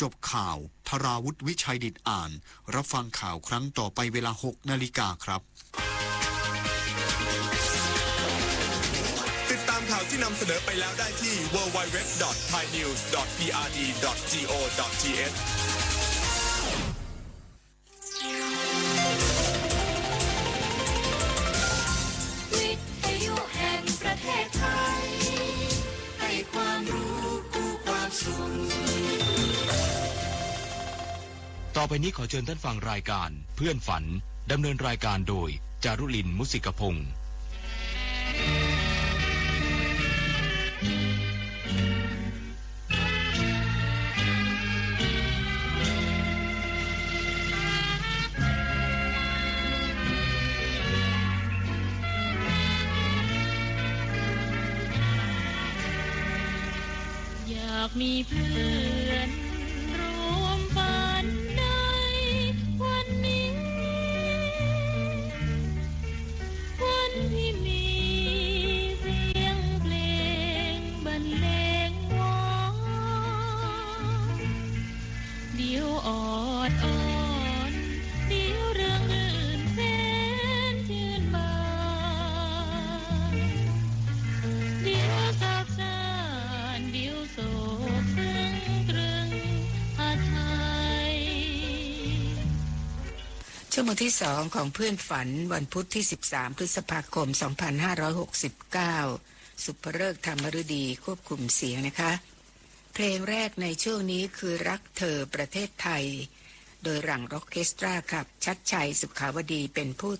Speaker 1: จบข่าวธราวุฒิวิชัยดิตอ่านรับฟังข่าวครั้งต่อไปเวลา 6 นาฬิกาครับ
Speaker 16: ติดตามข่าวที่นำเสนอไปแล้วได้ที่ www.thainews.prd.go.th
Speaker 12: วิทยุแห่งประเทศไทยให้ความรู้คู่ความสุข
Speaker 14: ต่อไปนี้ขอเชิญท่านฟังรายการเพื่อนฝันดำเนินรายการโดยจารุลินมุสิกพงศ์
Speaker 12: อยากมีเพื่อนร่วมฝันในวันนี้วันที่มีเสียงเพลงบรรเลงวอนเดี๋ยวออดอ่อนเดี๋ยวเรื่องอื่นแสนชื่นบานเดี๋ยวสับสานเดี๋ยวโศกซึ้งตรึงอาทัย
Speaker 17: ชั่วโมงที่2ของเพื่อนฝันวันพุธที่13พฤษภาคม2569สุภฤกษ์ธรรมฤดีควบคุมเสียงนะคะเพลงแรกในช่วงนี้คือรักเธอประเทศไทยโดยหลังร็อกเคสตราครับชัดชัยสุขาวดีเป็นผู้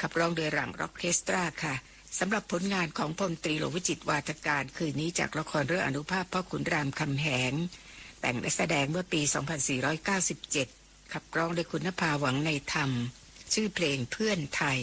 Speaker 17: ขับร้องโดยหลังร็อกเคสตราค่ะสำหรับผลงานของพลตรีหลวงวิจิตรวาทการคืนนี้จากละครเรื่องอนุภาพพ่อขุนรามคำแหงแต่งและแสดงเมื่อปี 2497 ขับร้องโดยคุณนภาหวังในธรรมชื่อเพลงเพื่อนไทย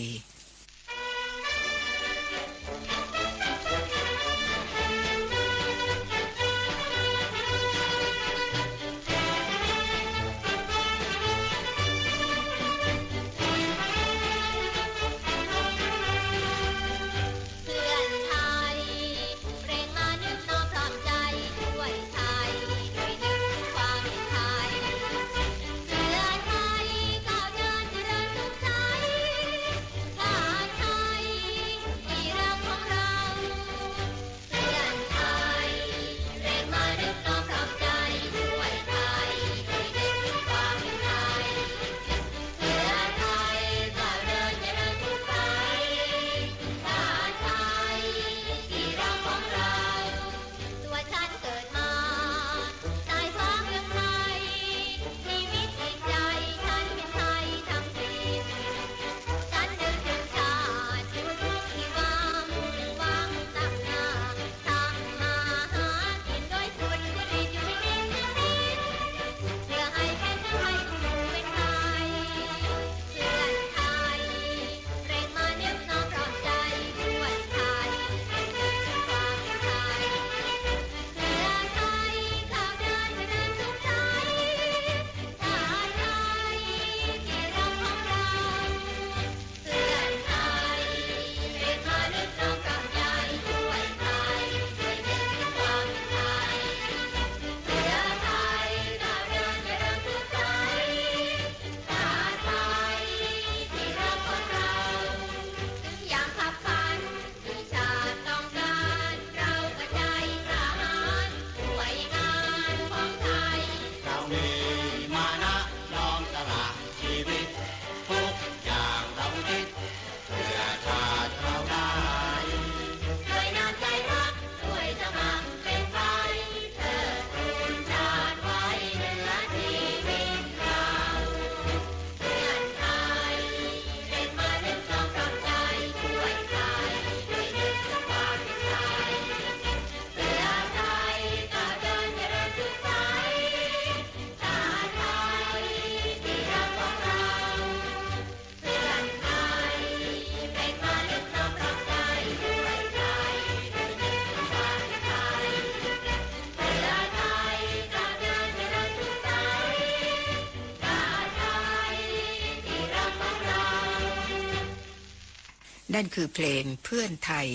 Speaker 17: นั่นคือเพลงเพื่อนไทย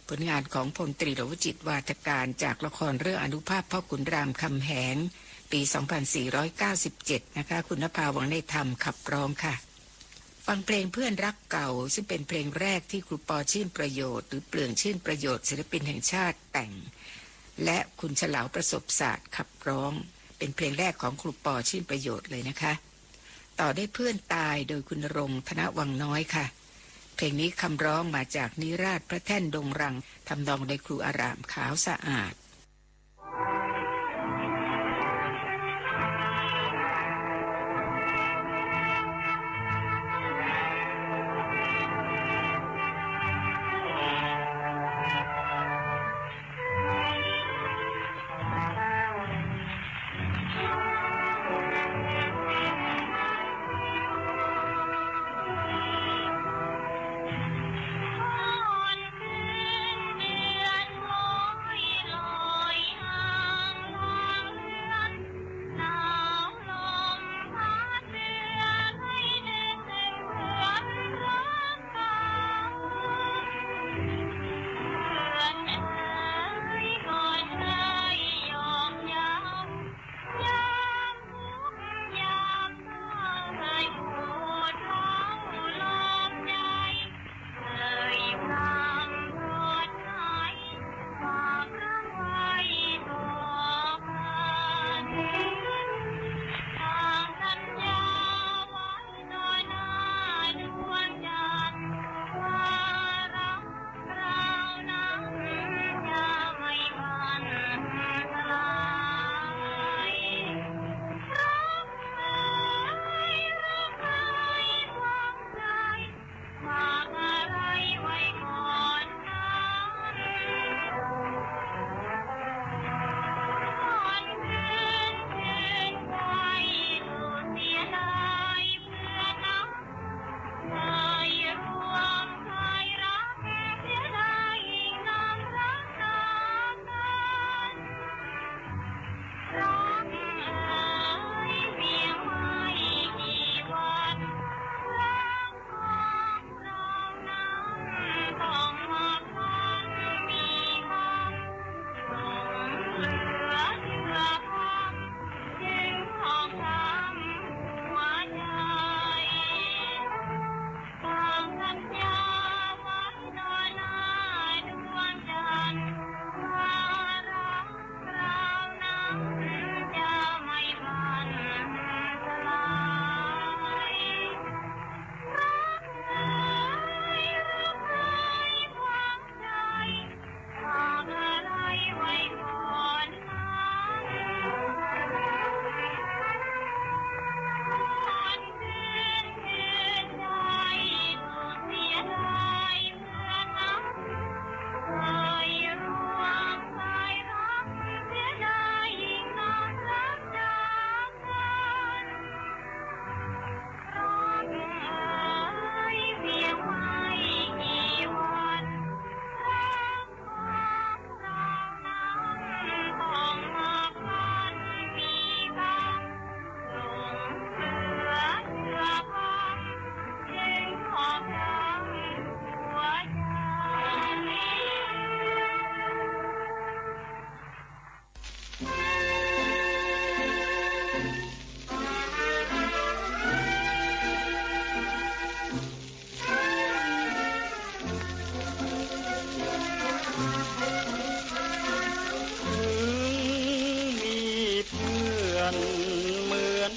Speaker 17: ผลงานของพลตรีหลวงวิจิตรวาทการจากละครเรื่องอนุภาพพ่อขุนรามคำแหงปี 2497 นะคะคุณนภาหวังในธรรมขับร้องค่ะฟังเพลงเพื่อนรักเก่าซึ่งเป็นเพลงแรกที่ครูปอชื่นประโยชน์หรือเปลืองชื่นประโยชน์ศิลปินแห่งชาติแต่งและคุณเฉลาวประสบศาสตร์ขับร้องเป็นเพลงแรกของครูปอชื่นประโยชน์เลยนะคะต่อได้เพื่อนตายโดยคุณณรงค์ธนวังน้อยค่ะเพลงนี้คำร้องมาจากนิราศพระแท่นดงรังทำนองโดยครูอารามขาวสะอาด
Speaker 10: โ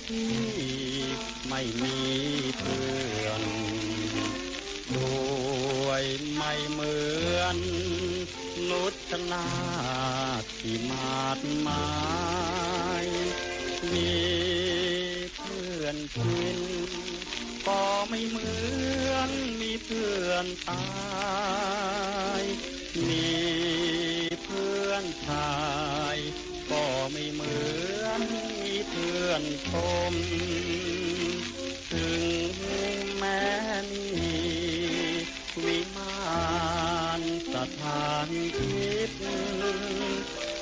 Speaker 10: ที่ไม่มีเพื่อนด้วยไม่เหมือนนุชนาที่มาดหมายมีเพื่อนกินก็ไม่เหมือนมีเพื่อนตายมีเพื่อนชายก็ไม่เหมือนมีเพื่อนชมถึงแม้มีวิมานสถานทิพย์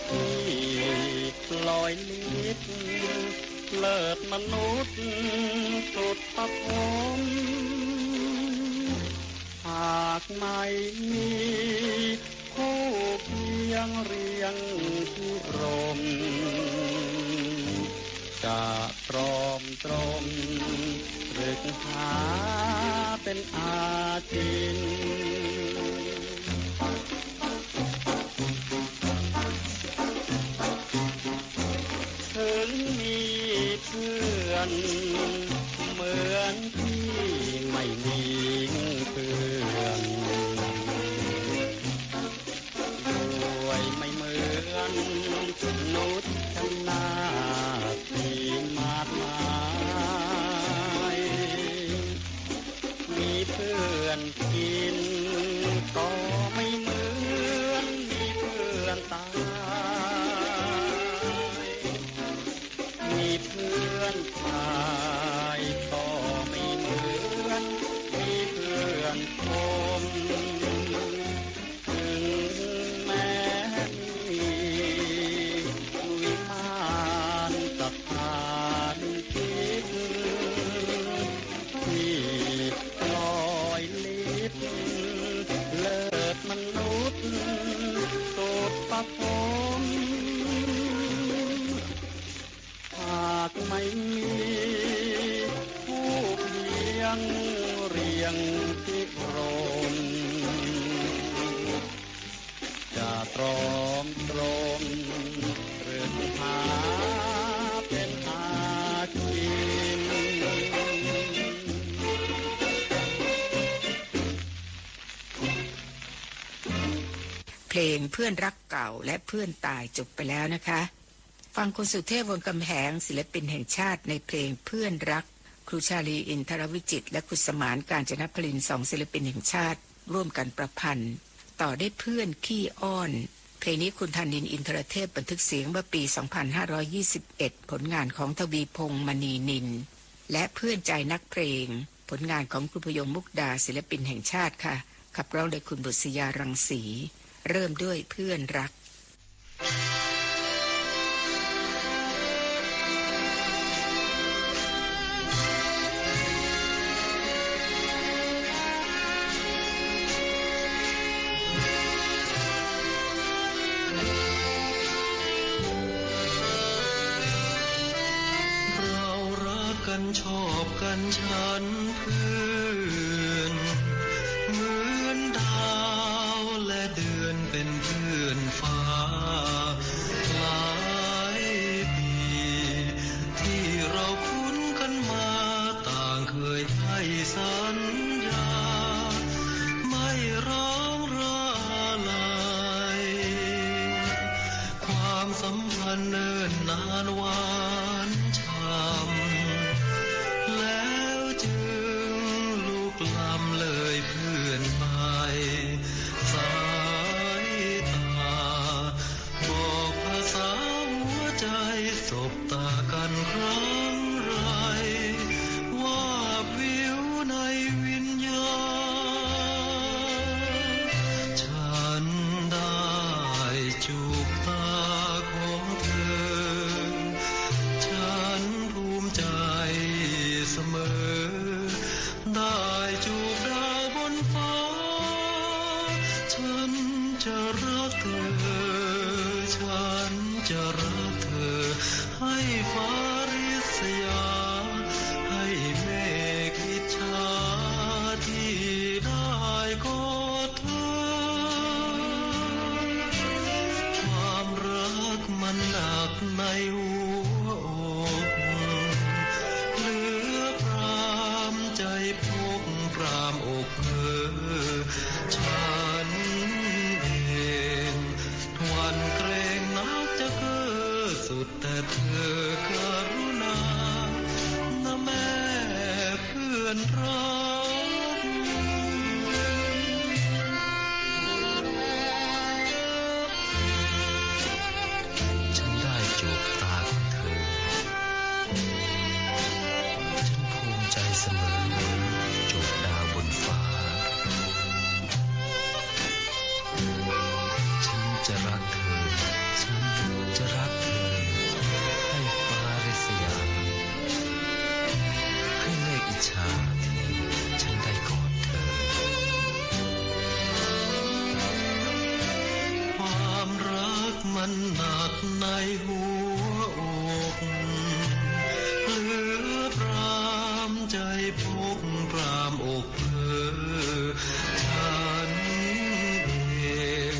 Speaker 10: ที่ลอยลิบเลิศมนุษย์สุดประพมหากไม่มีคู่เคียงเรียงที่รมจะตรอมตรมหรือหาเป็นอาจินถึงมีเพื่อนเหมือนที่ไม่มีเพื่อนด้วยไม่เหมือนนุชนาที่มาดหมายมีเพื่อนกินก็ไม่เหมือนมีเพื่อนตายมีเพื่อนชายก็ไม่เหมือนมีเพื่อนชมถึงแม้มีวิมานสถานทิพย์ที่ลอยลิบเลิศมนุษย์สุดประพมหากไม่มีผู้เพียงเรียงที่รมจะตรอมตรมหรือหาเป็นอาจิน
Speaker 17: เพลงเพื่อนรักเก่าและเพื่อนตายจบไปแล้วนะคะฟังคุณสุเทพวงศ์กำแหงศิลปินแห่งชาติในเพลงเพื่อนรักครูชาลีอินทรวิจิตรและคุณสมานกาญจนพลิน2ศิลปินแห่งชาติร่วมกันประพันธ์ต่อได้เพื่อนขี้อ้อนเพลงนี้คุณธนินทร์อินทรเทพบันทึกเสียงเมื่อปี 2521 ผลงานของทวีพงษ์มณีนินและเพื่อนใจนักเพลงผลงานของคุณพยงมุกดาศิลปินแห่งชาติค่ะขับร้องโดยคุณบุษยารังสีเริ่มด้วยเพื่อนรัก
Speaker 12: ชอบกันฉันเพื่อนเหมือนดาวและเดือนเป็นเพื่อนฟ้าหลายปีที่เราคุ้นกันมาต่างเคยให้สัญญาไม่ร้างราลายความสัมพันธ์เนิ่นนานหวานช้ำแล้วจึงลุกล้ำเลยเพื่อนไปสายตาบอกภาษาหัวใจสบตากันครั้งไรว่าวิวในวิญญาณฉันได้จูบตาของเธอฉันภูมิใจเสมอได้จูบดาวบนฟ้าฉันจะรักเธอฉันจะรักเธอให้ฟ้าริษยาให้เมฆอิจฉาที่ได้กอดเธอความรักมันหนักในหัวอก สุดแต่เธอกรุณานะแม่เพื่อนรักฉันได้จูบตาของเธอฉันภูมิใจเสมอจูบดาวบนฟ้าฉันจะรักเธอฉันจะรักเธอให้ฟ้าริษยาให้เมฆอิจฉาที่ฉันได้กอดเธอความรักมันหนักในหัวอกเหลือปรามใจพกปรามอกเธอฉันเอง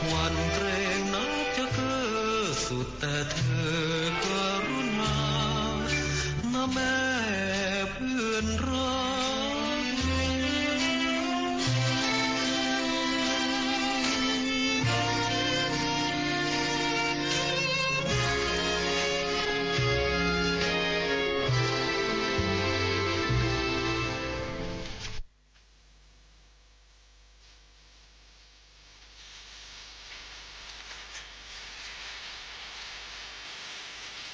Speaker 12: หวันเกรงนักจะเก้อสุดแต่เธอกรุณานะแม่เพื่อนรัก
Speaker 2: ข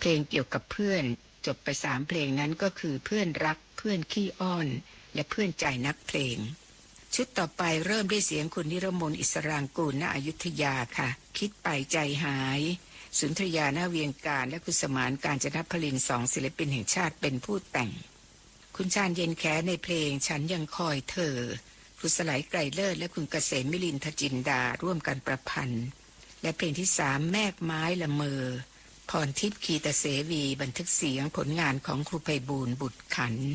Speaker 17: ลงเกี่ยวกับเพื่อนจบไป3เพลงนั้นก็คือเพื่อนรักเพื่อนขี้อ้อนและเพื่อนใจนักเพลงชุดต่อไปเริ่มด้วยเสียงคุณนิรมนต์อิสรางกูลณอยุธยาค่ะคิดไปใจหายสุนทรยาหน้าเวียงการและคุณสมานกาญจนพลิน2ศิลปินแห่งชาติเป็นผู้แต่งคุณชาญเย็นแขในเพลงฉันยังคอยเธอคุณสไลไกรเลิศและคุณเกษมมิลินทจินดาร่วมกันประพันธ์และเพลงที่3แมกไม้ละเมอพรทิพย์คีตเสวีบันทึกเสียงผลงานของครูไพบูลย์บุตรขันธ์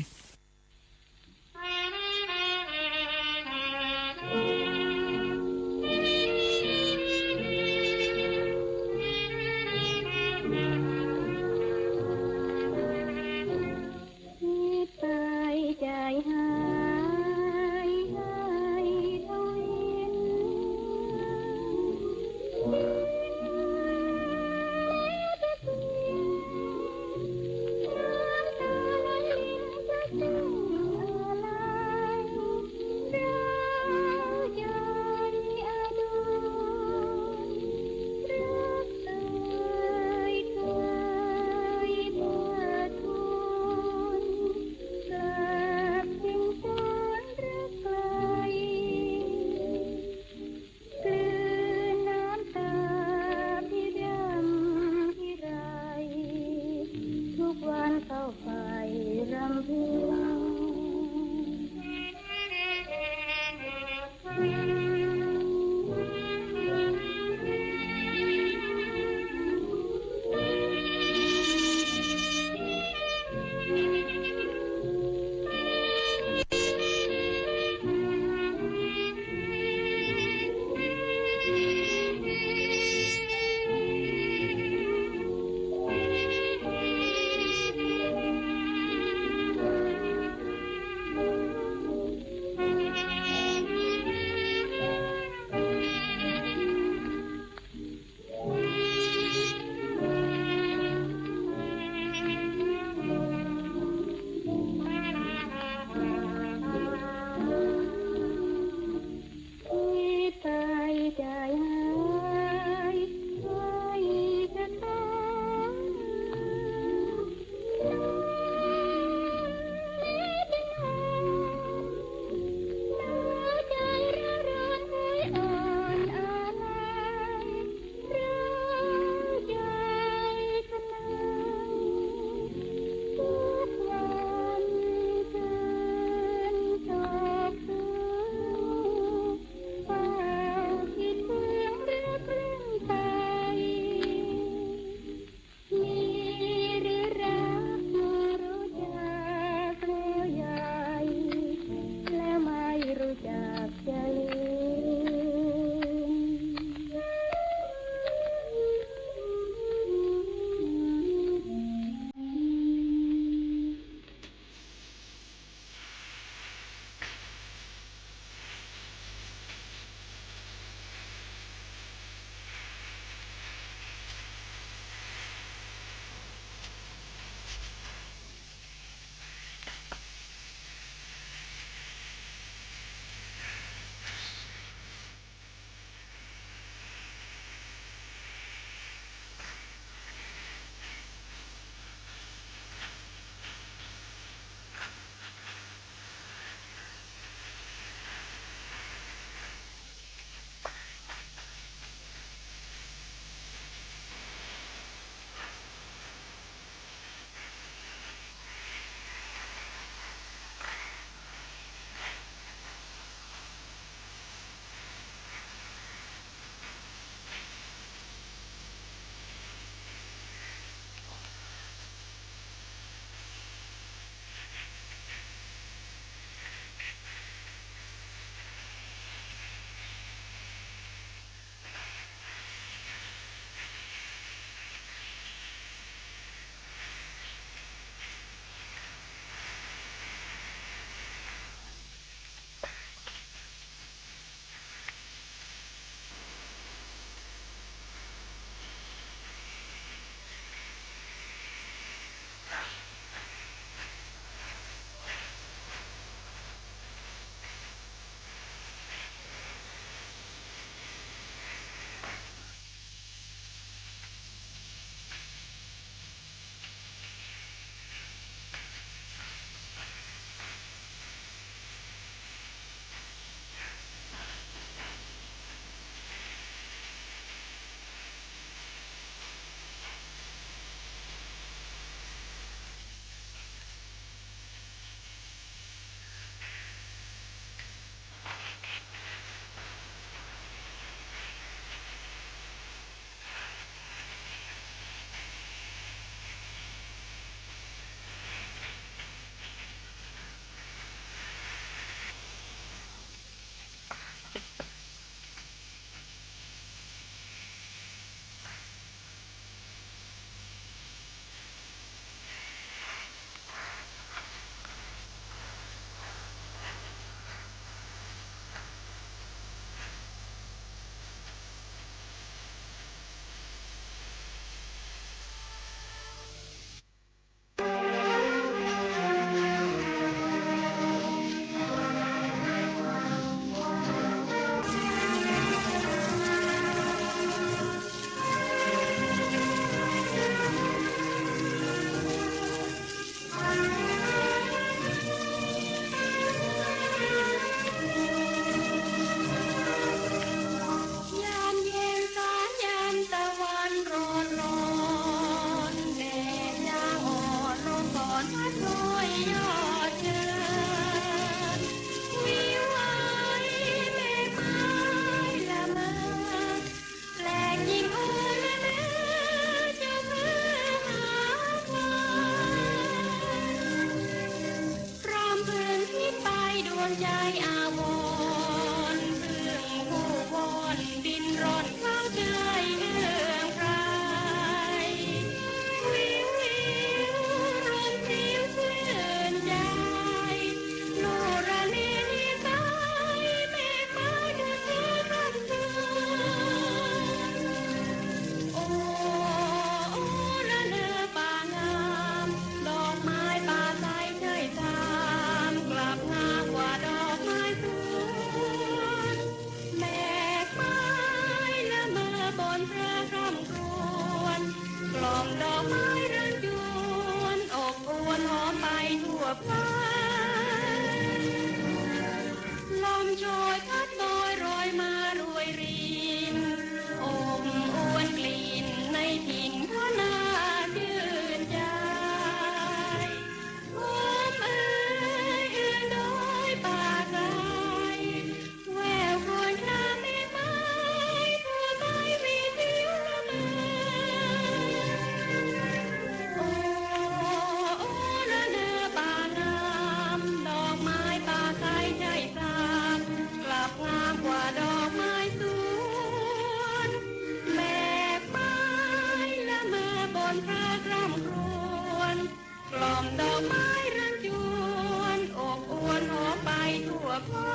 Speaker 2: อนพัดลอยยอดเชิญวิวไว้เมฆไม้ละเมอแปลกยิ่งโอละเมอจะเพื่อหาความพร้อมเพลินที่ไปดวงใจอาวรณ์เพื่องผู้คนดินรนเข้าใจเอื้องไกรวิววิวรมพริ้วชื่นใจโนราณีที่สายเมฆไม้ดูเธอร่ำรวยโอ้โอ้ละเลอป่างามดอกไม้ป่าใสเชยชามกลับงามกว่าดอกไม้สวนเมฆไม้ละเมอบนพระคร่ำครวญกล่อมดอกไม้รันจวนอบอวนหอมไปทั่วฟ้าลมโชยพัดโบยโรยมารวยรินอมอวนกลิ่นในถิ่นพนาชื่นใจหอมเอ่ยเอื้อนโดยป่าไกลแววโปรยคลาเมฆไม้ทั่วไปวิวละเมอโอ้โอ้ละเนอป่างามดอกไม้ป่าใสใจสามกลับงามกว่าดอกไม้สวนแม่ไม้ละเมอบนพระคร่ำครวญกล่อมดอกไม้รันจวนอบอวนหอมไปทั่วฟ้า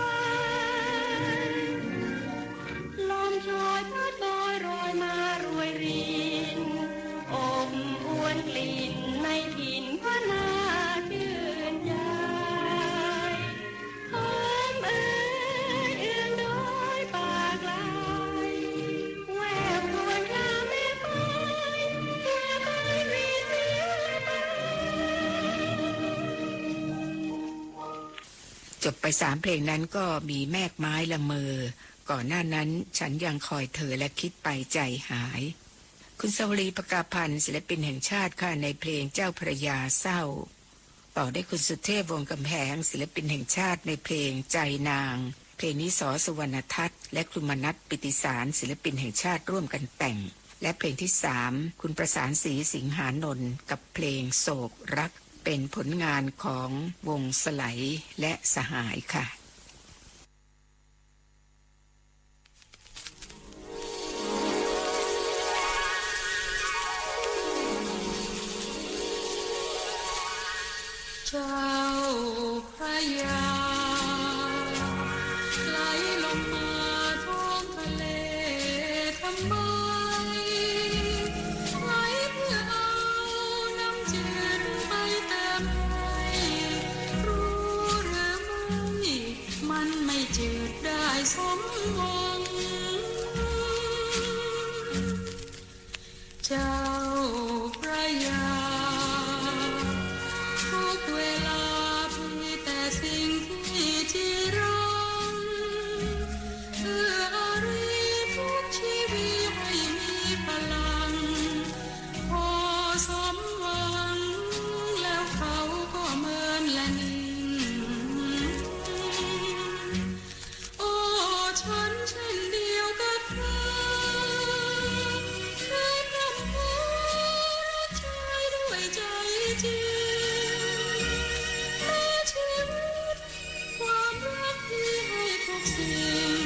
Speaker 2: ลมโชยพัดโบยโรยมารวยรินอมอวนกลิ่นในถิ่นพนาชื่นใจหอมเอ่ยเอื้อนโดยป่าไกลแววครวญคลาเมฆไม้ทั่วไปวิวละเมอ
Speaker 17: จบไป3 เพลงนั้นก็มีแมกไม้ละเมอก่อนหน้านั้นฉันยังคอยเธอและคิดไปใจหาย คุณสวรีประกาพันธ์ศิลปินแห่งชาติค่ะในเพลงเจ้าพระยาเศร้า ต่อได้คุณสุเทพวงศ์กำแหงศิลปินแห่งชาติในเพลงใจนางเพลงนี้ส.สุวรรณทัศน์และคุณมนัสปิติสารศิลปินแห่งชาติร่วมกันแต่ง และเพลงที่3คุณประสานศรีสิงหานนท์กับเพลงโศกรักเป็นผลงานของวงสไลและสหายค่ะ
Speaker 2: เจ้าพระยาไหลลงมาท้องทะเลทำไมไหลเพื่อเอาน้ำจืดไปเติมให้รู้หรือไม่มันไม่จืดได้สมหวังเจ้าพระยาทุกเวลามีแต่สิ่งที่จีรังเพื่ออารีทุกชีวิตให้มีพลังพอสมหวังแล้วเขาก็เมินและนิ่งโอ้ฉันเช่นเดียวกับเธอเคยพร่ำพารักชายด้วยใจจริงความรักที่ให้ทุกสิ่ง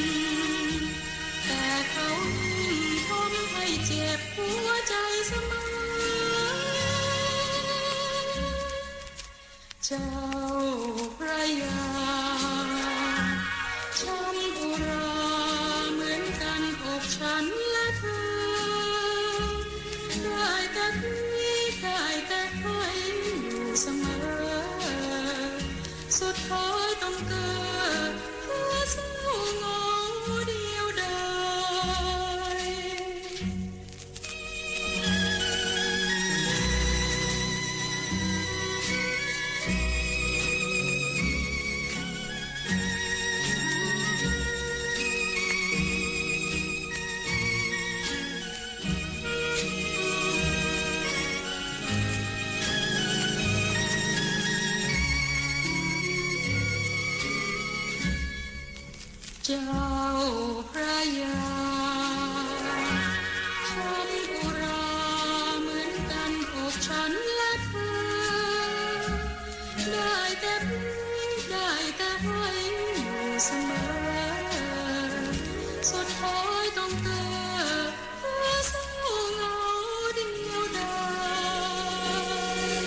Speaker 2: แต่เขาทำให้เจ็บหัวใจเสมอเจ้าพระยาช้ำอุราเหมือนกันอกฉันและเธอได้แต่คุยได้แต่ให้อยู่เสมอสุดท้ายต้องเกิดเพื่อเศร้าเหงาเดียวดาย เจ้าพระยาฉันอุราเหมือนกันอกฉันและเธอได้แต่ให้อยู่เสมอสุดท้ายต้องเธอเศร้าเหงาเดียวดาย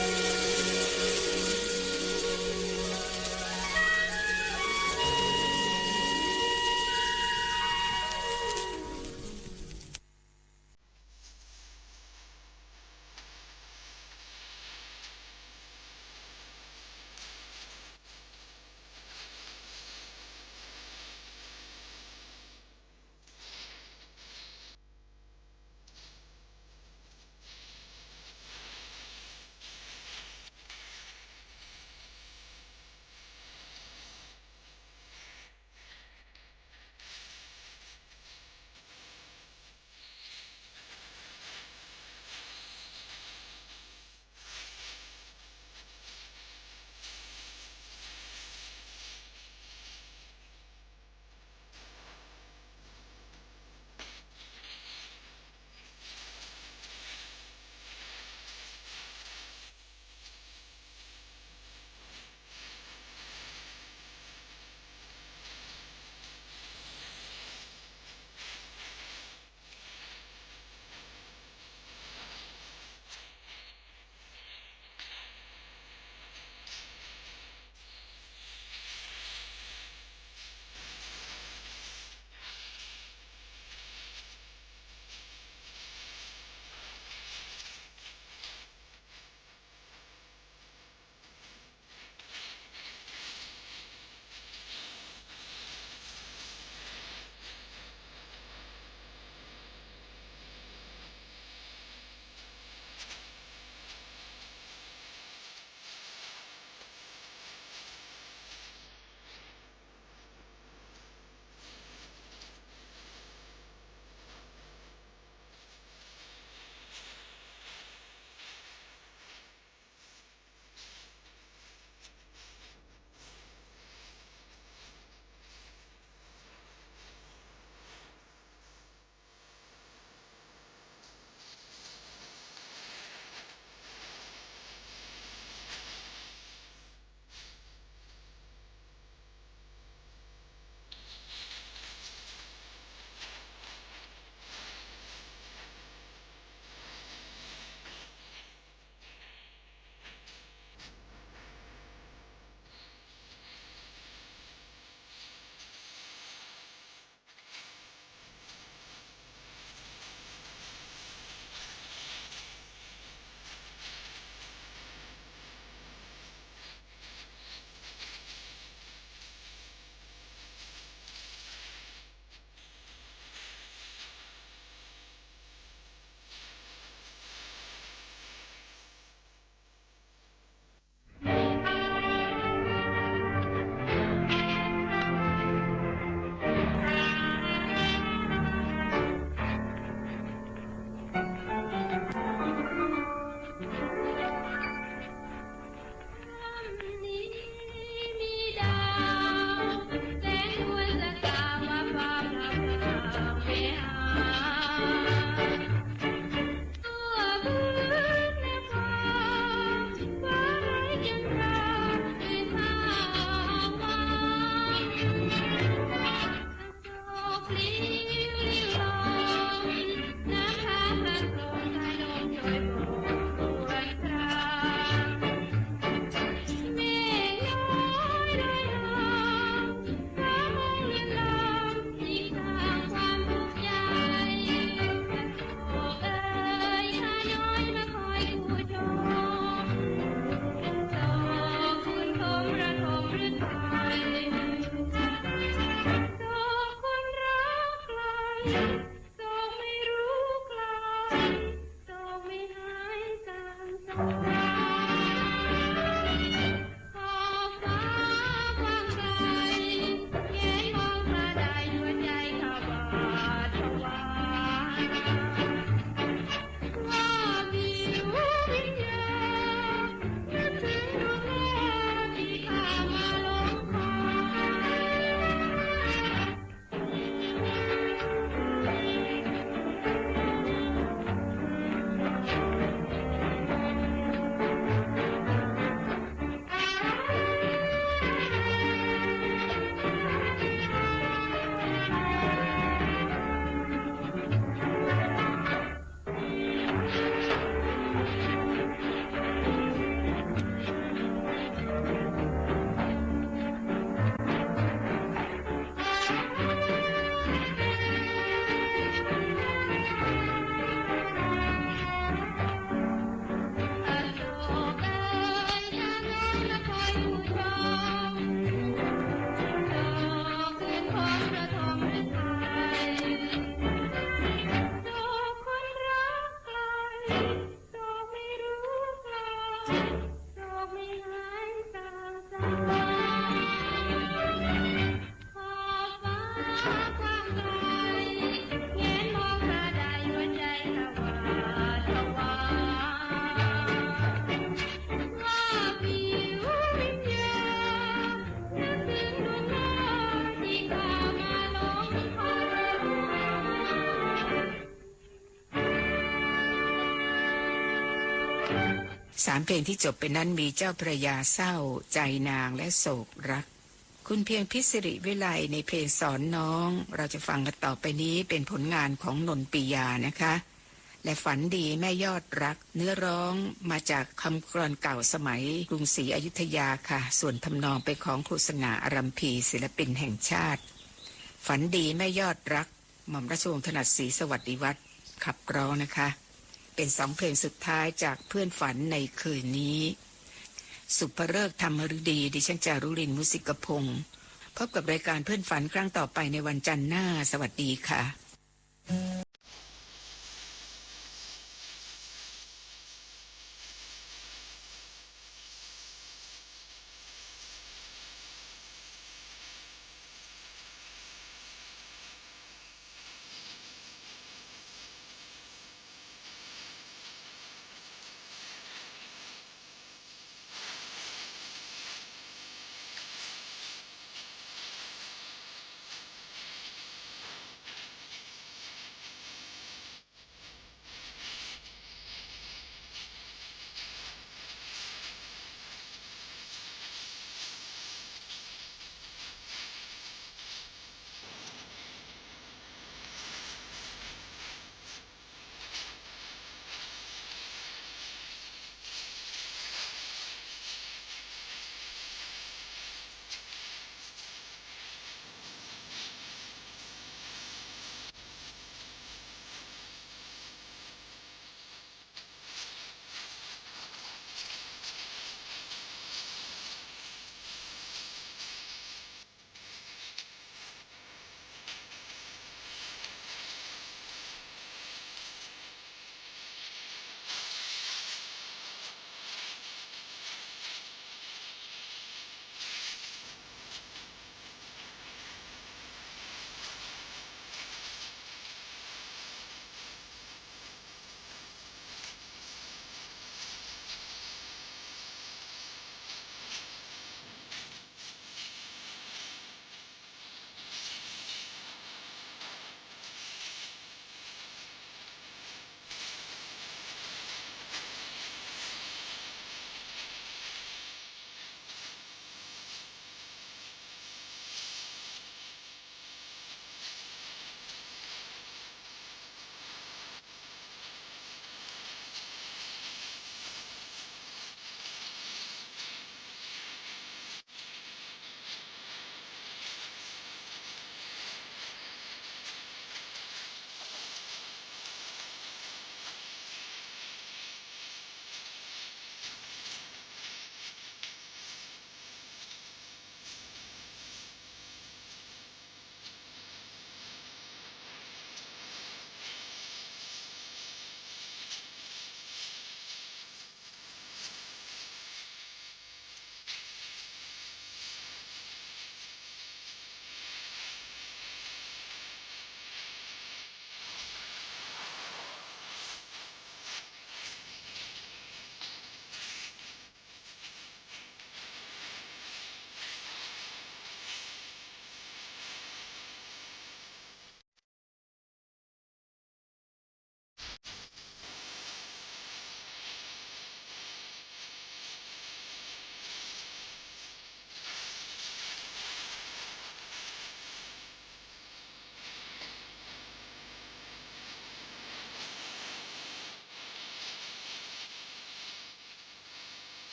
Speaker 17: 3 เพลงที่จบไปนั้นมีเจ้าพระยาเศร้าใจนางและโศกรักคุณเพียงพิสิริวิไลในเพลงสอนน้องเราจะฟังกันต่อไปนี้เป็นผลงานของนนปิยานะคะและฝันดีแม่ยอดรักเนื้อร้องมาจากคำกลอนเก่าสมัยกรุงศรีอยุธยาค่ะส่วนทำนองเป็นของครูสง่าอารัมพีศิลปินแห่งชาติฝันดีแม่ยอดรักหม่อมราชวงศ์ถนัดศรีสวัสดิวัฒน์ขับร้องนะคะเป็น2 เพลงสุดท้ายจากเพื่อนฝันในคืนนี้สุภฤกษ์ธรรมฤดีดิฉันจารุรินทร์มุสิกพงศ์พบกับรายการเพื่อนฝันครั้งต่อไปในวันจันทร์หน้าสวัสดีค่ะ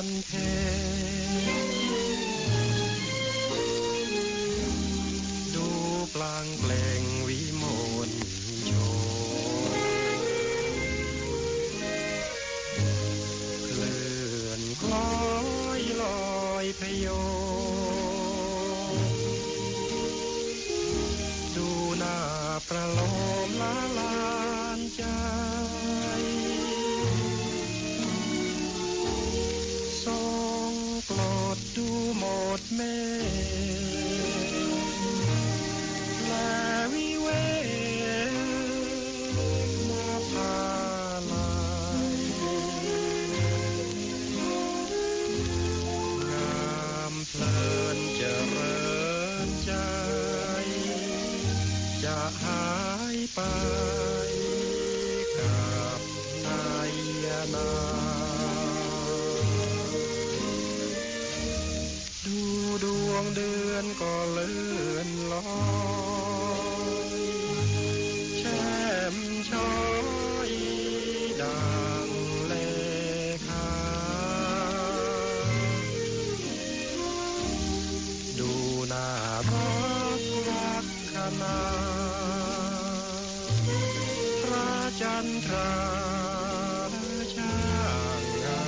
Speaker 8: วันเพ็ญดูปลางแปลงวิมลโชนเคลื่อนคล้อยลอยพโยดูหน้าประโลมละลานใจทรงโปรดดูหมดเมฆและวิเวกนาภาลายงามเพลินเจริญใจจะหายไปกับนายนาดูดวงเดือนก็เลื่อนลอยแช่มช้อยดังเลขาดูน่ารักลักขณาพระจันทราช่างงา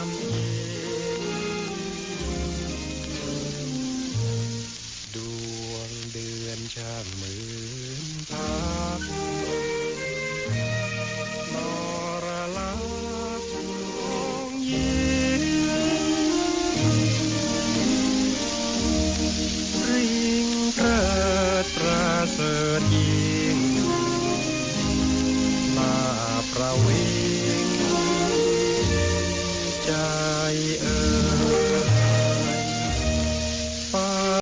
Speaker 8: มเย็นดวงเดือนช่างเหมือนพักนรลักษ์มองยิ้มริ่งเพลิดประเสริฐยิ่ง